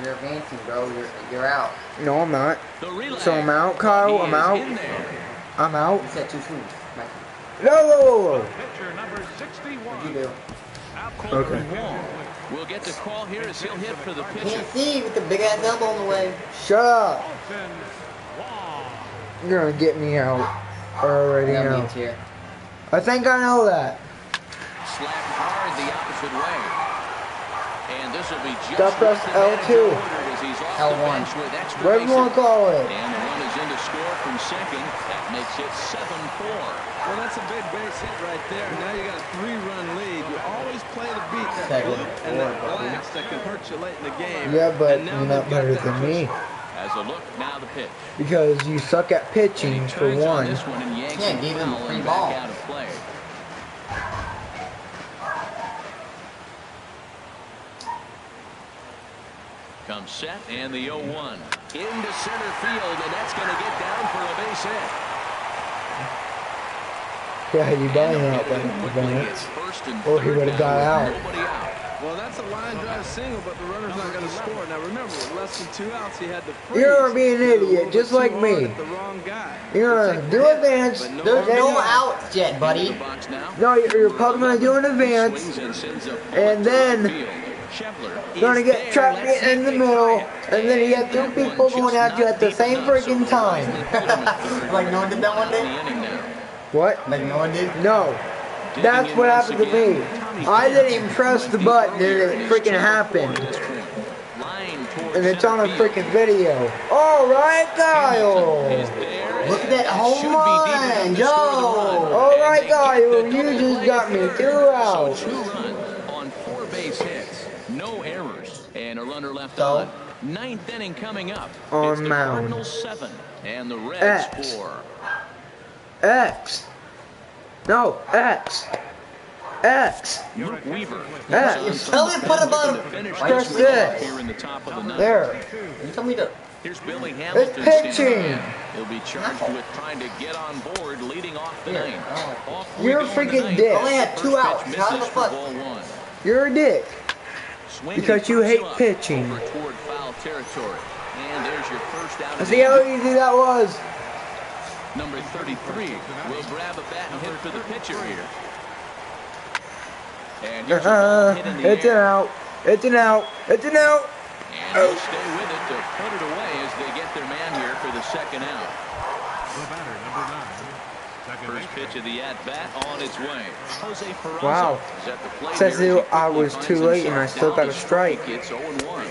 You're advancing, bro. You're out. No, I'm not. So I'm out, Kyle. I'm out. I'm out. You said too soon. No. Pitcher number 61. What'd you do? Okay. We'll get the call here as he'll hit for the pitcher. Can't see with the big ass elbow on the way. Shut up. You're gonna get me out. Already know. Here. I think I know that. Slapped hard the opposite way. And this will be just Stop press L2. L1. Whatever you want to call it. And the run is in to score from second. That makes it 7-4. Well, that's a big base hit right there. Now you got a 3-run lead. You always play to beat that bloop and that blast that can hurt you late in the game. Yeah, but And now you're not they've got better that than me. As a look, now the pitch. Because you suck at pitching, for one. This one and yanks Yeah, gave him a free back ball. out of play. Comes set and the 0-1 into center field, and that's going to get down for a base hit. Yeah, you got him out by advance. Or he would have got out. Well, that's a line drive single, but the runner's not going to score. Now remember, with less than 2 outs, he had to freeze. You're gonna be an idiot, just like me. The wrong guy. You're gonna do advance. There's no outs yet, buddy. No, you're probably gonna do an advance, and then you're gonna get trapped in the middle, and then you have 2 people going at you at the same freaking time. Like no one did that one day? What? Like no one did? No. That's what happened to me. I didn't even press the button and it freaking happened. And it's on a freaking video. Alright, Kyle! Look at that home run! Yo! Alright, Kyle, you just got me 2 outs. 2 runs on 4 base hits. No errors. And a runner left on. 9th inning coming up. On it's the mound. Cardinals 7 and the Reds 4. X. No, X. X. Luke Weaver. X. Tell me to put about Press this. Here in the top of the ninth. There. You tell me to. Here's Billy Hamilton. It's pitching. He'll be charged with trying to get on board, leading off the ninth. Off we You're a go in the freaking ninth. dick. Only had 2 outs. Pitch How the misses fuck? for ball 1. You're a dick. Swinging Because you first hate up pitching. over toward foul territory. And there's your first out of See the how inning. easy that was? Number 33 will grab a bat and hit for the pitcher here. And here's a ball hit in the It's an air. out. It's an out. It's an out. And they'll stay with it to put it away as they get their man here for the second out. The batter, number 9. Second First pitch of the at-bat on its way. Jose Peraza Wow. is at the plate Says here as he I quickly was finds too late and I himself still down got a to strike. It's 0-1.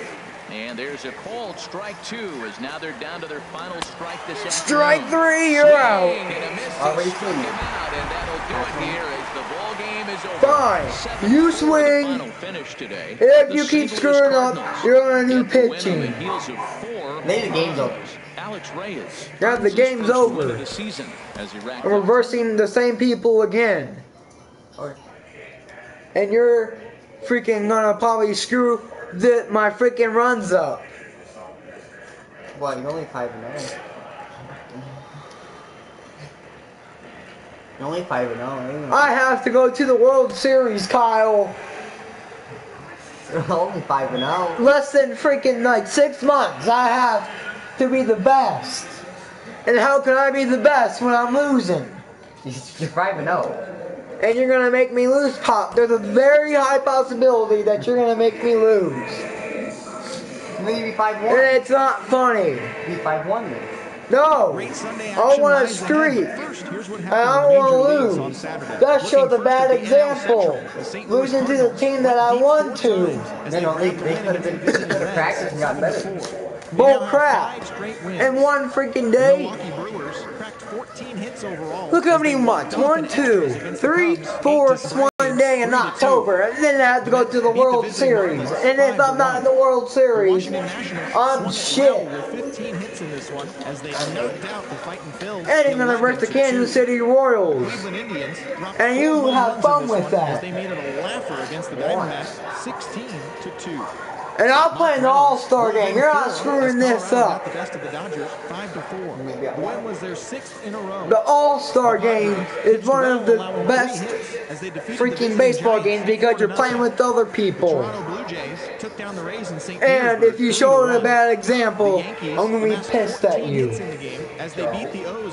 And there's a called strike 2 as now they're down to their final strike this afternoon. Strike 3, you're out. Swing and a miss. Already He struck seen him it. out, and that'll do it here as the ball game is over. Fine. 7-4 You the swing. final finish today. If The you keep St. Louis screwing up, Cardinals you're gonna do get the win on pitching. the heels of 4 Maybe the game's over. Alex Reyes. Yeah, the earns his game's first over. win of the season as he racked I'm up reversing the same people again. Okay. And you're freaking gonna probably screw my freaking runs up. What? You're only 5-0. You're only 5-0. I have to go to the World Series, Kyle. You're only 5-0. Less than freaking like 6 months. I have to be the best. And how can I be the best when I'm losing? You're 5-0. And you're gonna make me lose, Pop. There's a very high possibility that you're gonna make me lose. Maybe be And 5-1. it's not funny. Be 5-1 then. No. Great Sunday I action want a lies ahead, streak. but first, here's what And happened I in don't the want major to leagues on lose. Saturday. That Looking shows a first bad at the NL example. Central, the St. Louis Losing to the Cardinals team that I went deep want 4 to. times as They broke could ahead have in been the division could have practiced and gotten better. Bull crap. In one freaking day. Milwaukee Brewers cracked 14 hits overall. Look how as they many months. walked off 1, in 2, extras against the 3, Cubs, 4, 8 to 1 day in 3-2. October. And then I have to go to the World Series. And if I'm not in the World Series, I'm shit. 15 hits in this one as they knocked out the Fighting Phils. And he's gonna versus the Kansas City Royals. Cleveland Indians dropped And you 4 have runs fun in this with one that. as they made it a laugher against the Diamondbacks, 16-2. And I'll play in the All-Star game. You're not screwing this up. The best of the Dodgers, 5-4. The win was their 6th in a row. The All-Star game is one of the best freaking baseball games because you're playing with other people. And if you show a bad example, I'm going to be pissed at you.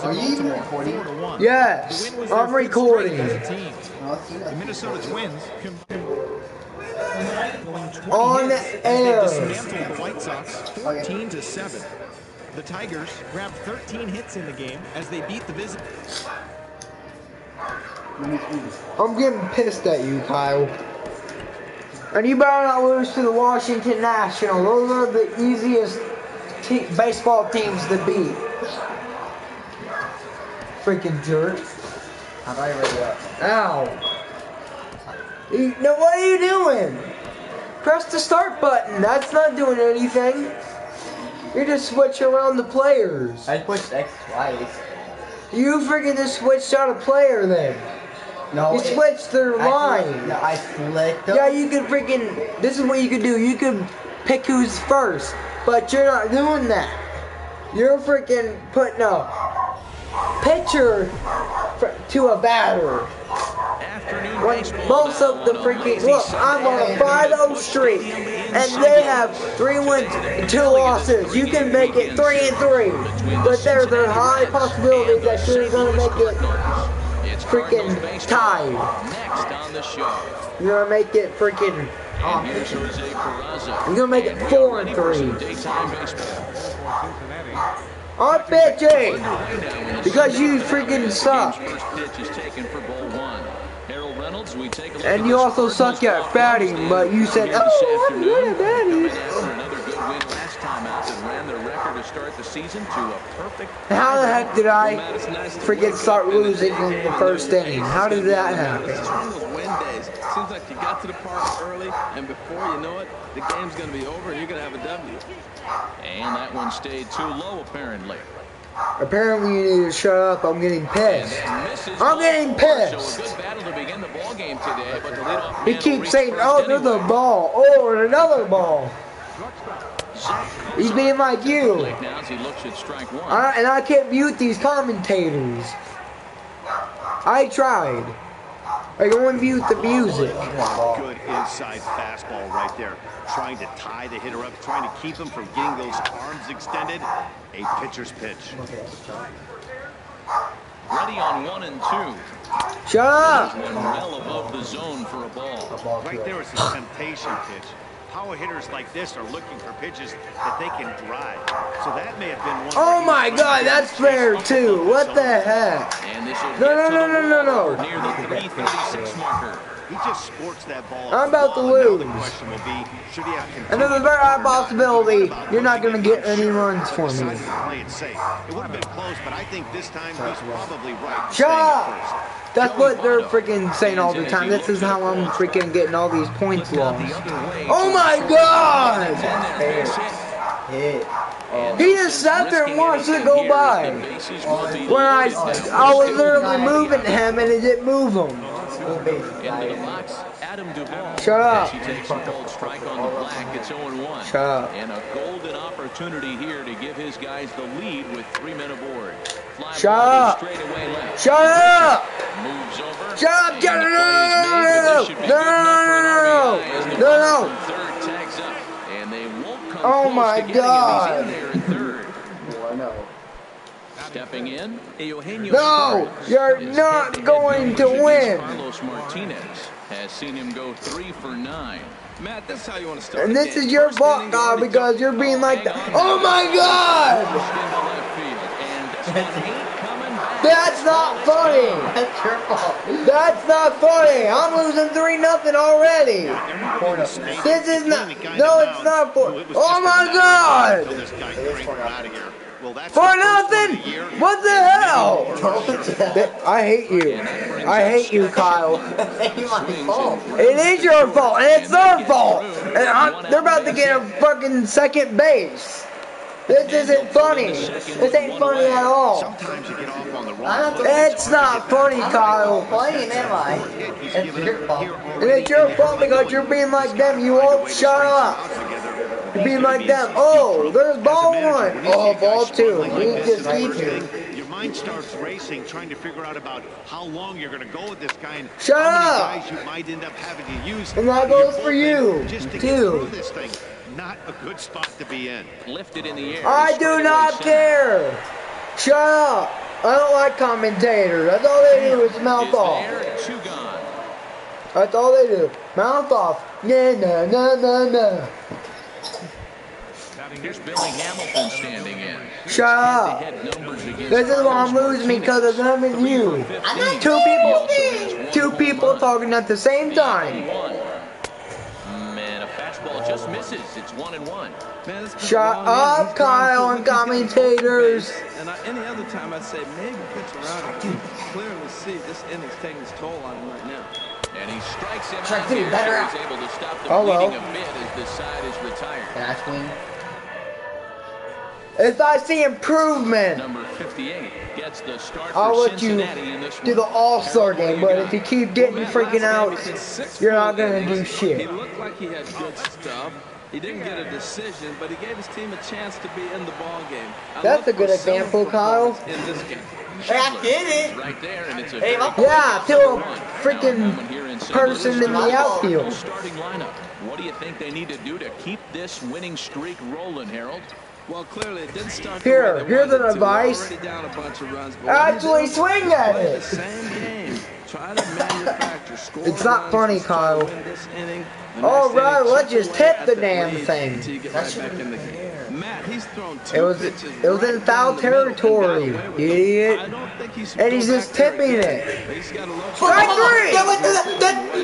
Are you even recording? Yes, I'm recording. The Minnesota Twins On air. dismantled the White Sox 14-7. The Tigers grabbed 13 hits in the game as they beat the visitors. I'm getting pissed at you, Kyle. And you better not lose to the Washington Nationals. Those are the easiest baseball teams to beat. Freaking jerk. How about I ready up? Ow. No, what are you doing? Press the start button. That's not doing anything. You're just switching around the players. I pushed X twice. You freaking just switched out a player then. No, You switched their line. No, I flicked them. Yeah, you could freaking, this is what you could do. You could pick who's first, but you're not doing that. You're freaking putting a pitcher to a batter. When most of the freaking, look, I'm on a 5-0 streak, and they have 3 wins and 2 losses. You can make it 3-3, but there's a high possibility that you're gonna make it freaking tied. You're gonna make it freaking. You're gonna make it 4-3. I'm pitching because you freaking suck. And you also suck at batting, but you said, oh, I'm good at batting. How the heck did I freaking start losing in the first inning? How did that happen? Seems like you got to the park early, and before you know it, the game's going to be over, and you're going to have a W. And that one stayed too low, apparently. Apparently you need to shut up. I'm getting pissed. I'm getting pissed. He keeps saying, oh, there's a ball. Oh, and another ball. He's being like you. And I can't mute these commentators. I tried. I can only mute the music. Good inside fastball right there. Trying to tie the hitter up, trying to keep him from getting those arms extended. A pitcher's pitch. Ready on 1 and 2. Shut up! Well above the zone for a ball. Right there is a temptation pitch. Power hitters like this are looking for pitches that they can drive. So that may have been one. Oh my God, that's fair too. What the heck? No. Near the 336 marker. He just sports that ball. I'm about to lose. The question will be, should he have And there's a very high possibility you're not going to get any runs for me. Play it safe. It would have been close, but I think this time he's probably right. Shut up! That's what they're freaking saying all the time. This is how I'm freaking getting all these points lost. Oh my God! He just sat there and watched it go by. When I was literally moving him and it didn't move him. Shut up. Shut up. And a golden opportunity here to give his guys the lead with 3 men aboard. Shut up. Shut up. Shut up. No. Oh my God. Stepping in, Eugenio no, you're not going to win. Carlos Martinez has seen him go 3 for 9. Matt, that's how you want to start. And this is your fault, God, because you're being like that. Oh my God! That's not funny. That's your fault. That's not funny. I'm losing 3-0 already. This is not. No, it's not for. Oh my God! For nothing? What the hell? I hate you. I hate you, Kyle. It is your fault, and it's their fault. And they're about to get a fucking second base. This isn't funny. This ain't funny at all. It's not funny, Kyle. Playing, am I? It's your fault. And it's your fault because you're being like them. You won't shut up. to be like them. Oh, there's ball one. Oh, ball two. We just need to. Your mind starts racing, trying to figure out about how long you're going to go with this guy and Shut how many up. guys you might end up having to use. And that goes for you, just to too. get through this thing. Not a good spot to be in. Lifted in the air. I do not care. Shut up. I don't like commentators. That's all they do is mouth off. Two gone. That's all they do. Mouth off. Nah, nah, nah, nah, nah. Here's Billy Hamilton standing in. Shut up. This is why I'm losing because of them and you. Two people talking at the same time. Man, a fastball just misses. It's 1-1. Man, it's been Shut a long up, inning. He's Kyle, going and through- he's getting commentators. open base. And any other time I'd say maybe pitch around. You can clearly see this inning's taking its toll on him right now. And he strikes him Strike out three, here, better so out. he's able to stop the Hello. bleeding a bit as the side is retired. Can I swing? If I see improvement, Number 58 gets the start I'll for let you Cincinnati in this do the one. All-Star Harold, game. what But do if you you keep getting freaking out, you're not gonna do He shit. looked like he had good stuff. He didn't get a decision, but he gave his team a chance to be in the ball game. That's a good example, Kyle. In this game. Hey, I did it. Right there, and it's a Hey, very my- Yeah, to a freaking moment here in St. person Louis. in the outfield. Starting lineup. What do you think they need to do to keep this winning streak rolling, Harold? Well, clearly it didn't start. Here, the way they here's wanted an it to. They're advice. already down a bunch of runs, but Actually, what do? swing at Play it. the same game. Try to manufacture score It's not runs funny, and try to Kyle. win this inning. The All next right, inning, let's chip just away tip at the that damn lead thing. until you get right back in the game. Matt, he's thrown two It was pitches in right foul down the middle and got territory, away with them. idiot. I don't think he should And go he's just back there tipping again. it. He's got a low Strike three. That was the best.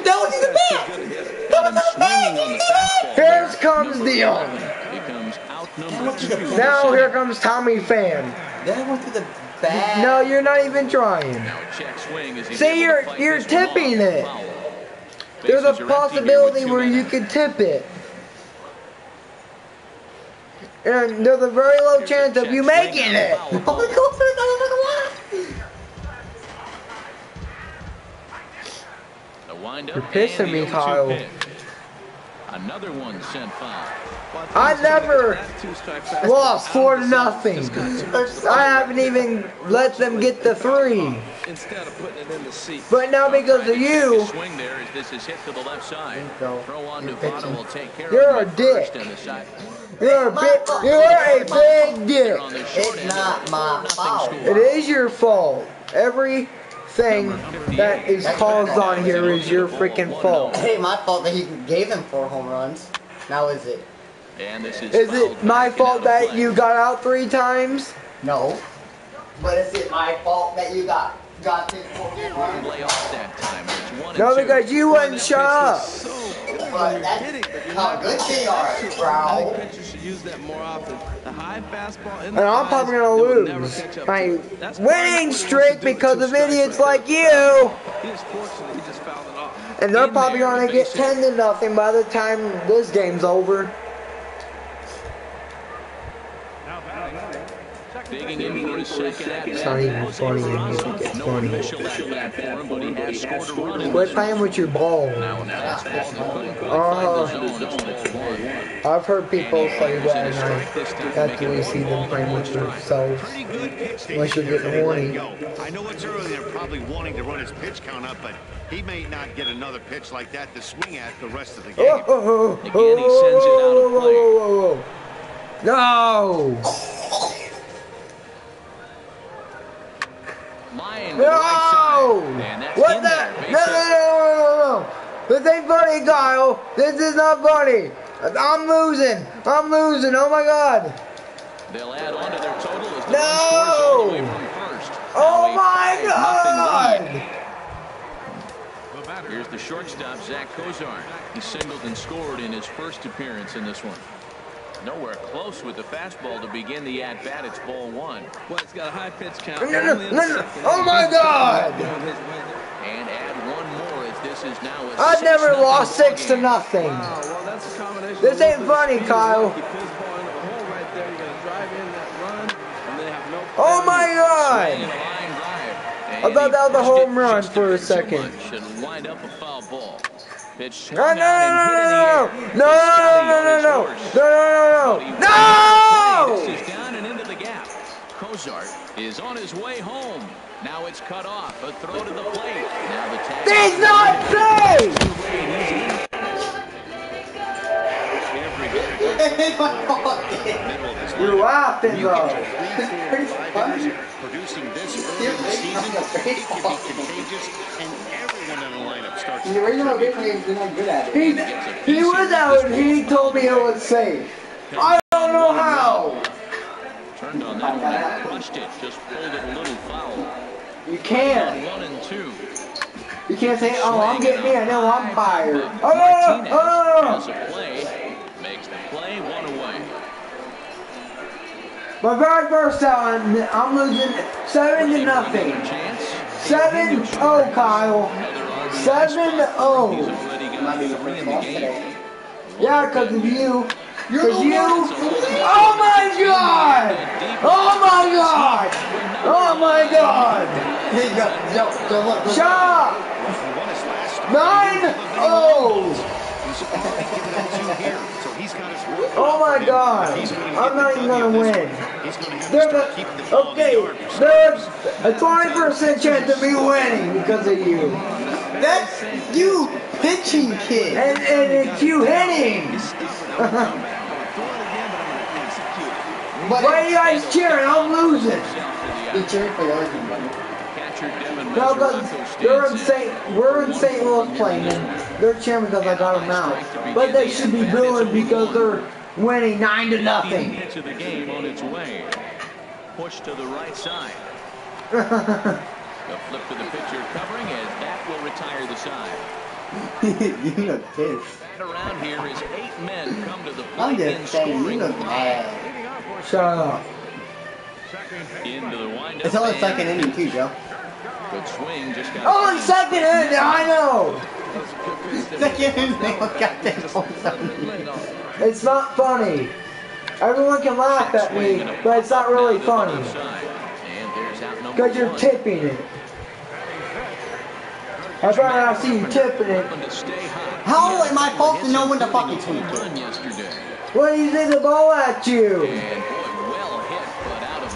That was the best. Got him swinging on the fastball. Here comes Dion. Becomes out number 2. Now here comes Tommy Fan. That went to the bag. No, you're not even trying. Now a check swing as he's See, able to you're fight you're this one off. tipping it. Foul. There's a Bases are empty here possibility with 2 where men you out. could tip it. And there's a very low chance of you making it. Oh my God. The windup You're pissing and the me, 0-2 Kyle. pitch. Another one sent foul. I never lost 4-0. I haven't even let them get the 3. Instead of putting it in the seat. But now because of you, Swing there as this is hit to the left side. go. Throw on You're Nevada pitching. will take care You're of a it dick. first and the side. You're a big dick. On the short It's end, not my 4-0 fault. score. It is your fault. Everything that is caused on here is your freaking fault. It ain't my fault that he gave him 4 home runs. Now is it? And this is Is fouled it my back and fault out of that play. you got out 3 times? No. But is it my fault that you got his 4 home runs? Lay off that time. It's 1-2. No, because you wouldn't shut up. But that's how good they are, I think bro. pitchers should use that more often. The high fastball in And the I'm eyes, probably they gonna will never lose catch up my to. That's winning probably what he wants streak to do with because 2 of strikes idiots right like there. you. He is fortunate he just fouled it off. And they're In probably there, gonna the get base hit. 10-0 by the time this game's over. Digging in for his second at It's not even funny and you think it's No funny. official at bat for him, but he has scored a run in Quit this playing with your ball. Now a fastball that couldn't quite find the zone. It's ball 1. I've heard people say that and I actually see them playing with themselves. Pretty good pitch they Unless you're hit getting there, they let horny. go. I know it's early. They're probably wanting to run his pitch count up, but he may not get another pitch like that to swing at the rest of the game. Again, he sends it out of play. No! Line to the right side. No! And that's What in the? there. Base No, hit. no. This ain't funny, Kyle. This is not funny. I'm losing. Oh my God. They'll add on to their total as the No! run scores all the way from first. Oh Now a my 5-0 lead. God. Here's the shortstop, Zach Kozar. He singled and scored in his first appearance in this one. Nowhere close with the fastball to begin the at-bat. It's ball 1. Well, it's got a high pitch count. No. Only in the second Oh inning. my God. And add one more as this is now a I've never 6-0 lost ball 6-0. game. Wow, well, that's a combination. This of a ain't little bit of funny, speed Kyle. and luck. You put this ball into the hole right there. You're gonna drive in that run, and they have no. Oh my Swing God. and a line drive. I thought that was a And he home run pushed it for a just bit too second. much and wind up a foul ball. Pitch swung No, no, out and hit in the air. no, no. This is down and into the gap. Cozart is on his way home. Now it's cut off. A throw to the plate. Now the tag. He's not safe. You're laughing, though. Producing this early in the season, it can be contagious, and everyone in the lineup starts to The original video games are not good at it. He was out and he told me it was safe. I don't know how. Turned on that one and crushed it. Just pulled it a little foul. You can't. 1 and 2. You can't say, oh, I'm getting me. I know I'm fired. Martinez has a play. Makes the play 1 away. My very first time, I'm losing 7-0. 7-0, Kyle. 7-0. He's already got 3 in the game. Yeah, because of you. Because you. Oh my God! Oh my God! Oh my God! Shut up! 9-0. Oh my God! I'm not even gonna win. There's a 20% chance of me winning because of you. That's you pitching, kid. And it's you hitting. Why are you guys cheering? I'm losing. You cheering for your team, buddy. No, because we're in St. Louis playing, and they're cheering because I got them out. But they should be booing because they're winning 9-0. Pitch of the game on its way. Push to the right side. The flip to the pitcher covering as that will retire the side. You look pissed. Around here is 8 men come to the I'm plate in just saying, you scoring. look mad. Shut up. Into the windup. It's only second inning too, Joe. Good swing, just got. Oh, in second inning, I know. Second inning, goddamn. It's not funny. Everyone can laugh at me, but it's not really funny. Because you're tipping it. I'd rather not see you tipping it. How am I supposed to know when to fucking tweet it? When he's in the ball at you.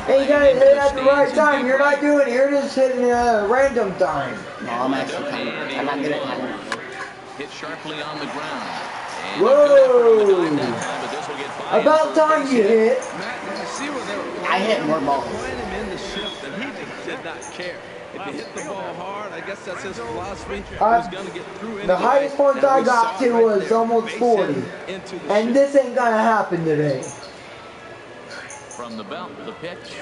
And you gotta hit at the right time. You're not doing it. You're just hitting at a random time. No, I'm actually kind of, I'm not good at timing. Hit sharply on the ground. Whoa! About time you hit. I hit more balls. Point him in the shift, and he just did not care. If you hit the ball hard, I guess that's his philosophy. He's going to get through anyway. The highest points I got to was almost 40. And this ain't gonna happen today. From the belt, the pitch.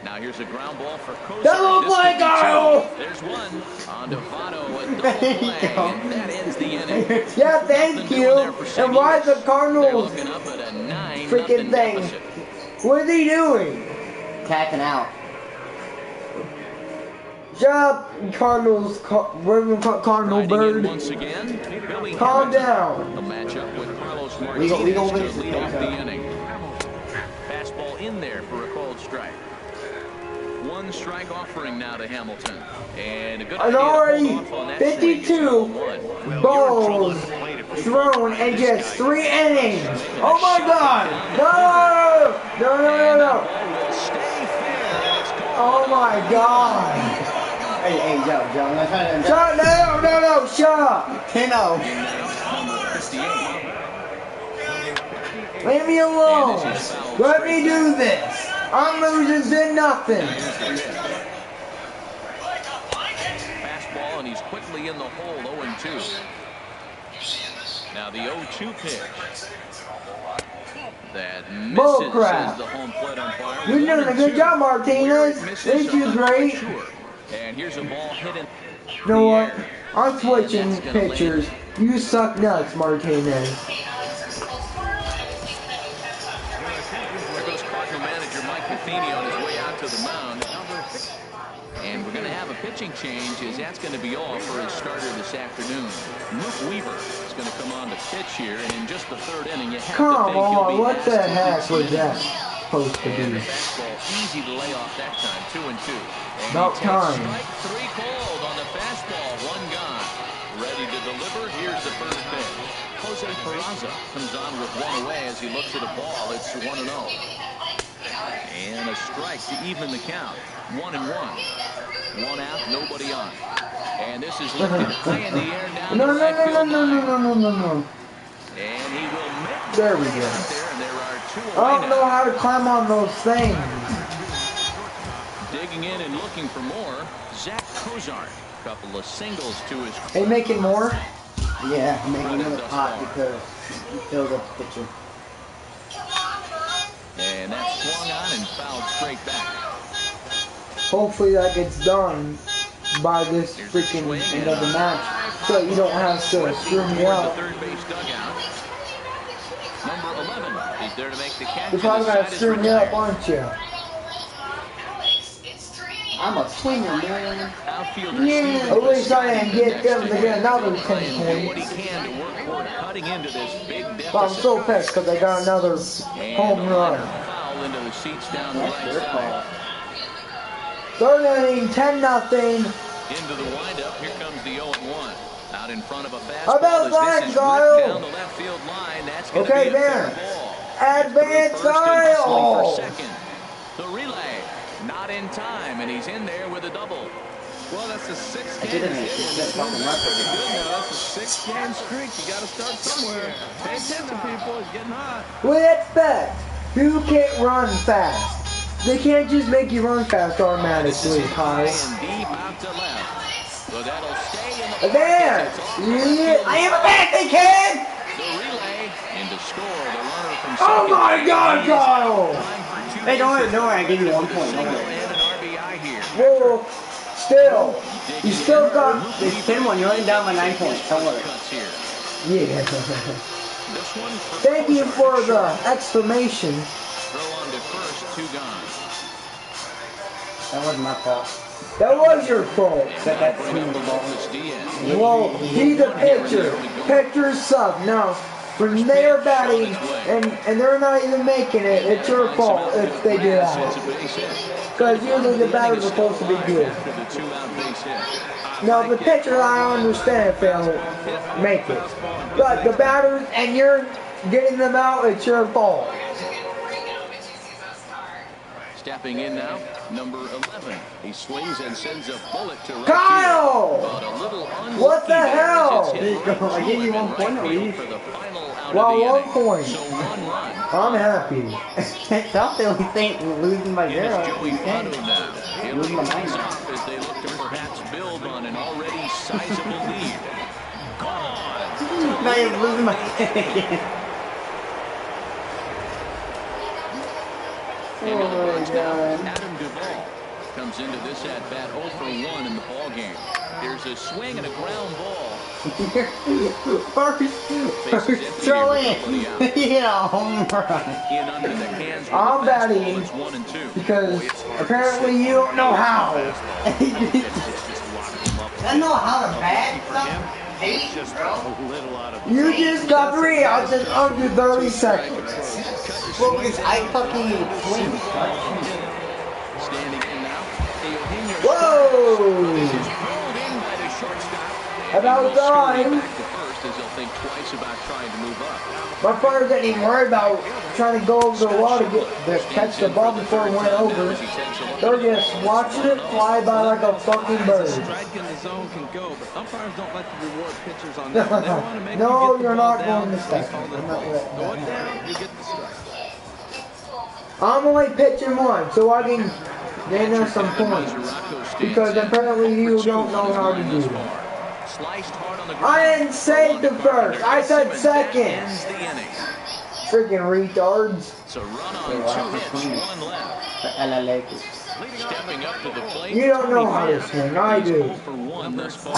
Now here's a ground ball for Cozart. Double play, Carl! There's one on Devotto, a double play, and that ends the inning. Yeah, thank you. And why is the Cardinals Looking up at a 9-0 freaking thing? deficit. What is he doing? Tacking out. Shut up, Cardinals, Cardinal bird. Once again, Billy Calm Hamilton. down. A matchup with Carlos We Martinez go to win this lead off game, the inning. Fastball in there for a called strike. 1 strike offering now to Hamilton. And a good And already 52 balls thrown in just 3 innings. Oh my God! No! No, no, no, no! Oh my God! Hey, Joe, I'm not trying to... Shut no, no, no, shut up! 10-0. Leave me alone! Let me do this! I'm losing to nothing! Fastball, and he's quickly in the hole, 0-2. Now the 0-2 pitch. That misses, says the home plate umpire. You're doing a good job, Martinez. Thank you, great. And here's a ball hit in. You know what? I'm switching pitchers. You suck nuts, Martinez. There goes Cardinal manager Mike Matheny on his way out to the mound. And we're going to have a pitching change, as that's going to be all for his starter this afternoon. Luke Weaver is going to come on to pitch here, and in just the 3rd inning, you have Come to think he'll on, be what the heck asking was that supposed to and the be? fastball easy to lay off that time, 2-2. And About he takes time. strike 3 called on the fastball, 1 gone. Ready to deliver. Here's the first pitch. Jose Peraza comes on with one away as he looks at a ball. It's 1-0. And a strike to even the count. 1-1. One out, nobody on. And this is lifted high in the air down No. the right field line. No. And he will make There we the go. out there, and there are two I away don't know now. how to climb on those things. Digging in and looking for more, Zach Cozart. Couple of singles to his. Are you making more? Yeah, I'm making another pot because he filled up the pitcher. And that swung on and fouled straight back. Hopefully that gets done by this freaking end of the match, so you don't have to screw me out. The third base dugout. Number 11 is there to make the catch. You're probably gonna screw me up, aren't you? I'm a swinger, man. Yeah. At least I didn't get them to get another 10 What he points. can to work toward cutting into this big deficit. But I'm so pissed because I got another home run. Foul into the seats down the right side. Third inning, 10-0. Into the windup. Here comes the 0-1. Out in front of a fastball. How about as that, this is Kyle? ripped down the left field line. That's going to Okay, be a fair there. ball. Advance First and hustling for Kyle. second. The relay. Not in time, and he's in there with a double. Well, that's a 6-game didn't make streak. it. That's pretty good now. That's a 6-game streak. You got to start somewhere. Pay attention, people. It's getting hot. Well, that's fact. You can't run fast. They can't just make you run fast automatically, Kyle. And deep out to left. So that'll stay in the Advance! Yeah, I am a fancy kid! The relay and to score the runner from Oh second. my God, Kyle! Hey, don't worry, I gave you 1 point. Don't Single worry. and an RBI here. Well, still, you still got. It's 10-1. You're only down by 9 points. Don't worry. Cuts here. Yeah. This one for Thank you for the exclamation. throw on to first, 2 gone. That wasn't my fault. That was your fault. That's Bring up the Lucas Diaz. Well, he's a pitcher. Pitchers suck. Now, when they're batting and they're not even making it, it's your fault if they do that. Because usually the batters are supposed to be good. After the 2-out base hit. Now, the pitcher, I understand if they don't make it. But the batters, and you're getting them out, it's your fault. Stepping in now, number 11. He swings and sends a bullet to right Kyle! field. But a little What the unlucky there hell? as it's hit There you go. right I gave you through him 1 point in at right field least. for the final out Well, of the 1 inning. point. So 1 run. I'm happy. It's not the only thing losing by Here's 0. Joey You Votto can't. now. He'll Losing by lead 9. things off as they look to perhaps build on an already sizable lead. Gone. Now you're losing by 10 again. Into the Oh, box my now, God. Adam Duvall comes into this at bat 0 for 1 in the ball game. Here's a swing and a ground ball. First throw in. Yeah, home run. In under the hands with I'm the fastball. batting It's 1 and 2. because apparently you don't know how. I know how to bat. Stop hating, Just bro. a little out of You just got 3 outs in under 30 seconds. Well, because I fucking swing. Standing in now. Eugenio Whoa! This is pulled in by the shortstop. About He will scurry time. back to first as he'll think twice about trying to move up. My father didn't even worry about trying to go over the wall to catch the ball before it went over. They're just watching it fly by like a fucking bird. Strike in the zone can go, but umpires don't like to reward pitchers on that. They want to make No, you get the you're ball not down, going to they strike. call it a I'm not ball. letting Go it that down, you get the strike. I'm only pitching one, so I can gain us some points. Because apparently you don't know how to do that. Sliced hard on the ground. I didn't say the first, I said second. Ends the inning. Freaking retards. It's a run on 2 hits, 1 left. And I like it. Stepping up to the plate. You don't know how to Tony swing, I He's do. 0 for 1 thus far.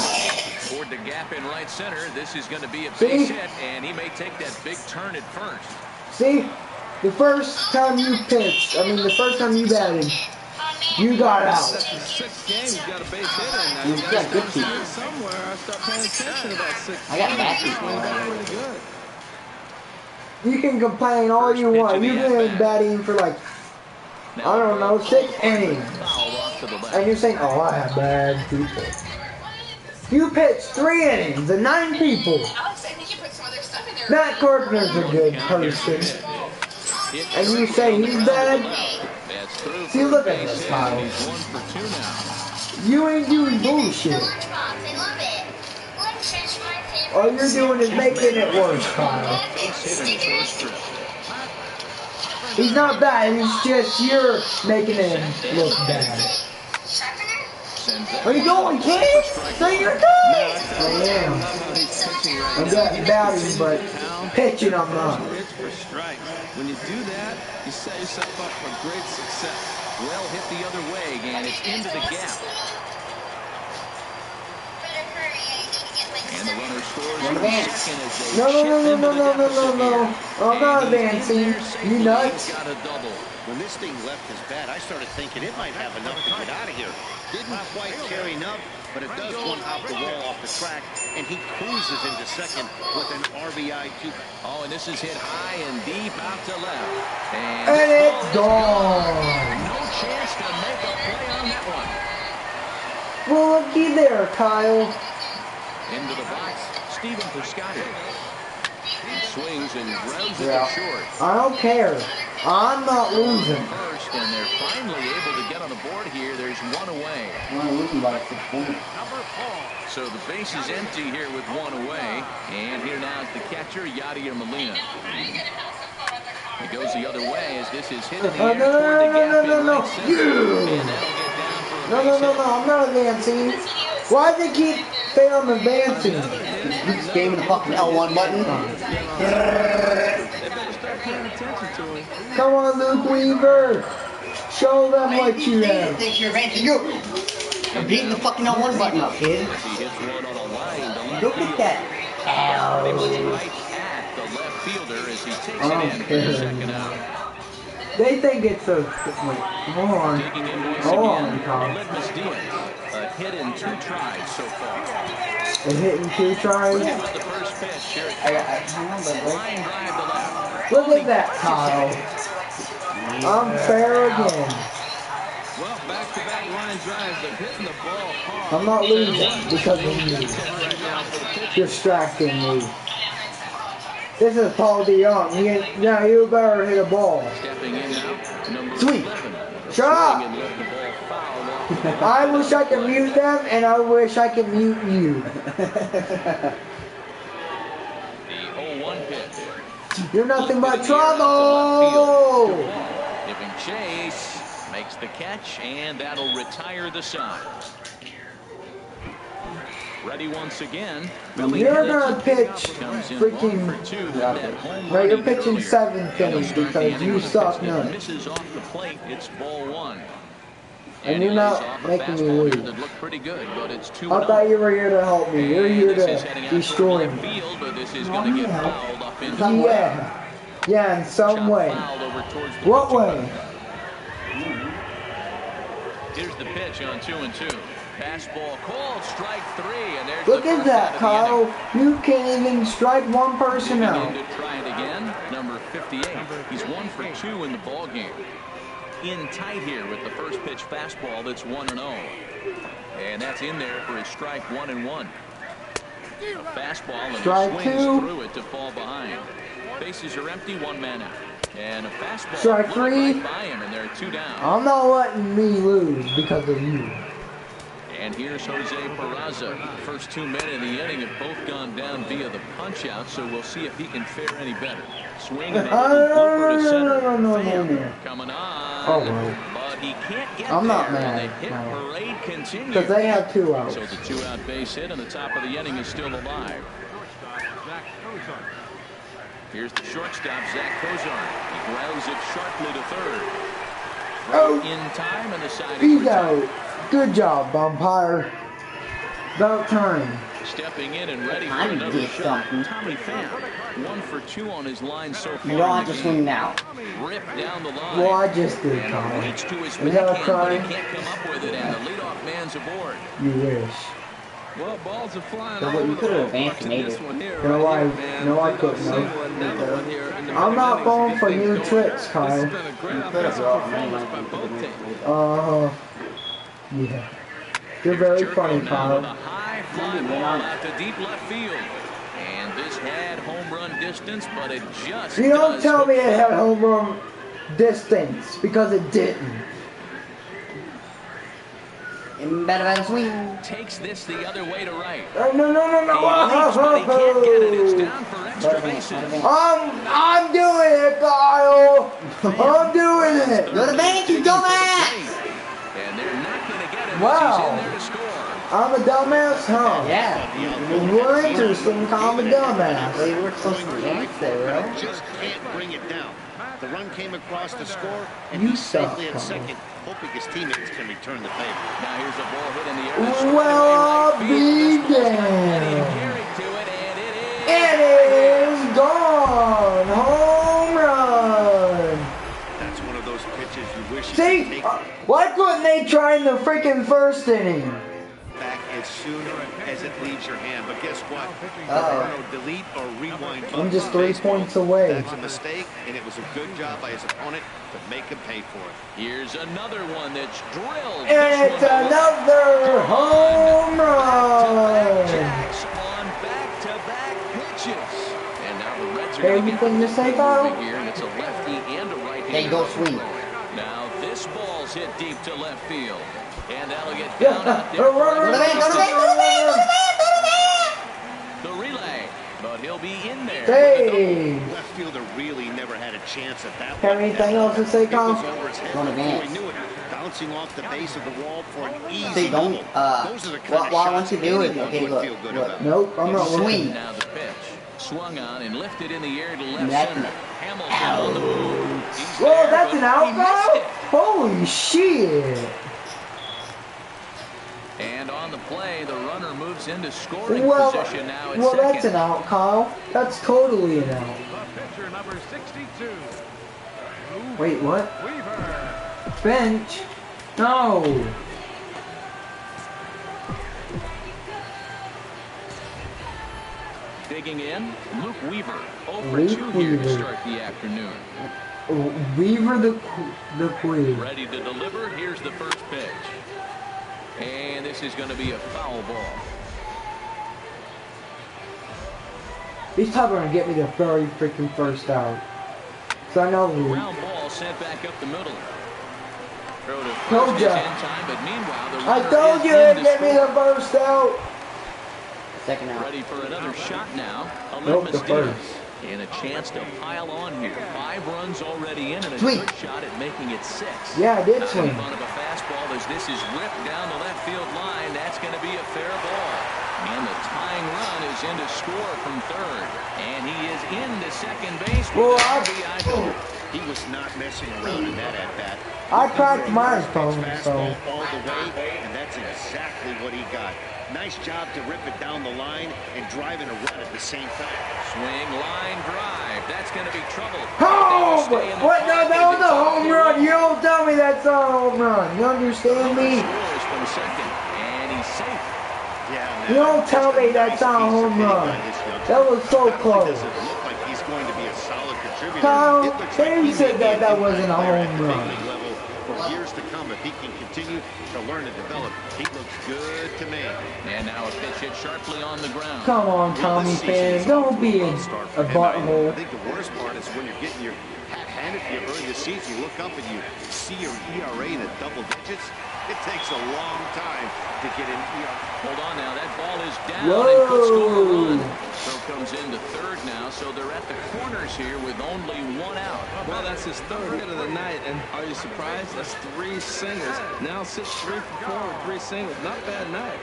Toward the gap in right center. This is going to be a See? base hit, and he may take that big turn at first. See, the first time you pitched, the first time you batted, you got out. That's the 6th game. He's got a base hit in now. He's got good teeth. Somewhere I start paying attention to that 6th I got game. back He's teeth. playing pretty good. You can complain all you want. You've been batting for like, I don't know, 6 innings. Fouled off to the left. And you're saying, oh, I have bad people. You pitched 3 innings and 9 people. Matt Carpenter's a good person. And you say he's bad? See, look at this, Kyle. You ain't doing bullshit. All you're doing is making it worse, Kyle. He's not bad, it's just you're making him look bad. Are you going, kid? Say you're good! I am. I'm getting batting, but pitching I'm not. When you do that, you set yourself up for great success. Well hit the other way, and it's into the gap. And the runner scores in second as they No. I'm not advancing. You nuts? Got a double. When this thing left his bat, I started thinking it might have enough to get out of here. Didn't quite carry enough, but it does one hop the wall off the track, and he cruises into second with an RBI 2. Oh, and this is hit high and deep out to left. And it's gone. No chance to make a play on that one. Well, looky there, Kyle. Into the box, Stephen Piscotty. He swings and grounds it to short. I don't care. I'm not losing. First, and they're finally able to get on the board here. There's one away. So the base is empty here with one away. And here now is the catcher, Yadier Molina. It goes the other way as this is hit in the air toward the gap in right center. And that'll get down for a base hit. No, I'm not advancing. Why do they keep failing advancing? This game in the fucking L1 button. Come on, Luke Weaver. Show them what you have. Think you're advancing. You're beating the fucking L1 button up, kid. Look at that. Right at the left fielder as he takes it in for the second out. They think it's a... Hold on. Hold on, Tom. A hit in 2 tries so far. A hit in 2 tries? The first pitch here. Line drive to left. Look at that, Kyle. I'm fair again. Well, back-to-back line drives. They're hitting the ball hard. I'm not losing because of you. Distracting me. This is Paul DeYoung. Now you better hit a ball. Stepping in now, number Sweet. 11. Shut up. I wish I could mute them, and I wish I could mute you. The 0-1 pitch. You're nothing but trouble. Giving chase, makes the catch, and that'll retire the side. Ready once again. You're gonna pitch freaking. Right, you're pitching 7th inning because you suck nuts. Misses off the plate. It's ball 1. And you're not making me lose. That looked pretty good, but it's 2-0. I thought you were here to help me. You're here to destroy me. Field, but this is going to get fouled up into Yeah, in some way. What way? Here's the pitch on 2-2. Fastball called, strike 3, and there's Look at that, Kyle. You can't even strike one person out. To try it again, number 58. He's 1 for 2 in the ball game. In tight here with the first pitch fastball that's 1-0. And that's in there for his strike 1-1. A fastball and strike he swings 2 through it to fall behind. Bases are empty, 1 man out. And a fastball strike 3 right by him, and there are 2 down. I'm not letting me lose because of you. And here's Jose Peraza. First 2 men in the inning have both gone down via the punch out, so we'll see if he can fare any better. Swing and a blooper to center. Coming on. Oh, well. But he can't get I'm not there, mad. and the hit parade continues. Because they have 2 outs. So the 2-out base hit, and the top of the inning is still alive. Here's the shortstop, Zach Kozar. He grounds it sharply to third. Right in time, and the side He's out. Good job, umpire. About time. Stepping in and ready for another shot. Tommy Pham, 1 for 2 on his line so far. You don't have to swing now. Ripped down the line. Well, I just did, Tommy. Reached to his Is that a backhand, crime? but he can't come up with it, and the leadoff man's aboard. You wish. Well, balls are flying. So you could have advanced and made it. No, I couldn't. No. I'm not going for new tricks, Kyle. Yeah. You're very funny, Kyle. fly ball out to deep left field. And this had home run distance, but it just You don't tell me it had home run distance, because it didn't. Better swing. Takes this the other way to right. Oh, no. He leaps, but he can't get it. It's down for extra bases. I'm doing it, Kyle. I'm doing it. Go to the bank, you dumbass. And they're not going to get him. Wow. He's in there to score. I'm a dumbass, huh? Yeah. We're interesting, I'm a dumbass. Well, you were supposed to dance there, right? Just can't bring it down. The run came across to score, and You he's safely suck, at second, hoping his teammates can return the favor. Now here's a ball hit in the air. Well, I'll be damned. It is gone. Home run. That's one of those pitches you wish you See, could take why couldn't they try in the freaking first inning? back as soon as it leaves your hand. But guess what? Delete or rewind. I'm just 3 points away. That's a mistake, and it was a good job by his opponent to make him pay for it. Here's another one that's drilled. And it's another home run. Jacks on back-to-back pitches. And now the Reds are Anything to say, Kyle? here, and it's a lefty and a right-hander. They go swing. Now this ball's hit deep to left field. And that'll get down out there. The relay. But he'll be in there. Hey. Left fielder really never had a chance at that. Have anything else to say, Kyle? Going to Before he dance. knew it, bouncing off the base of the wall for an easy They don't, double. Those are the kind what of I want shots to do is, anyone okay, would look, feel good look. about. Nope, I'm not Swing. looking. Now the pitch. Swung on and lifted in the air to left That's center. an- Hamilton on the move. He's Whoa, there, that's but an out, he missed Kyle? it. Holy shit. And on the play, the runner moves into scoring Well, position now at well, second. that's an out, Kyle. That's totally an out. The pitcher number 62. Wait, what? Weaver. Bench? No. Digging in, Luke Weaver. 0 for Luke 2 here to Weaver. start the afternoon. Weaver the queen. Ready to deliver. Here's the first pitch. And this is going to be a foul ball. He's probably gonna get me the very freaking first out. So I know Ground ball sent back up the middle. Throw to Told first is ya. in time, but meanwhile the I runner told is you in to to get me score. the first out. Second out. Ready for another shot now. Nope, Olympus the first. Diaz. And a chance to pile on here. 5 runs already in and a Swing. good shot at making it 6. Yeah, I did Not swing. in front of a fastball as this is ripped down the left field line. That's going to be a fair ball. And the tying run is in to score from third. And he is into second base with Well, an RBI double. He was not messing around in that at-bat. I cracked my phone, Fastball so. all the way, and that's exactly what he got. Nice job to rip it down the line and driving a run at the same time. Swing, line, drive. That's going to be trouble. Oh, They will stay in the what? No, pocket that was as it's a off home the run. wall. You don't tell me that's not a home run. You understand me? Scores from second, and he's safe. Yeah, You don't tell me that's not a home run. That was so close. Doesn't look like he's going to be a solid contributor. Kyle, It looks they like he said may be that a wasn't a player at home the big run. league level for years to come. If he can continue to learn and develop, he looks good to me. And now a pitch hit sharply on the ground. Come on, Tommy fans. Don't be a butthole. I think the worst part is when you're getting your hat handed to you early this season, you look up and you see your ERA in the double digits. It takes a long time to get an ERA. Hold on now, that ball is down and could score a Whoa. run. Throw comes into third now, so they're at the corners here with only 1 out. Well, that's his 3rd hit of the night, and are you surprised? That's 3 singles. Now sits 3 for 4 with 3 singles. Not a bad night.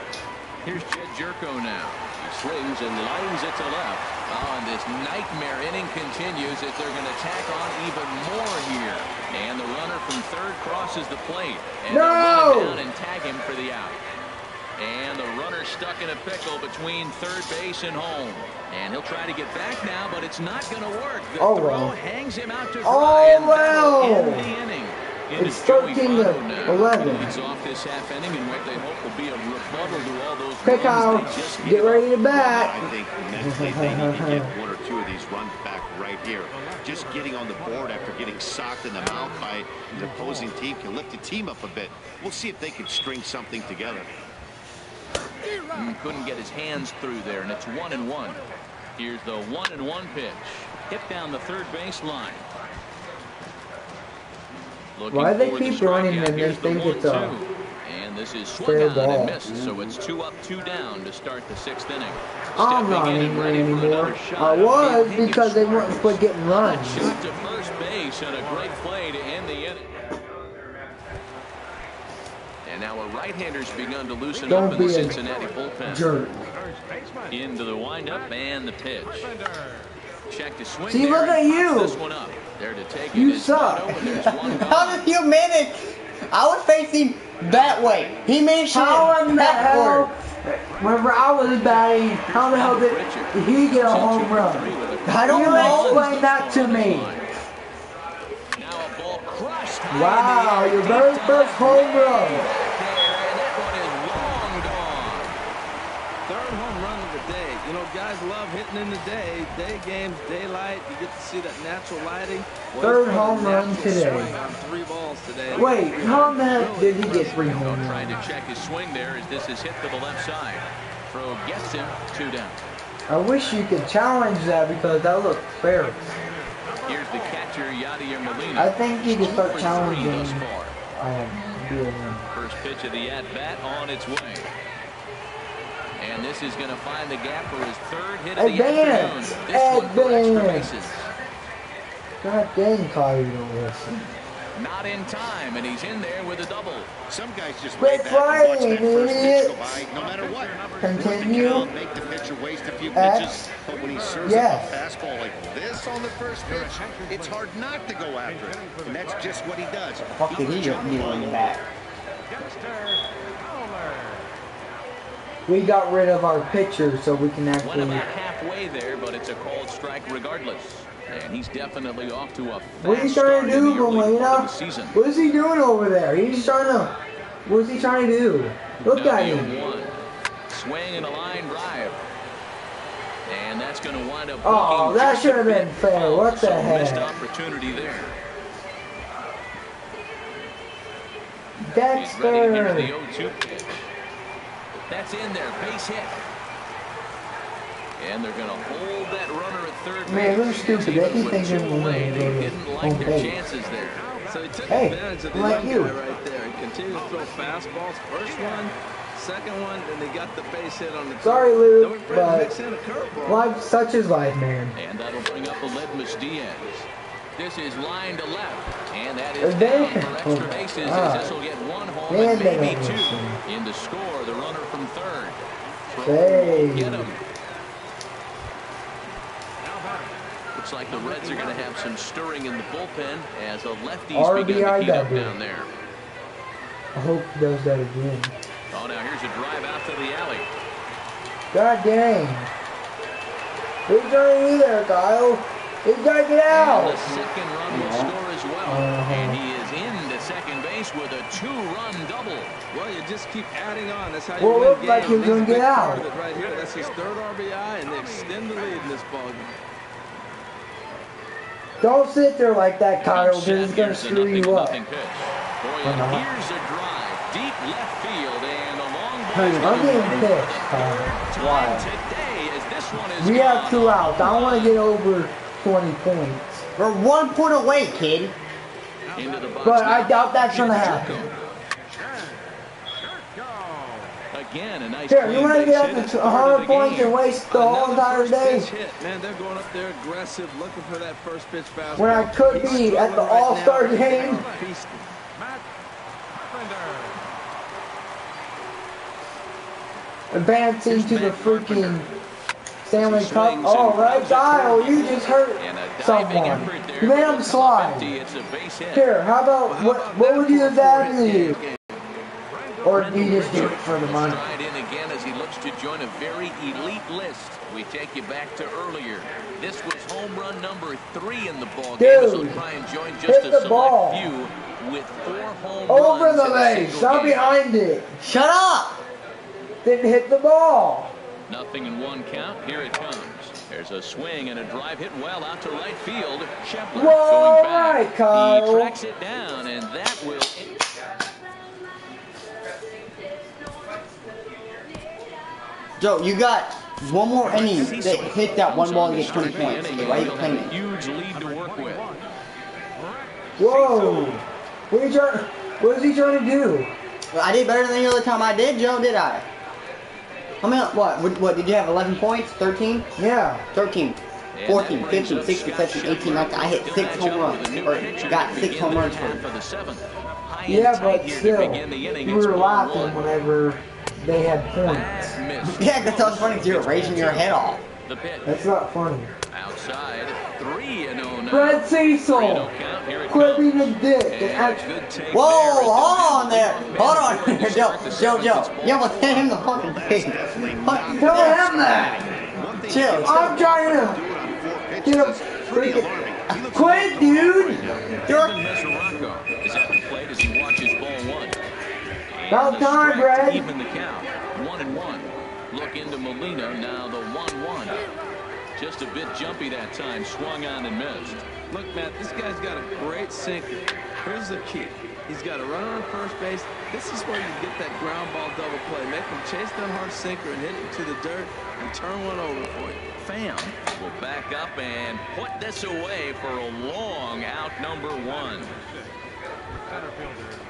Here's Jed Jerko now. He swings and lines it to left. Oh, and this nightmare inning continues as they're going to tack on even more here. And the runner from third crosses the plate. And they'll run it down and tag him for the out. And the runner stuck in a pickle between third base and home. And he'll try to get back now, but it's not going to work. The Oh, throw well. hangs him out to dry, Oh, and that'll well. end the inning. It's 13 to 11. Leads off this half inning in what they hope will be a rebuttal to all those Pick runs out. they just Get ready to bat. I think mentally they need to get 1 or 2 of these runs back right here. Just getting on the board after getting socked in the mouth by the opposing team can lift the team up a bit. We'll see if they can string something together. Couldn't get his hands through there, and it's 1-1. Here's the 1-1 pitch. Hit down the third base line. Why do they keep running and they think it's a and this is swung on and missed, so it's 2 up, 2 down to start the 6th inning. I'm not angry anymore. I was because they wouldn't quit getting runs. Shot to first base and a great play to end the inning. And now a right-hander's begun to loosen up in the Cincinnati bullpen. Jerk. Into the windup and the pitch. Check to swing. See, look at you. This one up. There to take you it. Suck. How did you manage? I was facing that way. He managed to how in the hell, whenever I was batting, how the hell did he get a home run? I don't know. Explain that to me. Now a ball crushed. Wow, your very first home run. You know, guys love hitting in the day. Day games, daylight. You get to see that natural lighting. Third home run today. On 3 balls today. Wait, how the heck did he get 3 home runs? Trying to check his swing there as this is hit to the left side. Throw gets him 2 down. I wish you could challenge that because that looked fair. Here's the catcher, Yadier Molina. I think you can start challenging. First pitch of the at-bat on its way. And this is going to find the gap for his 3rd hit of the afternoon. This one for extra bases. God dang, Kyle, you don't listen. Not in time, and he's in there with a double. Some guys just quit playing, idiot. No matter what. Continue. Make the pitcher waste a few pitches, but when he serves up a fastball like this on the first pitch, it's hard not to go after it. And that's just what he does. Fuck did he get me on the back? We got rid of our pitcher so we can actually... Went about halfway there, but it's a called strike regardless. And he's definitely off to a fast What are you trying to do, Molina? Season. What is he doing over there? He's trying to... What is he trying to do? Look at him. Swing and a line drive. And that's going to wind up... Oh, that should have been fair. What the heck? Missed opportunity there. Dexter. He's ready to the 0-2 pitch. That's in there, base hit. And they're going to hold that runner at third base. Man, they're stupid. They keep thinking they didn't like their chances there. So he took advantage of the young guy right there. He continued to throw fastballs. First one, second one, and they got the base hit on the third. Sorry, Luke, but life such is life, man. And that'll bring up Aledmys Diaz. This is line to left, and that is down for extra bases as this will get 1 home and maybe 2. In to score, the runner from third. Get him. Looks like the Reds are going to have some stirring in the bullpen as a lefty's begin to heat up down there. I hope he does that again. Oh, now here's a drive out to the alley. God dang. Who's trying to do there, Kyle? He's got to get out. And the second run will score as well. And he is into second base with a 2-run double. Well, you just keep adding on. That's how you win games. Like he was going to get out. Right here, that's his 3rd RBI, and they extend the lead in this ballgame. Don't sit there like that, Kyle, because it's going to screw you up. Boy, and here's a drive. Deep left field and a long ball. I'm getting pitched, Kyle. Why? Today, as this one is we have 2 outs. I want to get over 20 points. We're 1 point away, kid. But I doubt that's going to happen. Again, a nice here, you want to get up to 100 points and waste the whole entire day? Man, they're going up there aggressive, looking for that first pitch fastball. When I could be at the All-Star game. Advancing to the freaking Stanley Cup. All right, Kyle, you just hurt someone. You made him slide. Here, how about, what would you have done to you? Or do you just do it for the money? Right in again as he looks to join a very elite list. We take you back to earlier. This was home run number 3 in the ball game. As he'll try and join just a select few with 4 home runs. Over the base, not behind it. Shut up! Didn't hit the ball. Nothing in 1 count. Here it comes. There's a swing and a drive hit well out to right field. Shepler going back. Right, Kyle. He tracks it down, and that will. Joe, you got one more inning that hit that one ball and get 20 points. Okay, why are you playing it? Huge lead to work with. Whoa! What is he trying to do? Well, I did better than the other time I did, Joe, did I? How many, what, did you have 11 points? 13? Yeah. 13, 14, 15, 16, 17, 18, 19. I hit 6 home runs, or got 6 home runs from him. Yeah, but still, you were laughing whenever they had points. Yeah, because that was funny, 'cause you were raising your head off. That's not funny. Outside, 3-0 now. Brett Cecil! Quit being a dick. Whoa, hold on there. Hold on there, Joe. You almost hit him in the fucking face. Tell him that. Chill. I'm trying to get a freaking... Quit, dude! You're... Is at the plate as he watches ball one. About time, Brad. Even the count. 1-1. Look into Molina, now the 1-1. Just a bit jumpy that time, swung on and missed. Look, Matt, this guy's got a great sinker. Here's the key. He's got a runner on first base. This is where you get that ground ball double play. Make him chase that hard sinker and hit it to the dirt and turn one over for you. Pham will back up and put this away for a long out, number 1.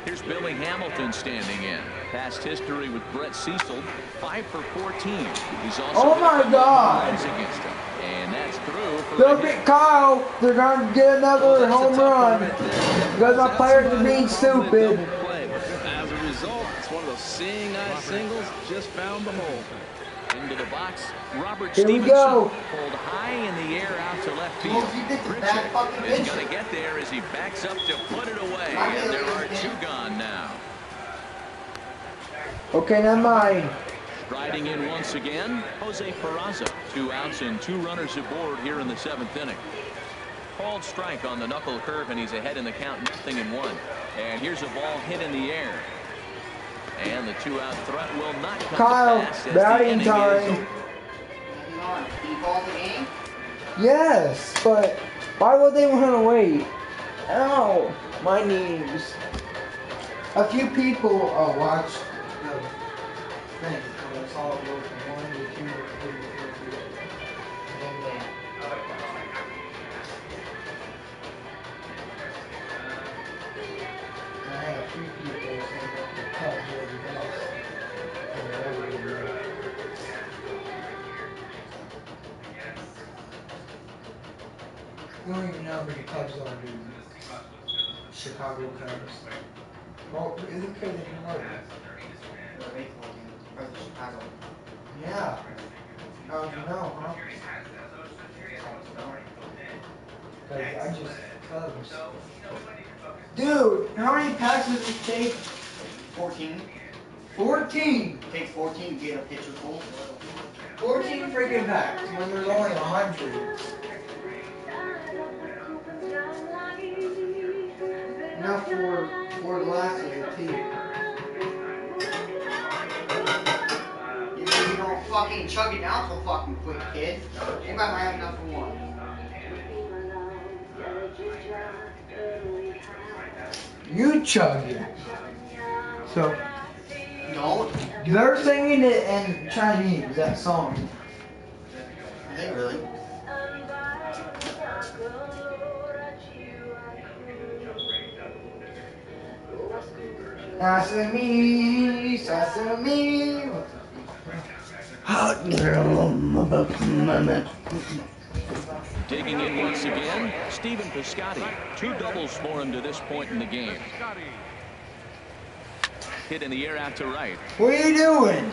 Here's Billy Hamilton standing in. Past history with Brett Cecil, 5 for 14. He's also oh my God! Against him. And that's through for look at Kyle. They're going to get another home run because my players are being stupid. As a result, it's one of those seeing eye singles. Just found the hole. Into the box, Robert Here Stevenson we go. pulled high in the air out to left field. Pritchett is going to get there as he backs up to put it away, and there are 2 gone now. Okay, never mind. Riding in once again, Jose Peraza. 2 outs and 2 runners aboard here in the 7th inning. Called strike on the knuckle curve, and he's ahead in the count, 0-1. And here's a ball hit in the air. And the 2-out threat will not come Kyle, to pass as batting the time. Yes, but why would they want to wait? Ow, my knees. A few people watched the thing. So I saw it go from 1 to 2 to 3 to 4 and then I had a few people saying that the Cubs were the best. And whatever they were. I don't even know who the Cubs are, dude. Chicago Cubs. Well, is it because they know that? Chicago. Yeah. How would you know, huh? Because I just Cubs. Dude, how many passes does it take? 14. 14! It takes 14 to get a pitcher full. 14 freaking packs when there's only 100. Enough for glasses of tea. You don't fucking chug it down so fucking quick, kid. Anybody might have enough for one. You chug it. So, Don't. they're singing it in Chinese, that song. Are they really? Sesame, sesame. Digging in once again, Stephen Piscotty. 2 doubles for him to this point in the game. Hit in the air out to right. What are you doing?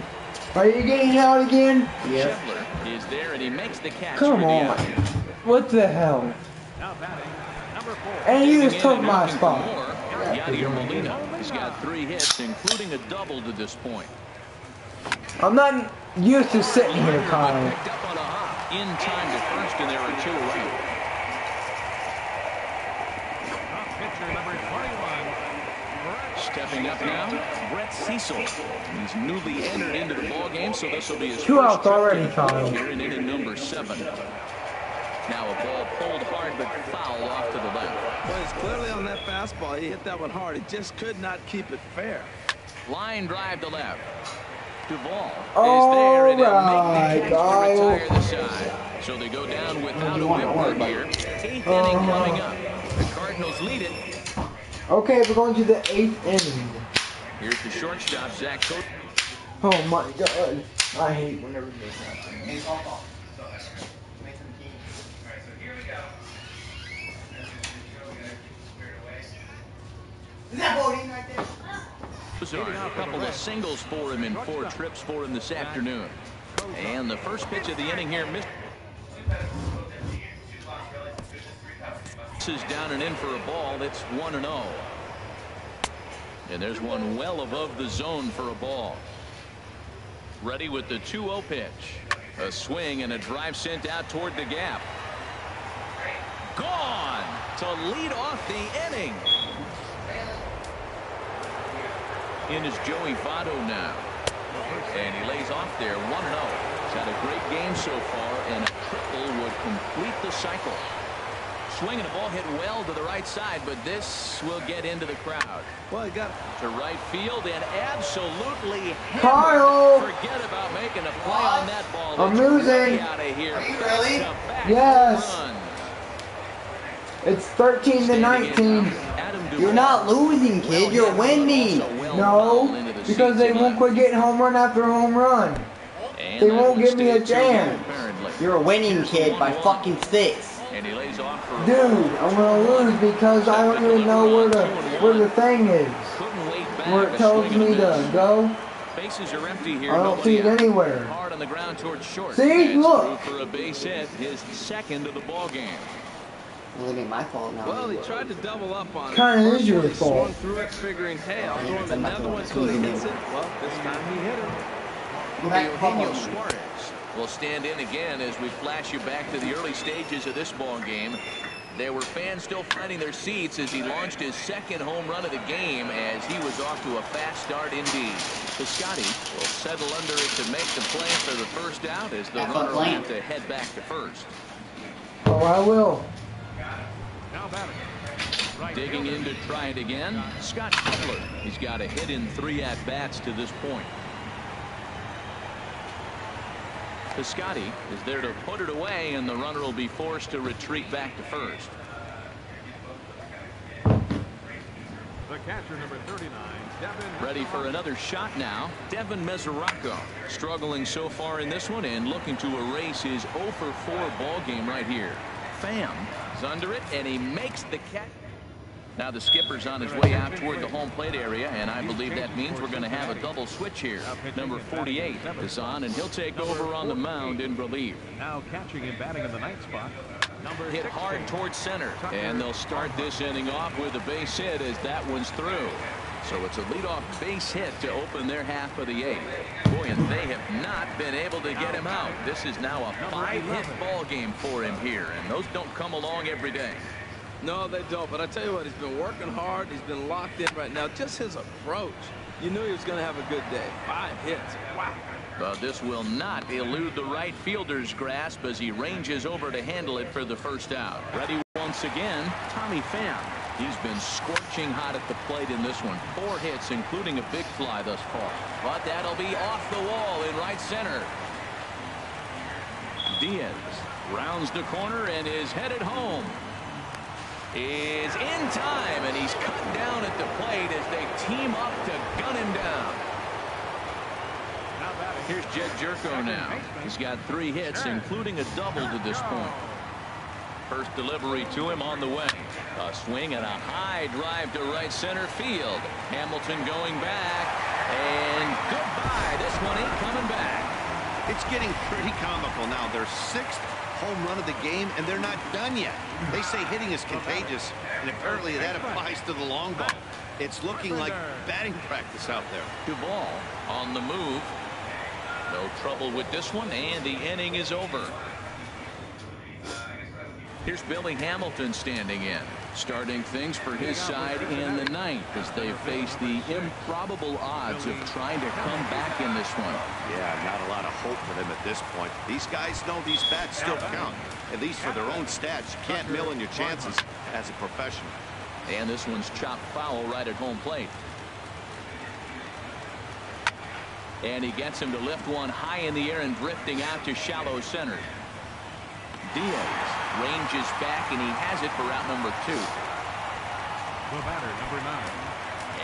Are you getting out again? Yep. Schebler is there and he makes the catch. Come on. What the hell? And you just took my spot. Yadier Molina. He's got 3 hits, including a double to this point. I'm not used to sitting here, Kyle. Picked up on a hop in time to first, and there are 2 away. Stepping up now, Brett Cecil. He's newly entered into the ball game, so this will be his 2 first outs already, trip Kyle. here in inning number 7. Now a ball pulled hard but foul off to the left. Well, he's clearly on that fastball. He hit that one hard. He just could not keep it fair. Line drive to left. Duvall All is there and right, make the catch to retire the side. So they go down without a whip run here. 8th inning coming up. The Cardinals lead it. Okay, we're going to the 8th inning. Here's the shortstop, Zach Cody. Oh my God, I hate whenever this happens. Hey, softball. Make some tea. Is that voting right there? A couple of singles for him in 4 trips for him this afternoon. And the first pitch of the inning here missed. This is down and in for a ball. That's 1-0. And there's one well above the zone for a ball. Ready with the 2-0 pitch. A swing and a drive sent out toward the gap. Gone to lead off the inning. In is Joey Votto now. And he lays off there 1-0. He's had a great game so far, and a triple would complete the cycle. Swinging a ball hit well to the right side, but this will get into the crowd. Well, he got to right field and absolutely Kyle! Forget about making a play on that ball. I'm losing. Out of here. Really? Yes. It's 13-19. You're not losing, kid. You're winning. No, because they won't quit getting home run after home run. They won't give me a chance. You're a winning, kid, by fucking 6. And he lays off for Dude, I'm gonna lose because I don't even know where the thing is. Where it tells me to go. Bases are empty here. I don't see it anywhere. Hard on the ground towards short. See, look. For a base hit, his second of the ball game. Well, it ain't my fault now. Well, he tried to double up on it. Kind of is your First one, he fault. swung through it, figuring, hey, I'll throw him another one until he hits it. Well, this time he hit it. Eugenio Suarez will stand in again as we flash you back to the early stages of this ball game. There were fans still finding their seats as he launched his second home run of the game as he was off to a fast start indeed. Piscotty will settle under it to make the play for the first out as the runner will have to head back to first. Oh, I will. Digging in to try it again, Scott Cutler. He's got a hit in 3 at-bats to this point. Piscotty is there to put it away, and the runner will be forced to retreat back to first. The catcher, number 39, Devin. Ready for another shot now. Devin Mesoraco struggling so far in this one and looking to erase his 0 for 4 ball game right here. Pham is under it, and he makes the catch. Now the skipper's on his way out toward the home plate area, and I believe that means we're going to have a double switch here. Number 48 is on, and he'll take over on the mound in relief. Now catching and batting in the ninth spot. Hit hard towards center, and they'll start this inning off with a base hit as that one's through. So it's a leadoff base hit to open their half of the 8th. Boy, and they have not been able to get him out. This is now a 5-hit ball game for him here, and those don't come along every day. No, they don't. But I tell you what, he's been working hard. He's been locked in right now. Just his approach. You knew he was going to have a good day. 5 hits. Wow. But this will not elude the right fielder's grasp as he ranges over to handle it for the first out. Ready once again, Tommy Pham. He's been scorching hot at the plate in this one. 4 hits, including a big fly thus far. But that'll be off the wall in right center. Diaz rounds the corner and is headed home. Is in time, and he's cut down at the plate as they team up to gun him down. Here's Jed Jerko now. He's got 3 hits, including a double to this point. First delivery to him on the way. A swing and a high drive to right center field. Hamilton going back, and goodbye. This one ain't coming back. It's getting pretty comical now. Their 6th home run of the game, and they're not done yet. They say hitting is contagious, and apparently that applies to the long ball. It's looking like batting practice out there. Duvall on the move. No trouble with this one, and the inning is over. Here's Billy Hamilton standing in, starting things for his side in the 9th as they face the improbable odds of trying to come back in this one. Yeah, not a lot of hope for them at this point. These guys know these bats still count, at least for their own stats. You can't mill in your chances as a professional. And this one's chopped foul right at home plate. And he gets him to lift one high in the air and drifting out to shallow center. Diaz ranges back, and he has it for out number 2. The batter, number 9.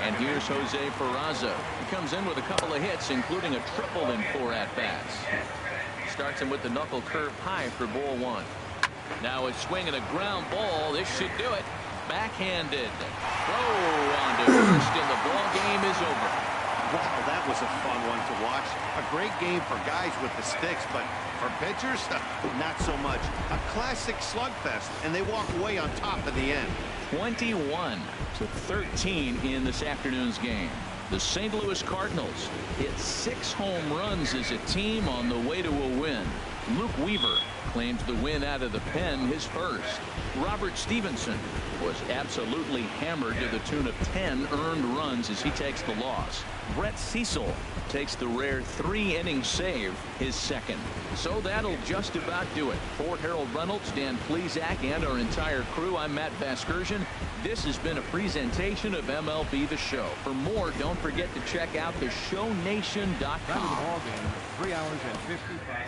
And here's Jose Peraza. He comes in with a couple of hits, including a triple in 4 at-bats. Starts him with the knuckle curve high for ball 1. Now a swing and a ground ball. This should do it. Backhanded. Throw on to first, and the ball game is over. Wow, that was a fun one to watch. A great game for guys with the sticks, but for pitchers, not so much. A classic slugfest, and they walk away on top in the end. 21-13 in this afternoon's game. The St. Louis Cardinals hit 6 home runs as a team on the way to a win. Luke Weaver claims the win out of the pen, his first. Robert Stevenson was absolutely hammered to the tune of 10 earned runs as he takes the loss. Brett Cecil takes the rare 3-inning save, his second. So that'll just about do it. For Harold Reynolds, Dan Plesac, and our entire crew, I'm Matt Vasgersian. This has been a presentation of MLB The Show. For more, don't forget to check out theshownation.com. That was the ball game. 3 hours and 55.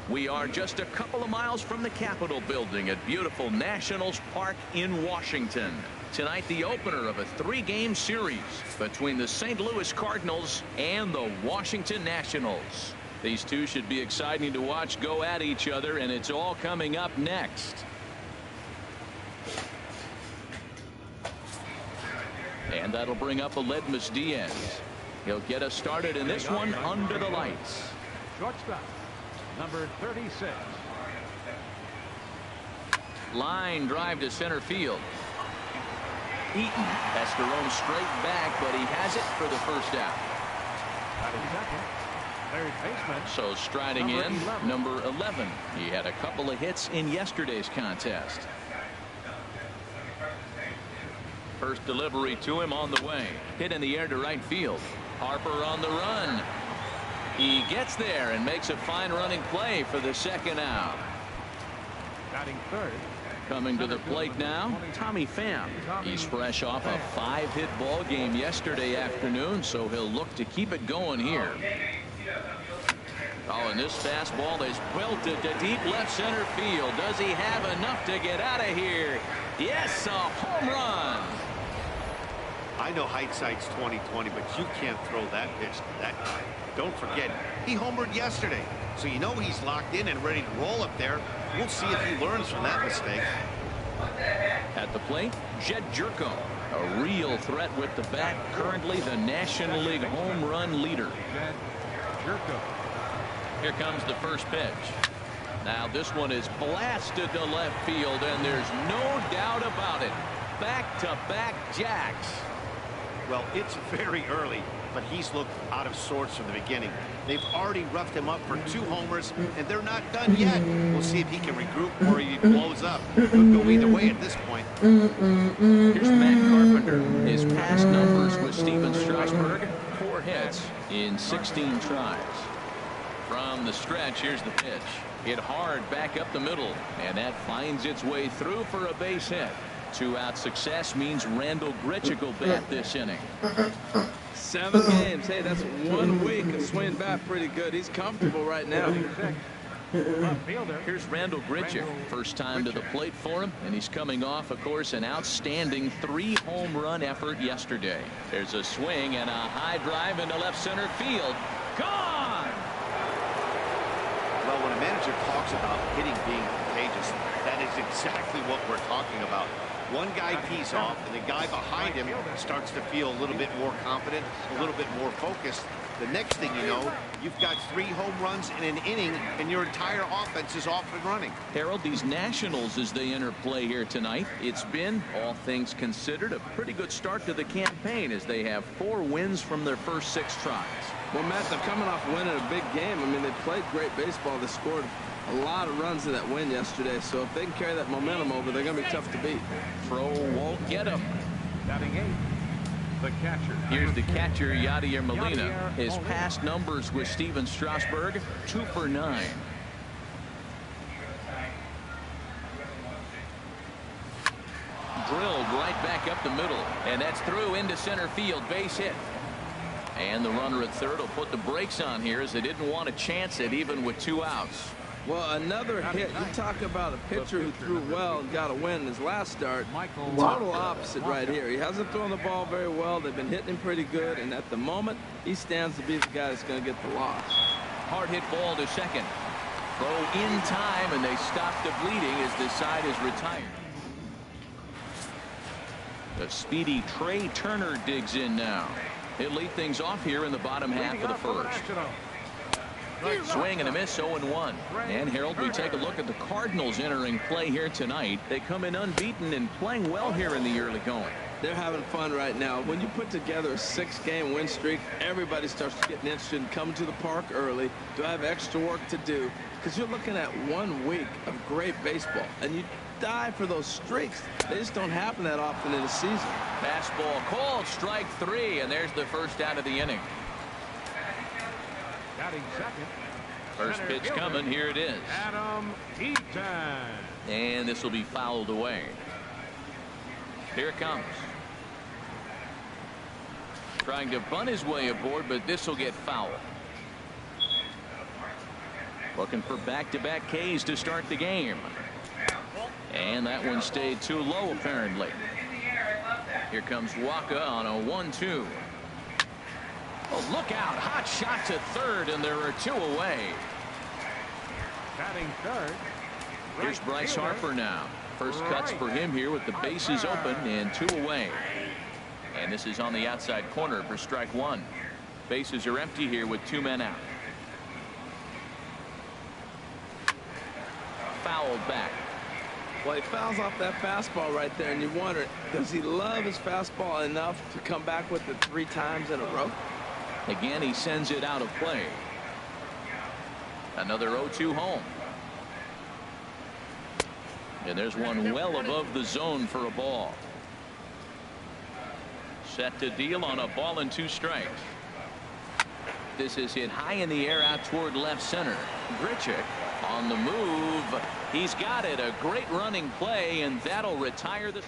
We are just a couple of miles from the Capitol building at beautiful Nationals Park in Washington. Tonight, the opener of a 3-game series between the St. Louis Cardinals and the Washington Nationals. These two should be exciting to watch go at each other, and it's all coming up next. And that'll bring up Aledmys Diaz. He'll get us started in this one under the lights. Shortstop, number 36. Line drive to center field. Eaton has to roam straight back, but he has it for the first out. Third baseman. So striding in, number 11. He had a couple of hits in yesterday's contest. First delivery to him on the way. Hit in the air to right field. Harper on the run. He gets there and makes a fine running play for the second out. Batting third. Coming to the plate now, Tommy Pham. He's fresh off a 5-hit ball game yesterday afternoon, so he'll look to keep it going here. Oh, and this fastball is belted to deep left center field. Does he have enough to get out of here? Yes, a home run. I know hindsight's 20/20, but you can't throw that pitch to that guy. Don't forget, he homered yesterday, so you know he's locked in and ready to roll up there. We'll see if he learns from that mistake. At the plate, Jed Jerko, a real threat with the bat, currently the National League home run leader. Jed Jerko. Here comes the first pitch. Now this one is blasted to left field, and there's no doubt about it. Back-to-back jacks. Well, it's very early, but he's looked out of sorts from the beginning. They've already roughed him up for 2 homers, and they're not done yet. We'll see if he can regroup or he blows up. Could go either way at this point. Here's Matt Carpenter here. His past numbers with Steven Strasburg, 4 hits in 16 tries. From the stretch, here's the pitch. Hit hard back up the middle, and that finds its way through for a base hit. 2-out success means Randal Grichuk will bat this inning. 7 games. Hey, that's 1 week of swinging bat pretty good. He's comfortable right now. Here's Randal Grichuk. First time to the plate for him, and he's coming off, of course, an outstanding 3-home run effort yesterday. There's a swing and a high drive into left center field. Gone! Well, when a manager talks about hitting being contagious, that is exactly what we're talking about. One guy tees off, and the guy behind him starts to feel a little bit more confident, a little bit more focused. The next thing you know, you've got 3 home runs in an inning, and your entire offense is off and running. Harold, these Nationals, as they enter play here tonight, it's been, all things considered, a pretty good start to the campaign as they have 4 wins from their first 6 tries. Well, Matt, they're coming off winning a big game. I mean, they played great baseball. They scored a lot of runs in that win yesterday, so if they can carry that momentum over, they're going to be tough to beat. Throw won't get him. Batting 8th, the catcher. Here's the catcher, Yadier Molina. His past numbers with Steven Strasburg, 2 for 9. Drilled right back up the middle, and that's through into center field, base hit. And the runner at third will put the brakes on here as they didn't want to chance it even with 2 outs. Well, another hit. You talk about a pitcher who threw well and got a win in his last start. Total opposite right here. He hasn't thrown the ball very well. They've been hitting him pretty good, and at the moment, he stands to be the guy that's going to get the loss. Hard hit ball to second. Throw in time, and they stop the bleeding as the side is retired. The speedy Trey Turner digs in now. He'll lead things off here in the bottom half of the first. Swing and a miss, 0-1. And Harold, we take a look at the Cardinals entering play here tonight. They come in unbeaten and playing well here in the early going. They're having fun right now. When you put together a 6-game win streak, everybody starts getting interested in coming to the park early. Do I have extra work to do? Because you're looking at 1 week of great baseball, and you die for those streaks. They just don't happen that often in a season. Fastball called, strike 3, and there's the first out of the inning. Batting second. First pitch coming. Here it is. Adam Eaton. And this will be fouled away. Here it comes. Trying to bunt his way aboard, but this will get fouled. Looking for back-to-back Ks to start the game. And that one stayed too low, apparently. Here comes Waka on a 1-2. Oh, look out. Hot shot to third, and there are 2 away. Batting third. Here's Bryce Harper now. First cuts for him here with the bases open and 2 away. And this is on the outside corner for strike 1. Bases are empty here with 2 men out. Fouled back. Well, he fouls off that fastball right there, and you wonder, does he love his fastball enough to come back with it 3 times in a row? Again, he sends it out of play. Another 0-2 home. And there's one well above the zone for a ball. Set to deal on a ball and 2 strikes. This is hit high in the air out toward left center. Grichuk on the move. He's got it. A great running play, and that'll retire the.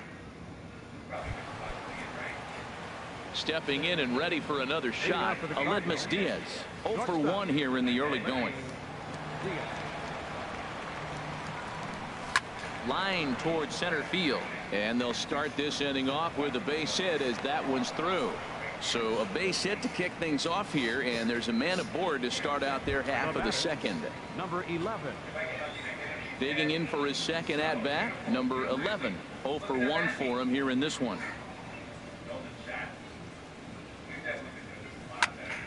Stepping in and ready for another shot, Aledmys Diaz. 0 for 1 here in the early going. Line towards center field, and they'll start this inning off with a base hit as that one's through. So a base hit to kick things off here, and there's a man aboard to start out their half of the second. Number 11. Digging in for his second at bat, number 11. 0 for 1 for him here in this one.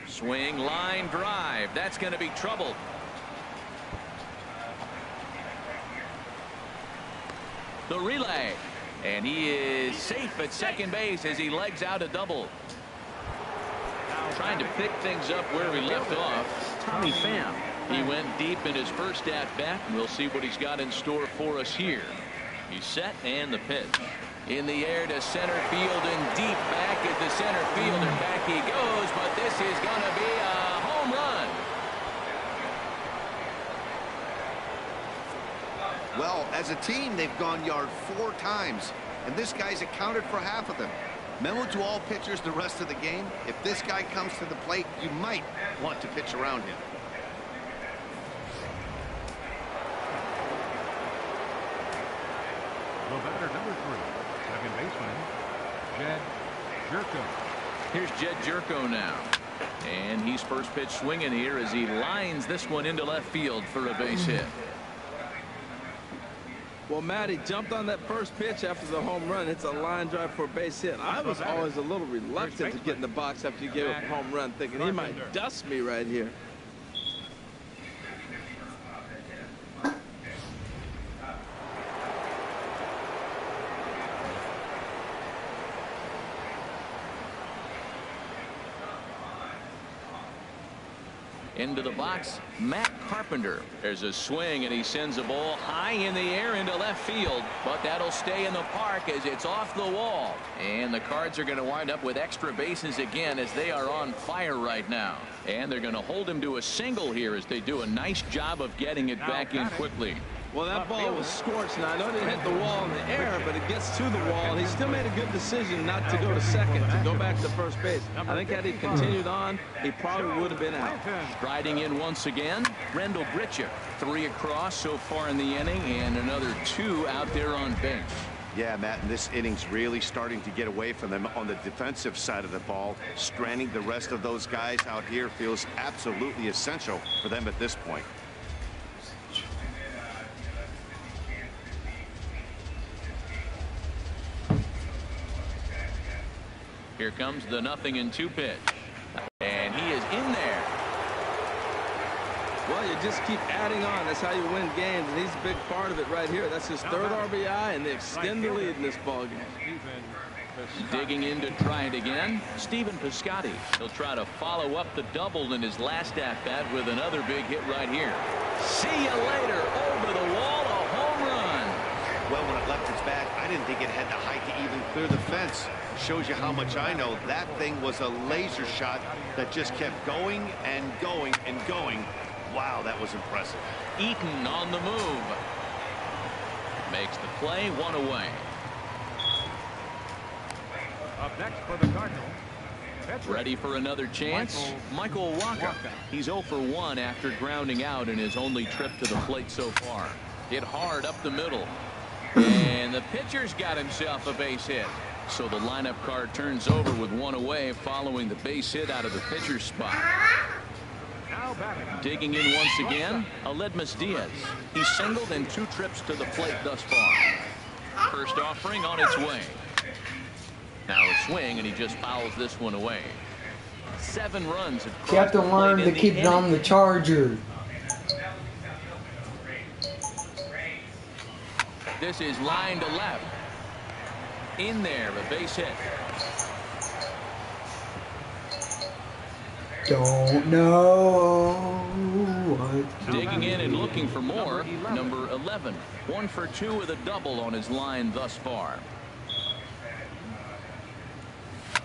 Swing, line drive. That's going to be trouble. The relay, and he is safe at second base as he legs out a double. Trying to pick things up where we left off, Tommy Pham. He went deep in his first at bat, and we'll see what he's got in store for us here. He's set, and the pitch in the air to center field and deep the center fielder. Back he goes, but this is going to be a home run. Well, as a team, they've gone yard 4 times, and this guy's accounted for half of them. Memo to all pitchers the rest of the game. If this guy comes to the plate, you might want to pitch around him. The batter, number 3, second baseman, Jed Jerko. Here's Jed Jerko now. And he's first pitch swinging here as he lines this one into left field for a base hit. Well, Matt, he jumped on that first pitch after the home run. It's a line drive for a base hit. I was always a little reluctant to get in the box after you gave up a home run, thinking he might dust me right here. Into the box, Matt Carpenter. There's a swing, and he sends a ball high in the air into left field, but that'll stay in the park as it's off the wall. And the Cards are going to wind up with extra bases again as they are on fire right now. And they're going to hold him to a single here as they do a nice job of getting it back in quickly. Well, that ball was scorched. Now, I know it didn't hit the wall in the air, but it gets to the wall. He still made a good decision not to go to second, to go back to first base. I think had he continued on, he probably would have been out. Striding in once again, Rendell Grichuk. 3 across so far in the inning, and another 2 out there on base. Yeah, Matt, and this inning's really starting to get away from them on the defensive side of the ball. Stranding the rest of those guys out here feels absolutely essential for them at this point. Here comes the 0-2 pitch. And he is in there. Well, you just keep adding on. That's how you win games, and he's a big part of it right here. That's his 3rd RBI, and they extend the lead in this ballgame. Digging in to try it again, Stephen Piscotty. He'll try to follow up the double in his last at-bat with another big hit right here. See you later. Over the wall, a home run. Well, when it left its bat, I didn't think it had the height to even clear the fence. Shows you how much I know. That thing was a laser shot that just kept going and going and going. Wow, that was impressive. Eaton on the move. Makes the play, 1 away. Up next for the Cardinals. Ready for another chance? Michael Wacha. He's 0 for 1 after grounding out in his only trip to the plate so far. Hit hard up the middle. And the pitcher's got himself a base hit. So the lineup card turns over with 1 away following the base hit out of the pitcher's spot. Digging in once again, Aledmus Diaz. He's singled in 2 trips to the plate thus far. First offering on its way. Now a swing, and he just fouls this one away. 7 runs. You have to learn to keep it on the charger. This is line to left. In there, a base hit. Don't know what. Digging in and looking for more. Number 11. 1 for 2 with a double on his line thus far.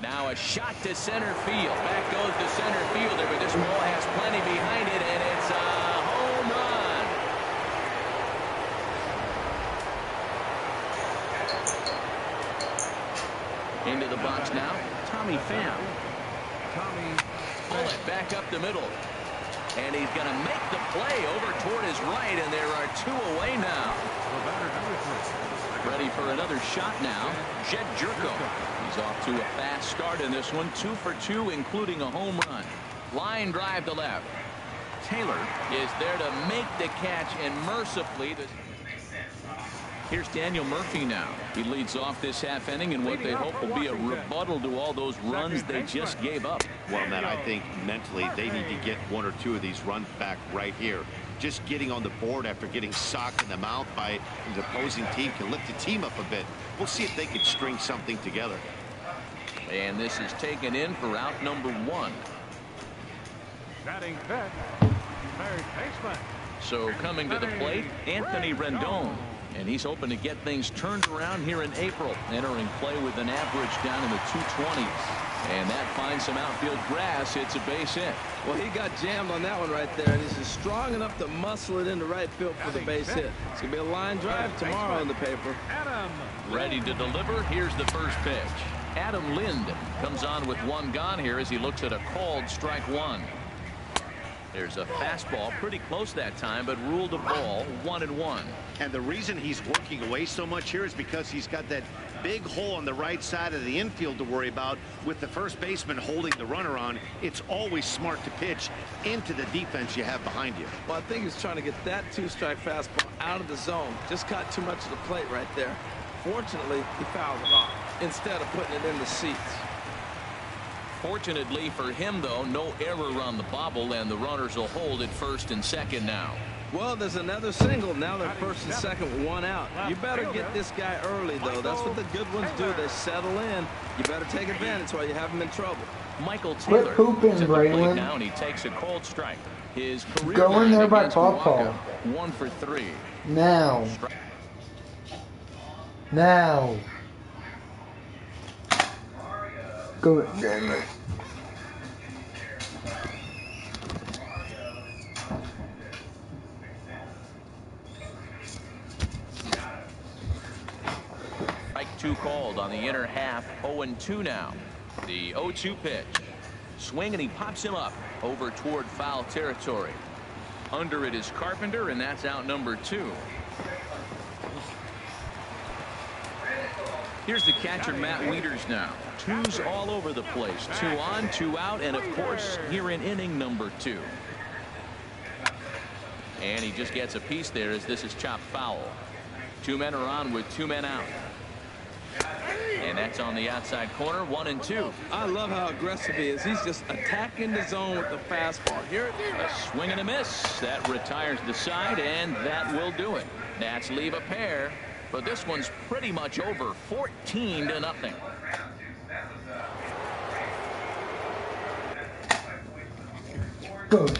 Now a shot to center field. Back goes the center fielder, but this ball has plenty behind it, and it's a home run. Into the box now, Tommy Pham. Pull it back up the middle. And he's going to make the play over toward his right, and there are 2 away now. Ready for another shot now, Jed Jerko. He's off to a fast start in this one, 2 for 2, including a home run. Line drive to left. Taylor is there to make the catch, and mercifully, here's Daniel Murphy now. He leads off this half inning in what they hope will be a rebuttal to all those runs they just gave up. Well, Matt, I think mentally they need to get 1 or 2 of these runs back right here. Just getting on the board after getting socked in the mouth by the opposing team can lift the team up a bit. We'll see if they can string something together. And this is taken in for out number 1. Batting fifth, third baseman. So coming to the plate, Anthony Rendon. And he's hoping to get things turned around here in April, entering play with an average down in the 220s. And that finds some outfield grass. It's a base hit. Well, he got jammed on that one right there, and he's just strong enough to muscle it into right field for the base hit. It's going to be a line drive tomorrow in the paper. Ready to deliver. Here's the first pitch. Adam Lind comes on with one gone here as he looks at a called strike one. There's a fastball pretty close that time, but ruled a ball, 1-1. And the reason he's working away so much here is because he's got that big hole on the right side of the infield to worry about. With the first baseman holding the runner on, it's always smart to pitch into the defense you have behind you. Well, I think he's trying to get that two-strike fastball out of the zone. Just caught too much of the plate right there. Fortunately, he fouled it off instead of putting it in the seats. Fortunately for him, though, no error on the bobble, and the runners will hold at first and second now. Well, there's another single. Now they're first and second with one out. You better get this guy early, though. That's what the good ones do. They settle in. You better take advantage while you have them in trouble. Michael Taylor quit pooping, Braylon. Now, and he takes a cold strike. His career go in there by Pawpaw. Pawpaw. 1 for 3. Now. Now. Go again. Strike 2 called on the inner half. 0-2 now. The 0-2 pitch. Swing, and he pops him up over toward foul territory. Under it is Carpenter, and that's out number 2. Here's the catcher, Matt Wieters now. 2s all over the place. 2 on, 2 out, and of course here in inning number 2. And he just gets a piece there as this is chopped foul. 2 men are on with 2 men out. And that's on the outside corner, 1-2. I love how aggressive he is. He's just attacking the zone with the fastball. Here it is. A swing and a miss. That retires the side, and that will do it. Nats leave a pair, but this one's pretty much over, 14-0. Good.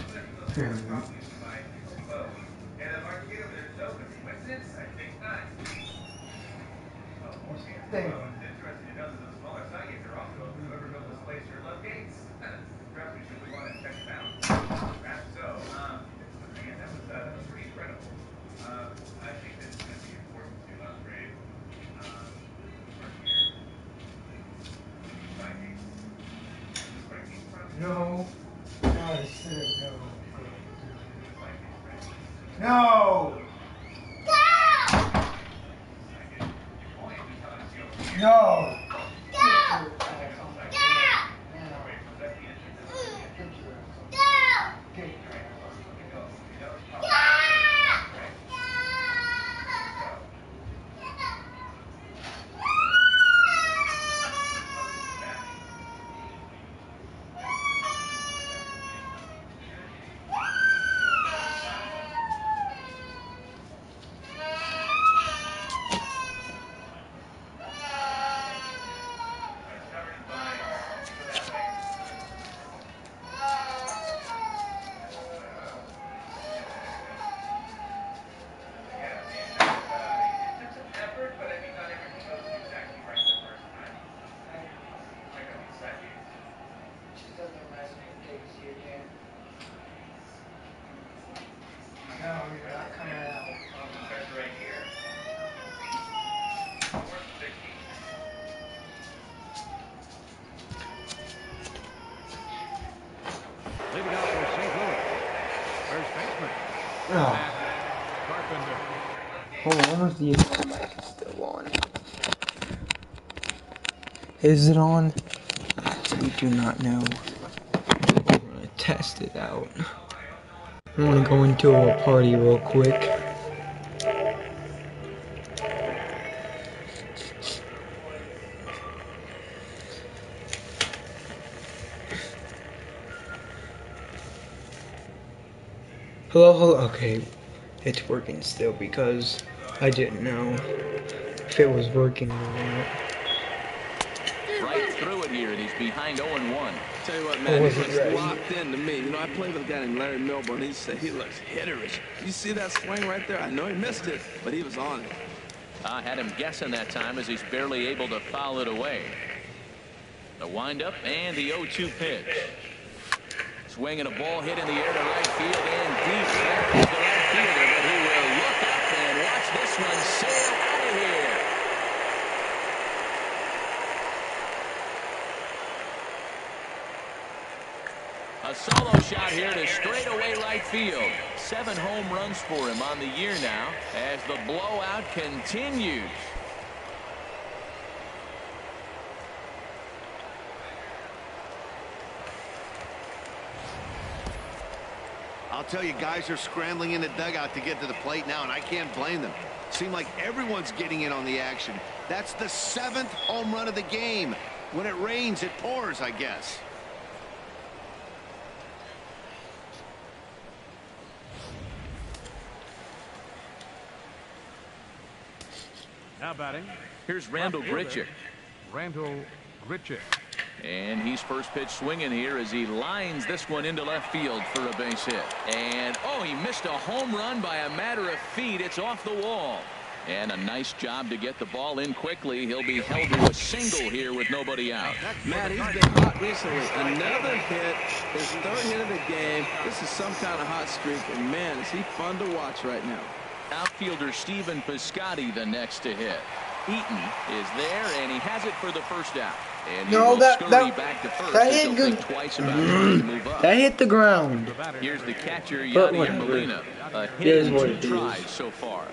No. I said no. No. No. Leading out for St. Louis. First baseman. Oh. Carpenter. Hold on, where's the mic still on? Is it on? We do not know. We're gonna test it out. I want to go into a party real quick. Hello. Okay, it's working still because I didn't know if it was working or not. Right through it here, and he's behind 0-1. Tell you what, man, he looks locked in to me. You know, I played with a guy named Larry Milburn. He said he looks hitterish. You see that swing right there? I know he missed it, but he was on it. I had him guessing that time as he's barely able to foul it away. The windup and the 0-2 pitch. Swinging a ball hit in the air to right field and deep left is the right fielder, but he will look up and watch this one sail out of here. A solo shot here to straightaway right field. 7 home runs for him on the year now as the blowout continues. I'll tell you, guys are scrambling in the dugout to get to the plate now, and I can't blame them. Seems like everyone's getting in on the action. That's the 7th home run of the game. When it rains, it pours, I guess. Now batting. Here's Randall Grichuk. Randall Grichuk. And he's first pitch swinging here as he lines this one into left field for a base hit. And, oh, he missed a home run by a matter of feet. It's off the wall. And a nice job to get the ball in quickly. He'll be held to a single here with nobody out. Matt, he's been hot recently. Another hit, his 3rd hit of the game. This is some kind of hot streak. And, man, is he fun to watch right now. Outfielder Stephen Piscotty the next to hit. Eaton is there, and he has it for the first out. And no, that hit good. Twice about to move up. That hit the ground. Here's the catcher, Yadier Molina. A hit in 2 tries so far.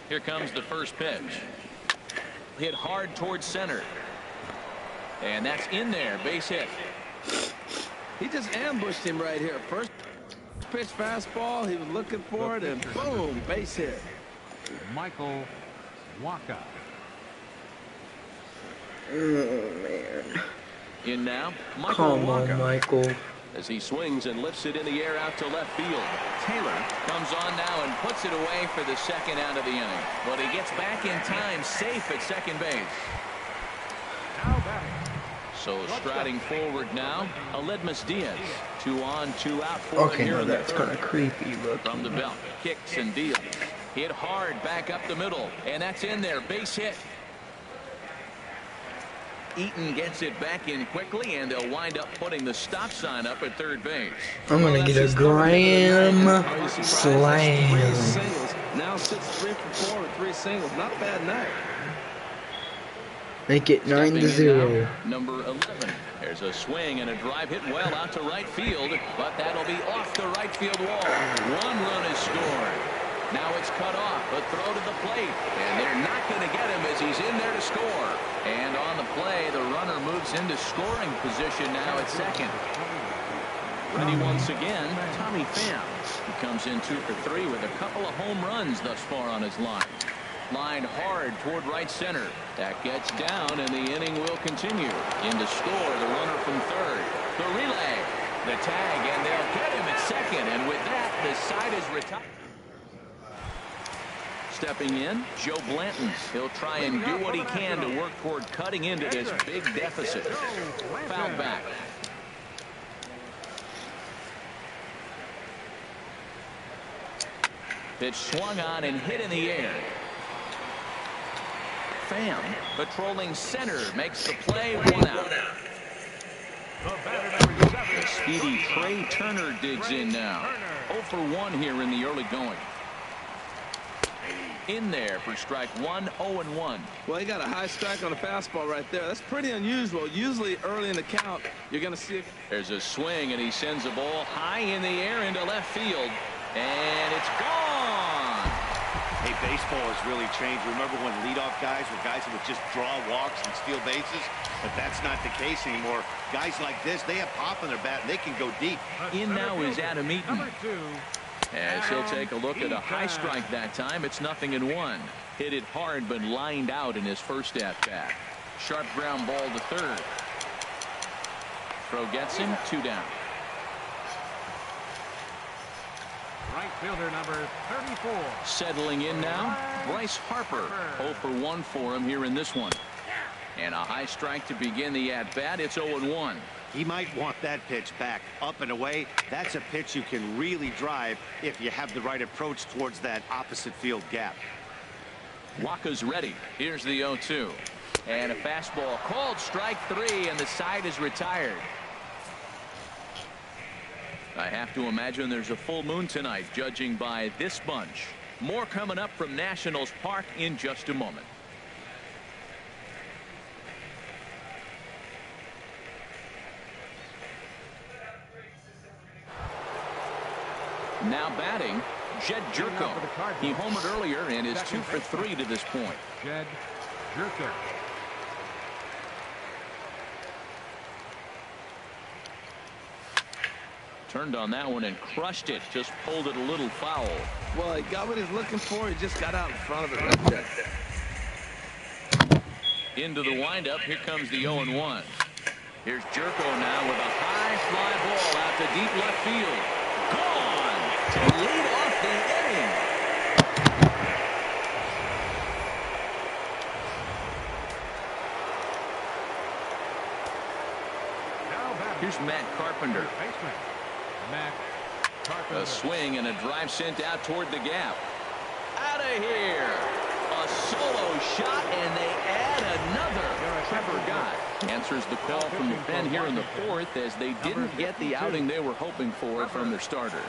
Here comes the first pitch. Hit hard towards center. And that's in there. Base hit. He just ambushed him right here. First pitch fastball. He was looking for it, and boom, base hit. Michael Wacha. Oh, man. In now, Michael Come on, Wacha. Michael. As he swings and lifts it in the air out to left field. Taylor comes on now and puts it away for the 2nd out of the inning. But he gets back in time, safe at second base. Now batting. So striding forward now, Aledmus Diaz. 2 on, 2 out for Okay, him here now in the that's 3rd. kind of creepy looking. From the belt, kicks and deals. Hit hard back up the middle, and that's in there. Base hit. Eaton gets it back in quickly, and they'll wind up putting the stop sign up at 3rd base. I'm gonna get a grand slam. Now sits 3 for 4 with 3 singles. Not a bad night. Make it 9-0. Number 11. There's a swing and a drive hit well out to right field, but that'll be off the right field wall. 1 run is scored. Now it's cut off, but throw to the plate, and they're not going to get him as he's in there to score. And on the play, the runner moves into scoring position now at second. Ready once again, Tommy Pham. He comes in 2 for 3 with a couple of home runs thus far on his line. Lined hard toward right center. That gets down, and the inning will continue. In to score, the runner from 3rd. The relay, the tag, and they'll get him at second. And with that, the side is retired. Stepping in, Joe Blanton. He'll try and do what he can to work toward cutting into this big deficit. Fouled back. Pitch swung on and hit in the air. Pham patrolling center makes the play. 1 out. The speedy Trey Turner digs in now. 0 for 1 here in the early going. In there for strike 1, 0-1. Well, he got a high strike on a fastball right there. That's pretty unusual. Usually early in the count, you're going to see it. There's a swing, and he sends a ball high in the air into left field. And it's gone. Hey, baseball has really changed. Remember when leadoff guys were guys that would just draw walks and steal bases? But that's not the case anymore. Guys like this, they have pop in their bat, and they can go deep. In now is Adam Eaton. As he'll take a look at a high strike that time. It's 0-1. Hit it hard, but lined out in his first at-bat. Sharp ground ball to 3rd. Throw gets him, 2 down. Right fielder number 34. Settling in now, Bryce Harper. 0 for 1 for him here in this one. And a high strike to begin the at-bat. It's 0-1. He might want that pitch back, up and away. That's a pitch you can really drive if you have the right approach towards that opposite field gap. Waka's ready. Here's the 0-2. And a fastball called strike 3, and the side is retired. I have to imagine there's a full moon tonight, judging by this bunch. More coming up from Nationals Park in just a moment. Now batting, Jed Jerko. He homered earlier and is 2 for 3 to this point. Jed Jerko. Turned on that one and crushed it. Just pulled it a little foul. Well, he got what he's looking for. He just got out in front of it right there. Into the windup. Here comes the 0-1. Here's Jerko now with a high fly ball out to deep left field. Gone to lead off the inning. Here's Matt Carpenter. A swing and a drive sent out toward the gap. Out of here. A solo shot, and they add another. Trevor Gott answers the call from the pen here in the 4th as they didn't get the outing they were hoping for from their starter.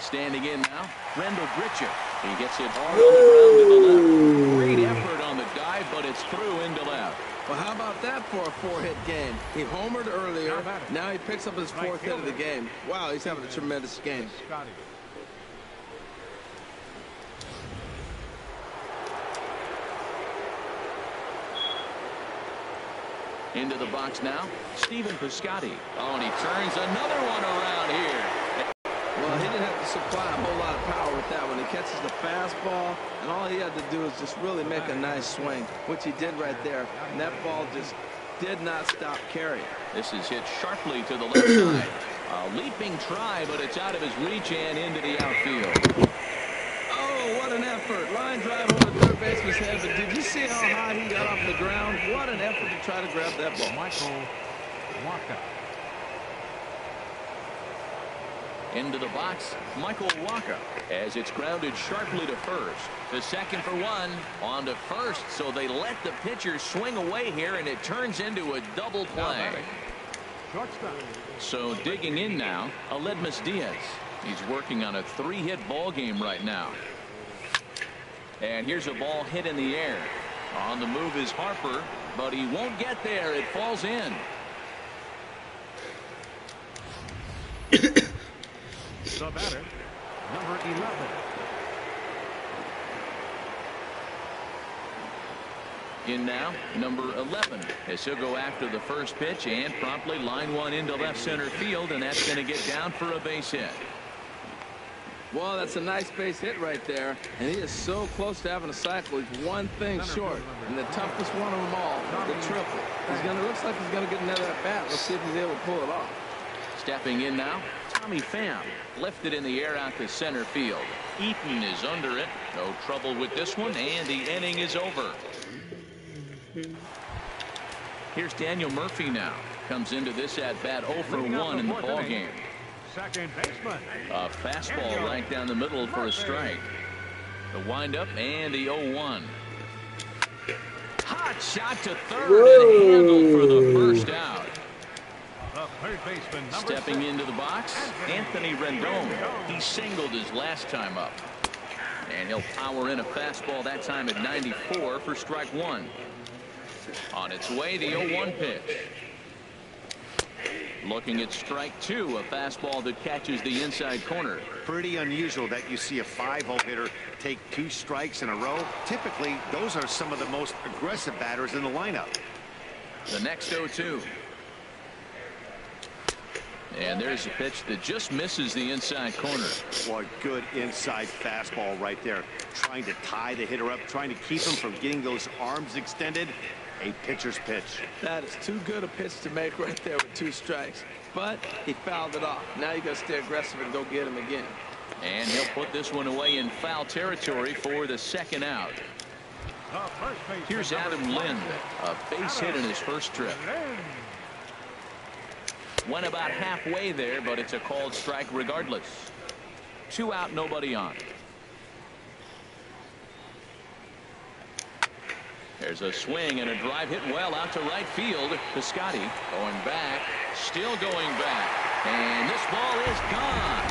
Standing in now, Rendell Grichuk. He gets it hard on the ground to the left. Great effort on the dive, but it's through into left. Well, how about that for a 4-hit game? He homered earlier. Now he picks up his 4th hit of the game. Wow, he's having a tremendous game. Into the box now, Stephen Piscotty. Oh, and he turns another one around here. Well, he didn't have to supply a whole lot of power with that one. He catches the fastball, and all he had to do is just really make a nice swing, which he did right there. And that ball just did not stop carrying. This is hit sharply to the left side. A leaping try, but it's out of his reach and into the outfield. Oh, what an effort. Line drive over the third baseman's head, but did you see how high he got off the ground? What an effort to try to grab that ball. Michael Wacha. Into the box, Michael Wacha, as it's grounded sharply to first. The second for 1, on to first, so they let the pitcher swing away here, and it turns into a double play. So digging in now, Aledmus Diaz. He's working on a 3-hit ball game right now. And here's a ball hit in the air. On the move is Harper, but he won't get there. It falls in. The batter, number 11. In now, number 11, as he'll go after the first pitch and promptly line one into left center field, and that's going to get down for a base hit. Well, that's a nice base hit right there, and he is so close to having a cycle. He's one thing short, and the toughest one of them all, the triple. Looks like he's going to get another at bat. Let's see if he's able to pull it off. Stepping in now, Tommy Pham, lifted in the air out to center field. Eaton is under it. No trouble with this one, and the inning is over. Here's Daniel Murphy now. Comes into this at bat 0 for 1 in the ball game. Second baseman. A fastball right down the middle for a strike. The windup and the 0-1. Hot shot to third and handled for the first out. The third baseman, Stepping into the box, Anthony Rendon. He singled his last time up. And he'll power in a fastball that time at 94 for strike 1. On its way, the 0-1 pitch. Looking at strike 2, a fastball that catches the inside corner. Pretty unusual that you see a 5-0 hitter take 2 strikes in a row. Typically, those are some of the most aggressive batters in the lineup. The next 0-2. And there's a pitch that just misses the inside corner. What good inside fastball right there. Trying to tie the hitter up, trying to keep him from getting those arms extended. A pitcher's pitch. That is too good a pitch to make right there with 2 strikes. But he fouled it off. Now you got to stay aggressive and go get him again. And he'll put this one away in foul territory for the second out. Here's Adam Lind, a base hit in his first trip. Went about halfway there, but it's a called strike regardless. 2 out, nobody on. There's a swing and a drive hit well out to right field. Piscotty going back, still going back, and this ball is gone.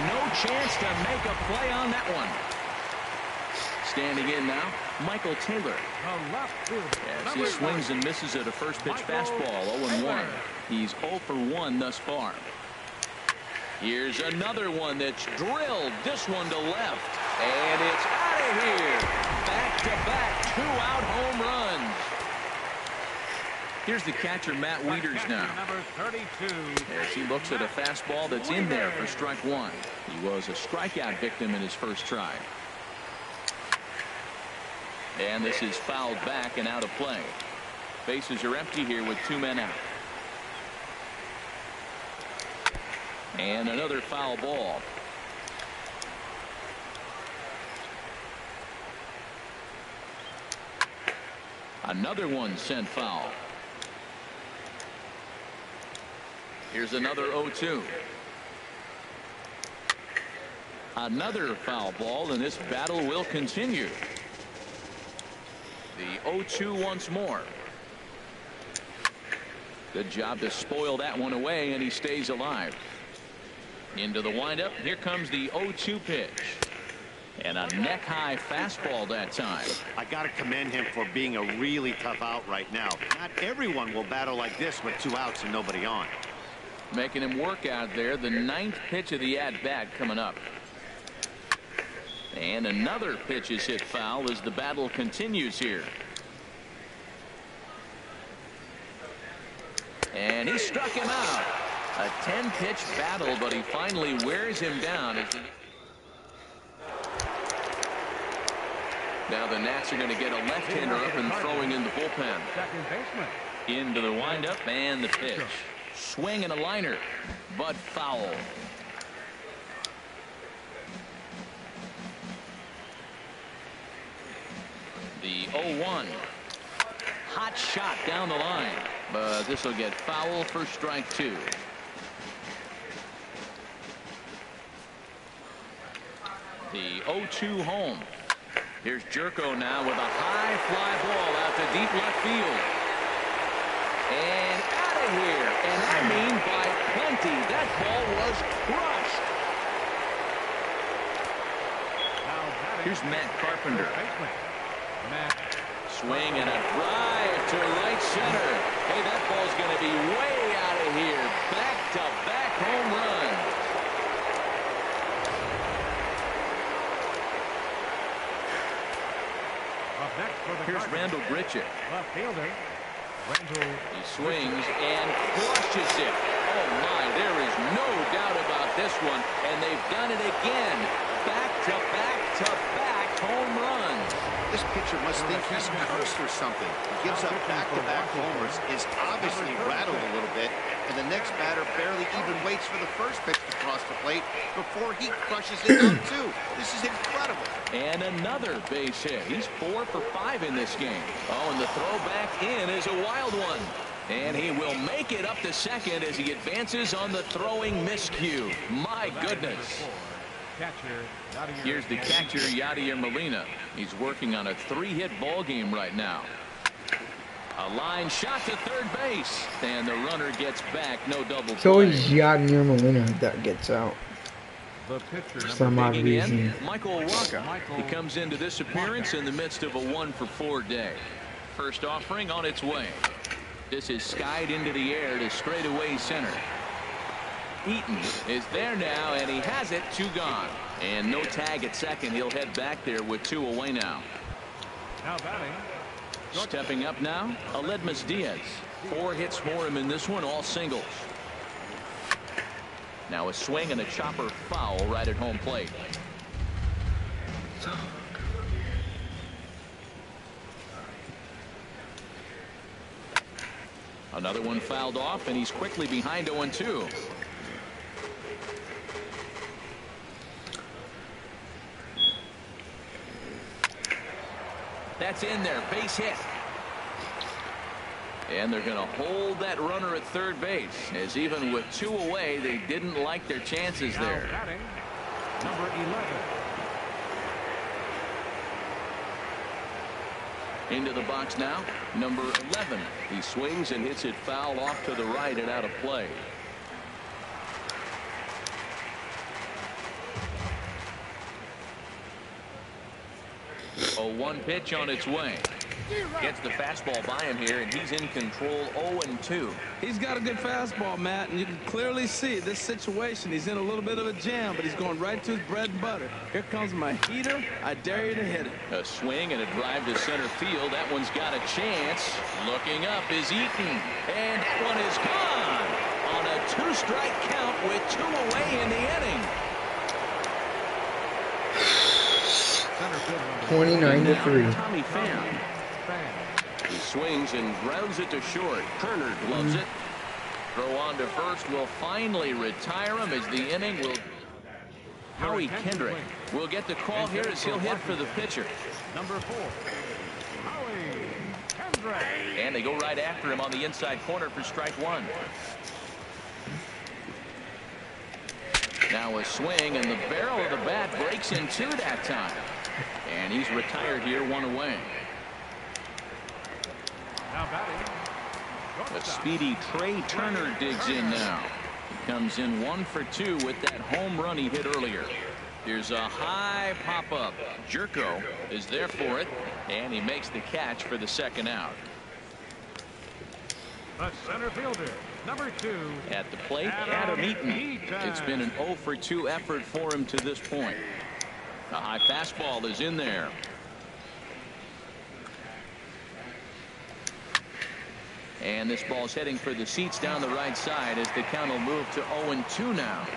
No chance to make a play on that one. Standing in now, Michael Taylor. As he swings and misses at a first pitch fastball, 0-1. He's 0 for 1 thus far. Here's another one that's drilled. This one to left, and it's out of here. Back-to-back 2-out home runs. Here's the catcher, Matt Wieters, now. As he looks at a fastball that's in there for strike 1. He was a strikeout victim in his first try. And this is fouled back and out of play. Bases are empty here with 2 men out. And another foul ball. Another one sent foul. Here's another 0-2. Another foul ball, and this battle will continue. The 0-2 once more. Good job to spoil that one away, and he stays alive. Into the windup. Here comes the 0-2 pitch. And a neck-high fastball that time. I got to commend him for being a really tough out right now. Not everyone will battle like this with 2 outs and nobody on. Making him work out there. The 9th pitch of the at-bat coming up. And another pitch is hit foul as the battle continues here. And he struck him out. A 10-pitch battle, but he finally wears him down. Now the Nats are going to get a left-hander up and throwing in the bullpen. Into the windup and the pitch. Swing and a liner, but foul. The 0-1. Hot shot down the line, but this will get foul for strike 2. The 0-2 home. Here's Jerko now with a high fly ball out to deep left field. And out of here. And I mean by plenty. That ball was crushed. Here's Matt Carpenter. Swing and a drive to right center. Hey, that ball's going to be way out of here. Back-to-back home run. Here's Randall Grichuk. He swings and crushes it. Oh my, there is no doubt about this one. And they've done it again. Back-to-back home runs. This pitcher must think he's cursed or something. He gives up back-to-back homers, is obviously rattled a little bit, and the next batter barely even waits for the first pitch to cross the plate before he crushes it out too. This is incredible. And another base hit. He's 4 for 5 in this game. Oh, and the throw back in is a wild one. And he will make it up to second as he advances on the throwing miscue. My goodness. Here's the catcher, Yadier Molina. He's working on a 3-hit ball game right now. A line shot to third base, and the runner gets back. No double play. It's always Yadier Molina that gets out. For some odd reason. Michael Wacha. He comes into this appearance in the midst of a 1-for-4 day. First offering on its way. This is skied into the air to straightaway center. Eaton is there now, and he has it. 2 gone. And no tag at second. He'll head back there with 2 away now. Stepping up now, Aledmys Diaz. 4 hits for him in this one, all singles. Now a swing and a chopper foul right at home plate. Another one fouled off, and he's quickly behind 0-2. That's in there. Base hit. And they're going to hold that runner at third base, as even with 2 away, they didn't like their chances there. Number 11. Into the box now, number 11. He swings and hits it foul off to the right and out of play. A 1 pitch on its way. Gets the fastball by him here, and he's in control. 0-2. He's got a good fastball, Matt, and you can clearly see this situation. He's in a little bit of a jam, but he's going right to his bread and butter. Here comes my heater. I dare you to hit it. A swing and a drive to center field. That one's got a chance. Looking up is Eaton, and that one is gone on a 2-strike count with 2 away in the inning. 29-3. Tommy Pham. He swings and grounds it to short. Turner gloves it. Throw on to first will finally retire him as the inning will. Howie Kendrick will get the call here as he'll hit for the pitcher. Number 4. Howie Kendrick. And they go right after him on the inside corner for strike 1. Now a swing, and the barrel of the bat breaks in 2 that time. And he's retired here, 1 away. Now batting. A speedy Trey Turner digs in now. He comes in 1 for 2 with that home run he hit earlier. Here's a high pop-up. Jerko is there for it, and he makes the catch for the second out. The center fielder, number 2. At the plate, Adam Eaton. It's been an 0 for 2 effort for him to this point. A high fastball is in there. And this ball's heading for the seats down the right side as the count will move to 0-2 now.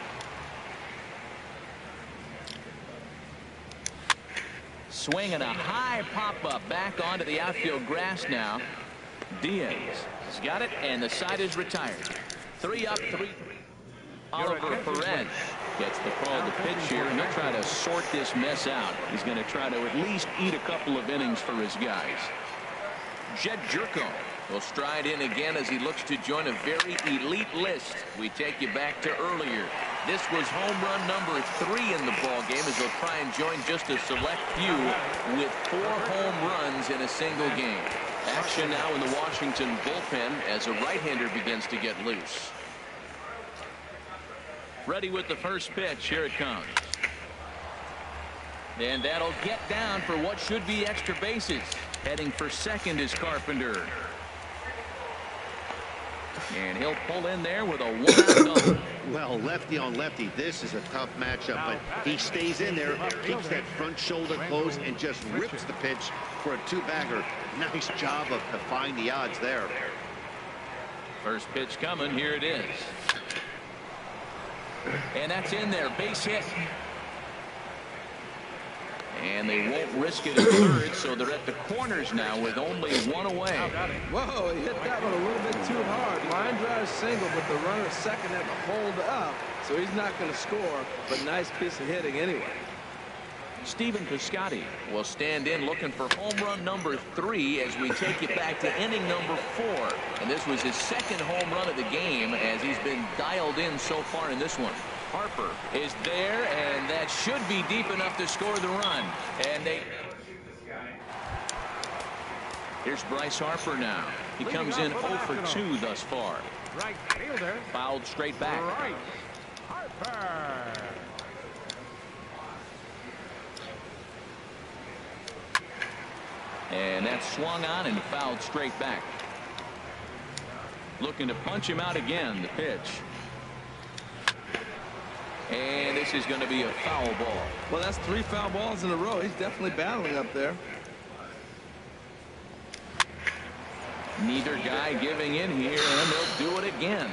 Swing and a high pop-up back onto the outfield grass now. Diaz has got it, and the side is retired. 3 up, 3. Oliver Perez gets the call to pitch here, and he'll try to sort this mess out. He's going to try to at least eat a couple of innings for his guys. Jed Jerko will stride in again as he looks to join a very elite list. We take you back to earlier. This was home run number 3 in the ball game as they'll try and join just a select few with 4 home runs in a single game. Action now in the Washington bullpen as a right-hander begins to get loose. Ready with the first pitch. Here it comes. And that'll get down for what should be extra bases. Heading for second is Carpenter. And he'll pull in there with a 1-out double. Well, lefty on lefty, this is a tough matchup, but he stays in there, keeps that front shoulder closed, and just rips the pitch for a 2-bagger. Nice job of defying the odds there. First pitch coming. Here it is. And that's in there. Base hit. And they won't risk it at third, so they're at the corners now with only 1 away. Whoa, he hit that one a little bit too hard. Line drive single, but the runner at second had to hold up, so he's not going to score, but nice piece of hitting anyway. Stephen Piscotty will stand in looking for home run number 3 as we take you back to inning number 4. And this was his second home run of the game as he's been dialed in so far in this one. Harper is there, and that should be deep enough to score the run. And here's Bryce Harper now. He comes in 0 for 2 thus far. Right fielder. Fouled straight back. Bryce Harper. And that's swung on and fouled straight back. Looking to punch him out again. The pitch. And this is going to be a foul ball. Well, that's 3 foul balls in a row. He's definitely battling up there. Neither guy giving in here, and they'll do it again.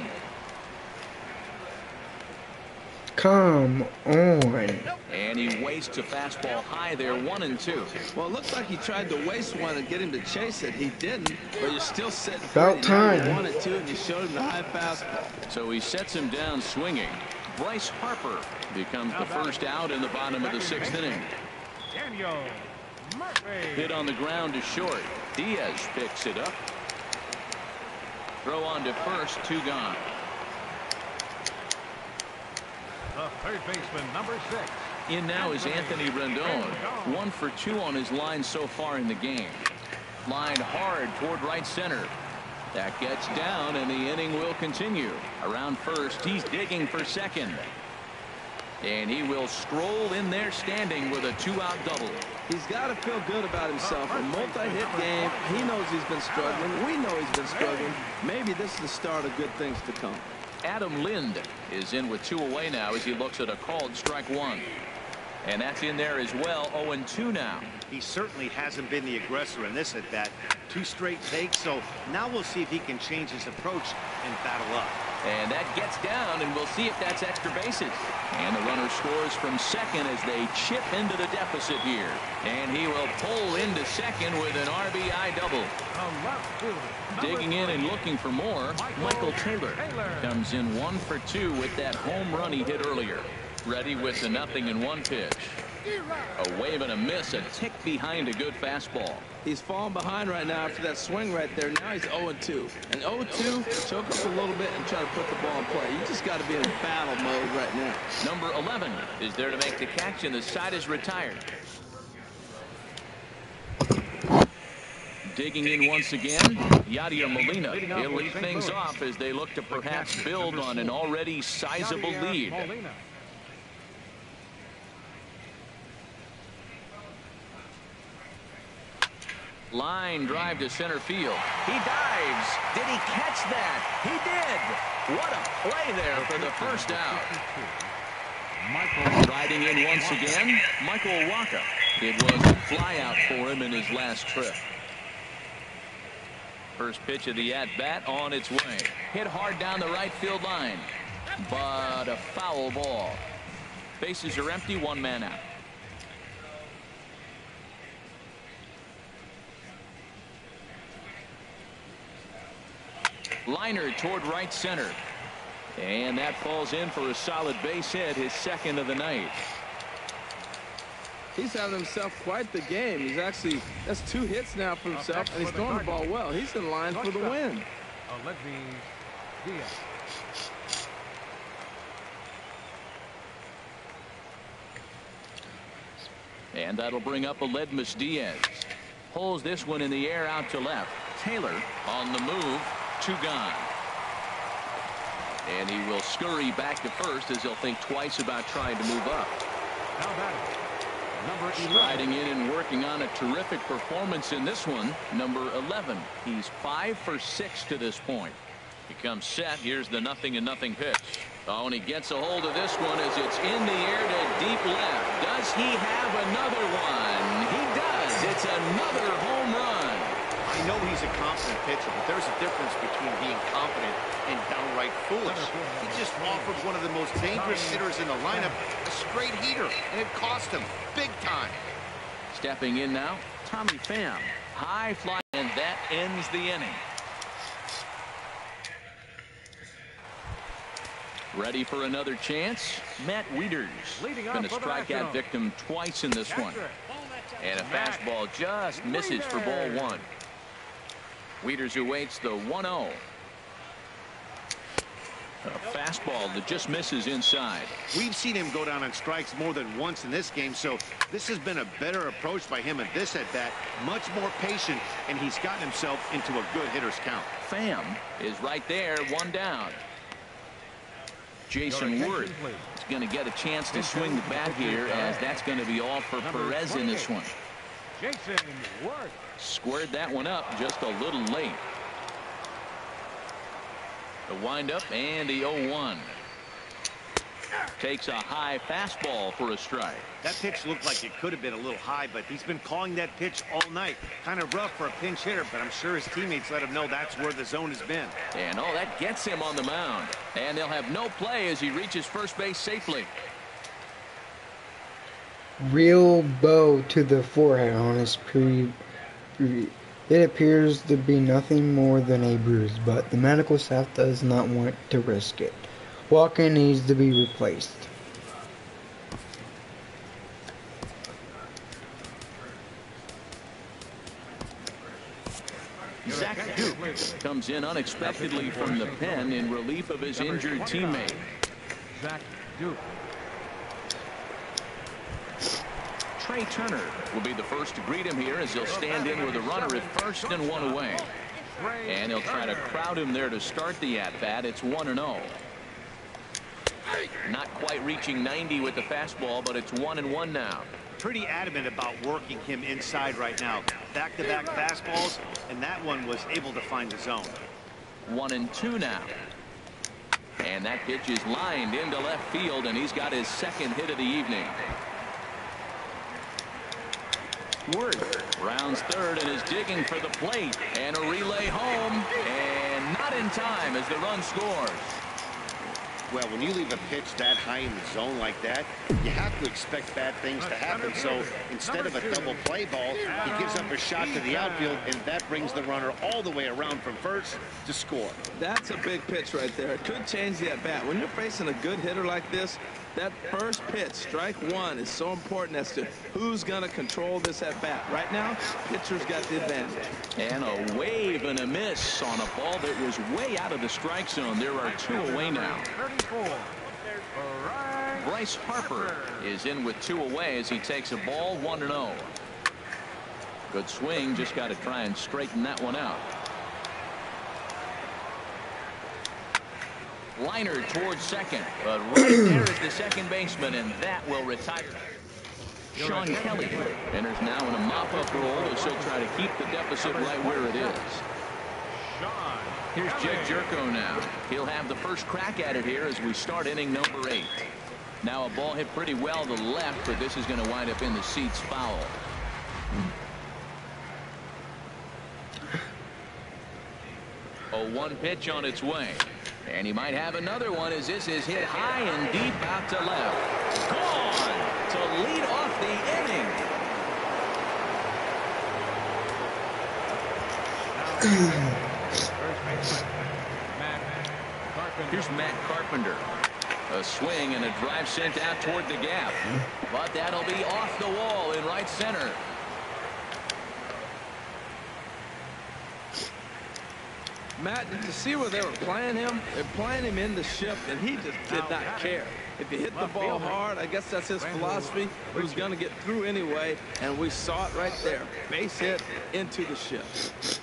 Come on. And he wastes a fastball high there, 1-2. Well, it looks like he tried to waste one and get him to chase it. He didn't, but you're still sitting about time. 1-2, and you showed him the high fastball. So he sets him down swinging. Bryce Harper becomes the first out in the bottom of the 6th inning. Daniel Hit on the ground to short. Diaz picks it up. Throw on to first, 2 gone. The third baseman, number 6. In now is Anthony Rendon. 1 for 2 on his line so far in the game. Lined hard toward right center. That gets down, and the inning will continue. Around first, he's digging for second. And he will stroll in there standing with a 2-out double. He's got to feel good about himself. A multi-hit game. He knows he's been struggling. We know he's been struggling. Maybe this is the start of good things to come. Adam Lind is in with 2 away now as he looks at a called strike 1. And that's in there as well. 0-2 now. He certainly hasn't been the aggressor in this at bat. 2 straight takes, so now we'll see if he can change his approach and battle up. And that gets down, and we'll see if that's extra bases. And the runner scores from second as they chip into the deficit here. And he will pull into second with an RBI double. Digging in and looking for more, Michael Taylor comes in 1 for 2 with that home run he hit earlier. Ready with the 0-1 pitch. A wave and a miss, a tick behind a good fastball. He's falling behind right now after that swing right there. Now he's 0-2. And 0-2, choke up a little bit and try to put the ball in play. You just got to be in battle mode right now. Number 11 is there to make the catch, and the side is retired. Digging in once again, Yadier Molina. He'll lead things off as they look to perhaps build on an already sizable lead. Line drive to center field. He dives. Did he catch that? He did. What a play there for the first out. Riding in once again, Michael Wacha. It was a fly out for him in his last trip. First pitch of the at-bat on its way. Hit hard down the right field line. But a foul ball. Bases are empty, 1 man out. Liner toward right center. And that falls in for a solid base hit, his second of the night. He's having himself quite the game. He's actually, that's 2 hits now for himself, and he's throwing the ball well. He's in line for the win. And that'll bring up Aledmys Diaz. Pulls this one in the air out to left. Taylor on the move. 2 gone. And he will scurry back to first as he'll think twice about trying to move up. Striding in and working on a terrific performance in this one, number 11. He's 5 for 6 to this point. He comes set. Here's the 0-0 pitch. Oh, and he gets a hold of this one as it's in the air to deep left. Does he have another one? He does. It's another home run. I know he's a confident pitcher, but there's a difference between being confident and downright foolish. He just offered one of the most dangerous hitters in the lineup a straight heater, and it cost him big time. Stepping in now, Tommy Pham. High fly, and that ends the inning. Ready for another chance? Matt Wieters. Been a strikeout victim twice in this one. And a fastball just misses for ball 1. Wieters awaits the 1-0. A fastball that just misses inside. We've seen him go down on strikes more than once in this game, so this has been a better approach by him at this at-bat. Much more patient, and he's gotten himself into a good hitter's count. Pham is right there, 1 down. Jason Worth is going to get a chance to swing the bat here, as that's going to be all for Perez in this one. Jason Worth. Squared that one up just a little late. The windup and the 0-1. Takes a high fastball for a strike. That pitch looked like it could have been a little high, but he's been calling that pitch all night. Kind of rough for a pinch hitter, but I'm sure his teammates let him know that's where the zone has been. And oh, that gets him on the mound. And they'll have no play as he reaches first base safely. Real bow to the forehead on his It appears to be nothing more than a bruise, but the medical staff does not want to risk it. Walker needs to be replaced. comes in unexpectedly from the pen in relief of his injured teammate. Zach Duke. Trey Turner will be the first to greet him here as he'll stand in with a runner at first and one away. And he'll try to crowd him there to start the at-bat. It's 1-0. Not quite reaching 90 with the fastball, but it's 1-1 now. Pretty adamant about working him inside right now. Back-to-back fastballs, and that one was able to find the zone. 1-2 now. And that pitch is lined into left field, and he's got his second hit of the evening. Worth rounds third and is digging for the plate, and a relay home, and not in time as the run scores. Well, when you leave a pitch that high in the zone like that, you have to expect bad things to happen. So instead of a double play ball, he gives up a shot to the outfield, and that brings the runner all the way around from first to score. That's a big pitch right there. It could change the at-bat. When you're facing a good hitter like this, that first pitch, strike one, is so important as to who's going to control this at-bat. Right now, pitcher's got the advantage. And a wave and a miss on a ball that was way out of the strike zone. There are two away now. Bryce Harper is in with two away as he takes a ball 1-0. Good swing, just got to try and straighten that one out. Liner towards second, but right there is the second baseman, and that will retire. Sean Kelly enters now in a mop-up role as he'll try to keep the deficit right where it is. Here's Jed Jerko now. He'll have the first crack at it here as we start inning number 8. Now a ball hit pretty well to the left, but this is going to wind up in the seats foul. A 1 pitch on its way. And he might have another one as this is hit high and deep out to left. Gone to lead off the inning. Here's Matt Carpenter. A swing and a drive sent out toward the gap. But that'll be off the wall in right center. Matt, did you see where they were playing him? They're playing him in the shift, and he just did not care. If you hit the ball hard, I guess that's his philosophy. He was going to get through anyway, and we saw it right there. Base hit into the shift.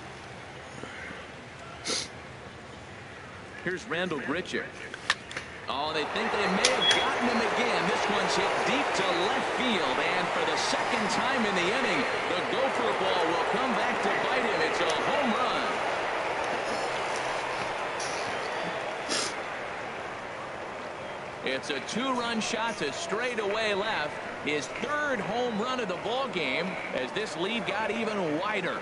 Here's Randall Grichuk. Oh, they think they may have gotten him again. This one's hit deep to left field, and for the second time in the inning, the Gopher ball will come back to bite him. It's a home run. It's a 2-run shot to straightaway left. His third home run of the ball game as this lead got even wider.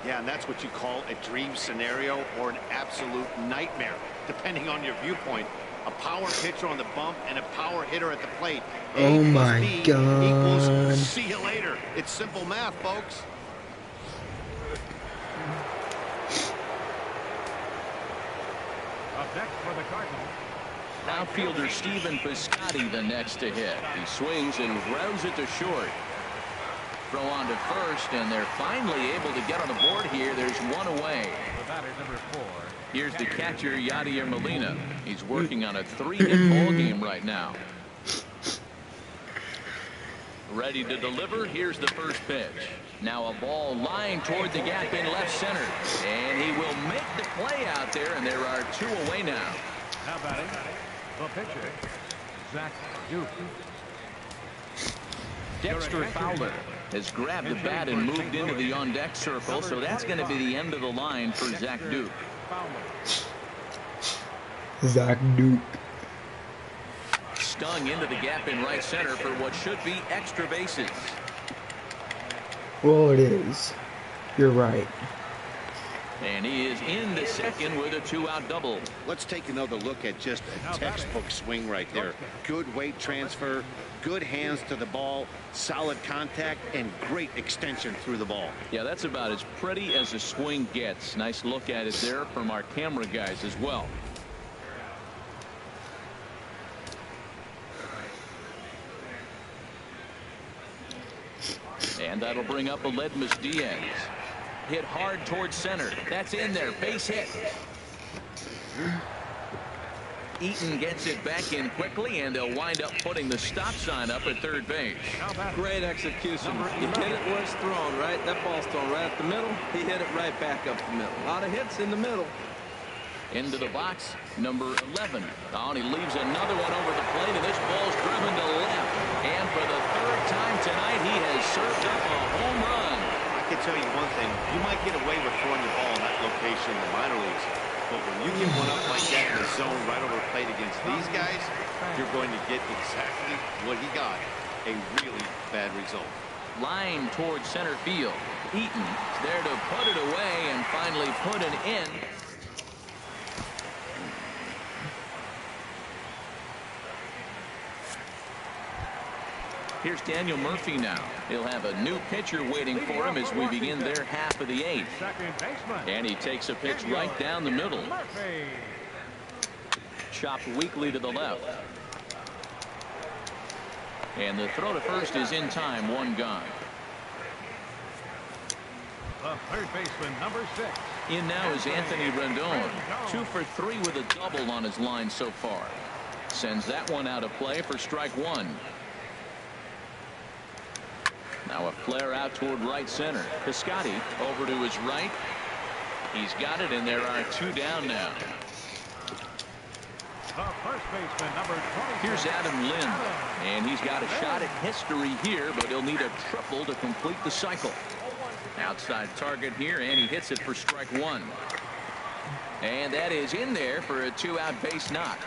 Yeah, and that's what you call a dream scenario or an absolute nightmare, depending on your viewpoint. A power pitcher on the bump and a power hitter at the plate. Oh my God. Equals see you later. It's simple math, folks. Up next for the Cardinals. Outfielder Stephen Piscotty the next to hit. He swings and grounds it to short. Throw on to first, and they're finally able to get on the board here. There's one away. The batter, number 4. Here's the catcher, Yadier Molina. He's working on a 3-hit ball game right now. Ready to deliver. Here's the first pitch. Now a ball lined toward the gap in left center. And he will make the play out there, and there are 2 away now. Now batting, the pitcher, Zach Duke. Dexter Fowler has grabbed the bat and moved into the on-deck circle, so that's going to be the end of the line for Zach Duke. Zach Duke. Stung into the gap in right center for what should be extra bases. Well, it is. You're right. And he is into second with a 2-out double. Let's take another look at just a textbook swing right there. Good weight transfer, good hands to the ball, solid contact, and great extension through the ball. Yeah, that's about as pretty as a swing gets. Nice look at it there from our camera guys as well. And that'll bring up Aledmus Diaz. Hit hard towards center. That's in there. Base hit. Eaton gets it back in quickly, and they'll wind up putting the stop sign up at third base. Great execution. He hit it where it's thrown, right? That ball's thrown right up the middle. He hit it right back up the middle. A lot of hits in the middle. Into the box, number 11. Oh, and he leaves another one over the plate, and this ball's driven to left. And for the third time tonight, he has served up a home run. I can tell you one thing. You might get away with throwing the ball in that location in the minor leagues. But when you get one up like that in the zone right over the plate against these guys, you're going to get exactly what he got, a really bad result. Line towards center field. Eaton there to put it away and finally put an end. Here's Daniel Murphy now. He'll have a new pitcher waiting for him as we begin their half of the 8th. And he takes a pitch right down the middle. Chopped weakly to the left. And the throw to first is in time. One gone. The third baseman, number 6. In now is Anthony Rendon. 2 for 3 with a double on his line so far. Sends that one out of play for strike 1. Now a flare out toward right center. Piscotty over to his right. He's got it, and there are 2 down now. The first baseman, number 20. Here's Adam Lind, and he's got a shot at history here, but he'll need a triple to complete the cycle. Outside target here, and he hits it for strike 1. And that is in there for a 2-out base knock.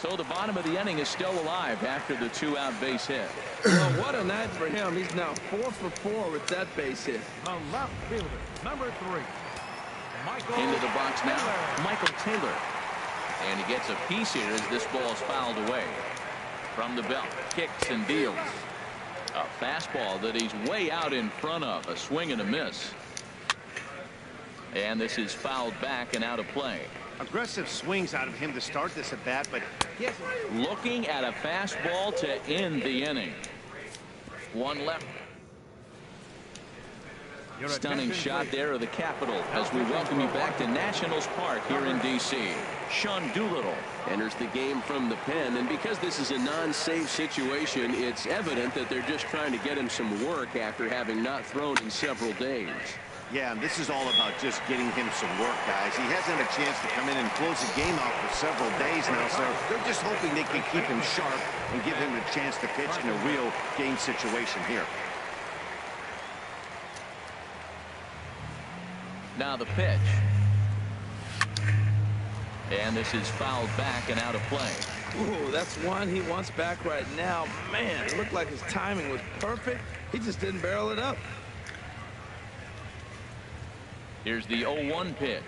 So the bottom of the inning is still alive after the 2-out base hit. Well, what a night for him. He's now 4 for 4 with that base hit. The left fielder, number 3. Michael Into the box now, Taylor. Michael Taylor. And he gets a piece here as this ball is fouled away. From the belt, kicks and deals. A fastball that he's way out in front of. A swing and a miss. And this is fouled back and out of play. Aggressive swings out of him to start this at bat, but yes. Looking at a fastball to end the inning. One left. Stunning shot there of the Capitol as we welcome you back to Nationals Park here in D.C. Sean Doolittle enters the game from the pen, and because this is a non-save situation, it's evident that they're just trying to get him some work after having not thrown in several days. Yeah, and this is all about just getting him some work, guys. He hasn't had a chance to come in and close the game out for several days now, so they're just hoping they can keep him sharp and give him a chance to pitch in a real game situation here. Now the pitch. And this is fouled back and out of play. Ooh, that's one he wants back right now. Man, it looked like his timing was perfect. He just didn't barrel it up. Here's the 0-1 pitch.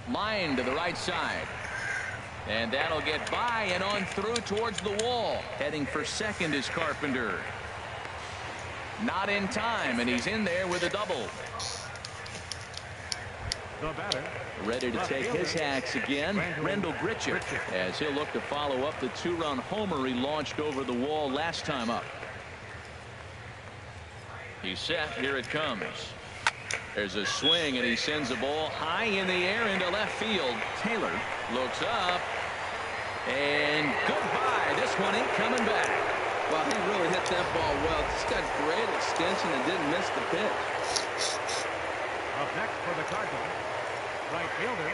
Line to the right side. And that'll get by and on through towards the wall. Heading for second is Carpenter. Not in time, and he's in there with a double. The batter. Ready to take his hacks again, Rendell Grichuk, as he'll look to follow up the 2-run homer he launched over the wall last time up. He's set. Here it comes. There's a swing, and he sends the ball high in the air into left field. Taylor looks up, and goodbye. This one ain't coming back. Well, he really hit that ball well. Just got great extension and didn't miss the pitch. Up next for the Cardinals, right fielder,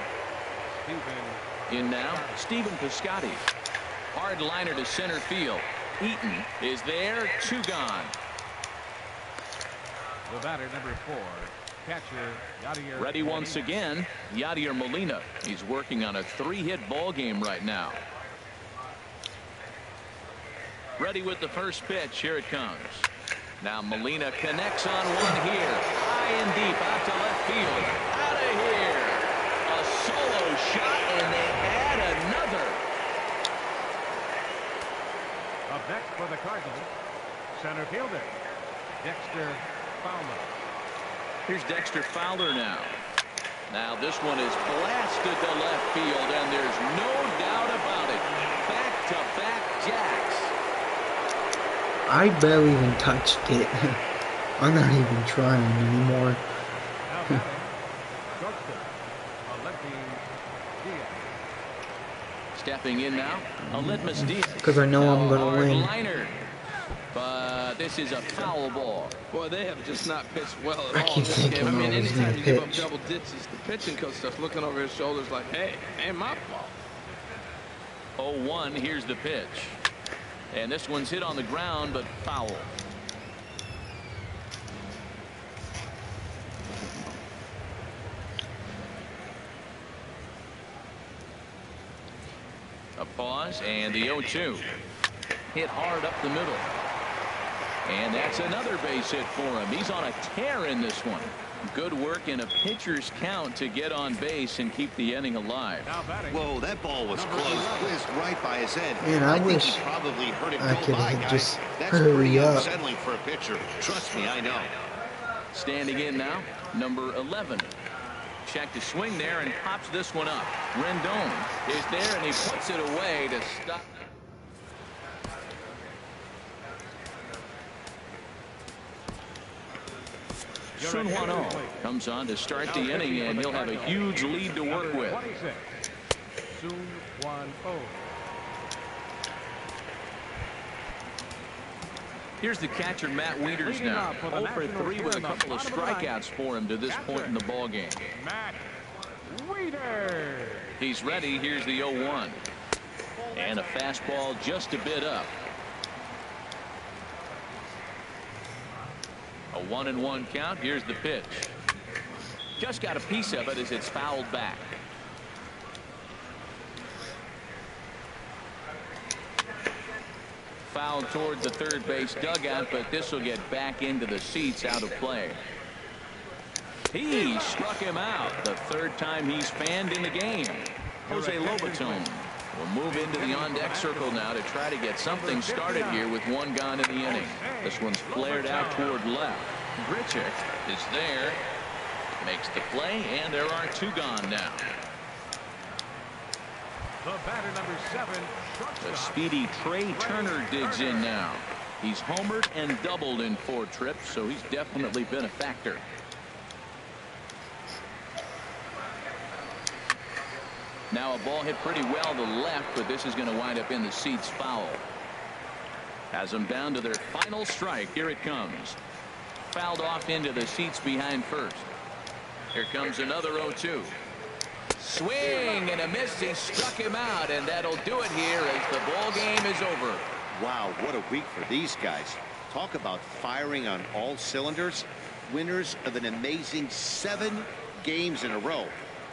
Stephen. In now, Stephen Piscotty. Hard liner to center field. Eaton is there. 2 gone. The batter, number 4. Catcher, Yadier. Ready once again, Yadier Molina. He's working on a 3-hit ball game right now. Ready with the first pitch. Here it comes. Now Molina connects on one here. High and deep out to left field. Out of here. A solo shot, and they add another. Up next for the Cardinals, center fielder, Dexter Fowler. Here's Dexter Fowler now. Now this one is blasted to left field, and there's no doubt about it. Back-to-back jacks. I barely even touched it. I'm not even trying anymore. Now batting, shortstop, Olympia Diaz. Stepping in now, Litmus Diaz. Because I know I'm going to win. Liner. But this is a foul ball. Boy, they have just not pitched well at I all keep in this thinking game. I mean, I was anytime gonna you give up pitch. double digits, the pitching coach starts looking over his shoulders like, hey, ain't my fault. 0-1, here's the pitch. And this one's hit on the ground, but foul. A pause, and the 0-2. Hit hard up the middle. And that's another base hit for him. He's on a tear in this one. Good work in a pitcher's count to get on base and keep the inning alive. Whoa, that ball was close. Whizzed right by his head. Man, I think wish he probably heard it I go could by, have guys. just That's hurry pretty up. unsettling for a pitcher. Trust me, I know. Standing in now, number 11. Check to swing there and pops this one up. Rendon is there, and he puts it away to stop. Sun Hwan-Oh comes on to start the inning, and he'll have a huge lead to work with. Sun Hwan-Oh. Here's the catcher, Matt Wieters now. 0 for 3 with a couple of strikeouts for him to this point in the ballgame. Matt Wieters. He's ready. Here's the 0-1. And a fastball just a bit up. A 1-1 count. Here's the pitch. Just got a piece of it as it's fouled back. Foul toward the third base dugout, but this will get back into the seats, out of play. He struck him out the third time he's fanned in the game. Jose Lobaton will move into the on-deck circle now to try to get something started here with one gone in the inning. This one's flared out toward left. Grichuk is there, makes the play, and there are 2 gone now. The batter, number 7, The speedy Trey Turner digs in now. He's homered and doubled in 4 trips, so he's definitely been a factor. Now a ball hit pretty well to left, but this is going to wind up in the seats foul. Has them down to their final strike. Here it comes. Fouled off into the seats behind first. Here comes another 0-2. Swing and a miss. He struck him out, and that'll do it here as the ball game is over. Wow, what a week for these guys. Talk about firing on all cylinders. Winners of an amazing 7 games in a row.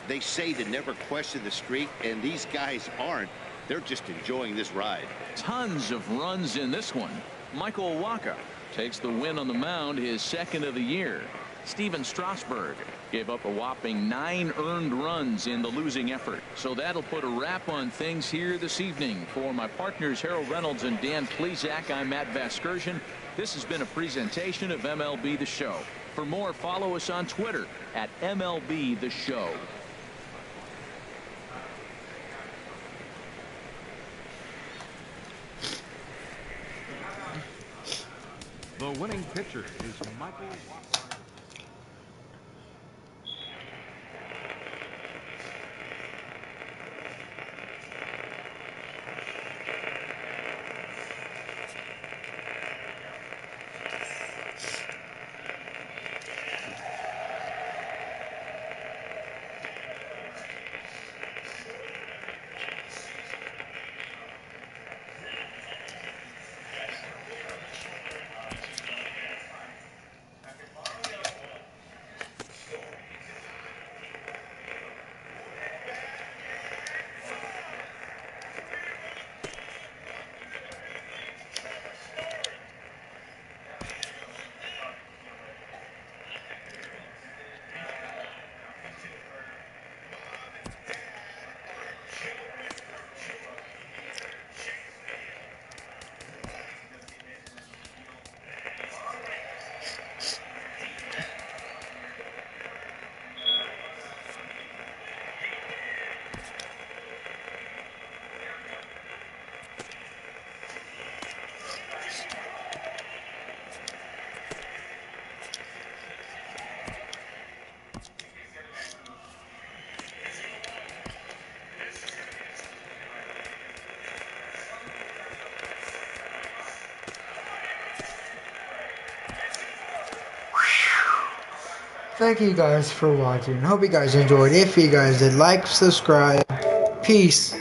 They say to never question the streak, and these guys aren't. They're just enjoying this ride. Tons of runs in this one. Michael Wacha takes the win on the mound, his 2nd of the year. Steven Strasburg gave up a whopping 9 earned runs in the losing effort. So that'll put a wrap on things here this evening. For my partners Harold Reynolds and Dan Plesac, I'm Matt Vasgersian. This has been a presentation of MLB The Show. For more, follow us on Twitter at MLB The Show. The winning pitcher is Michael Wacha. Thank you guys for watching. Hope you guys enjoyed. If you guys did, like, subscribe. Peace.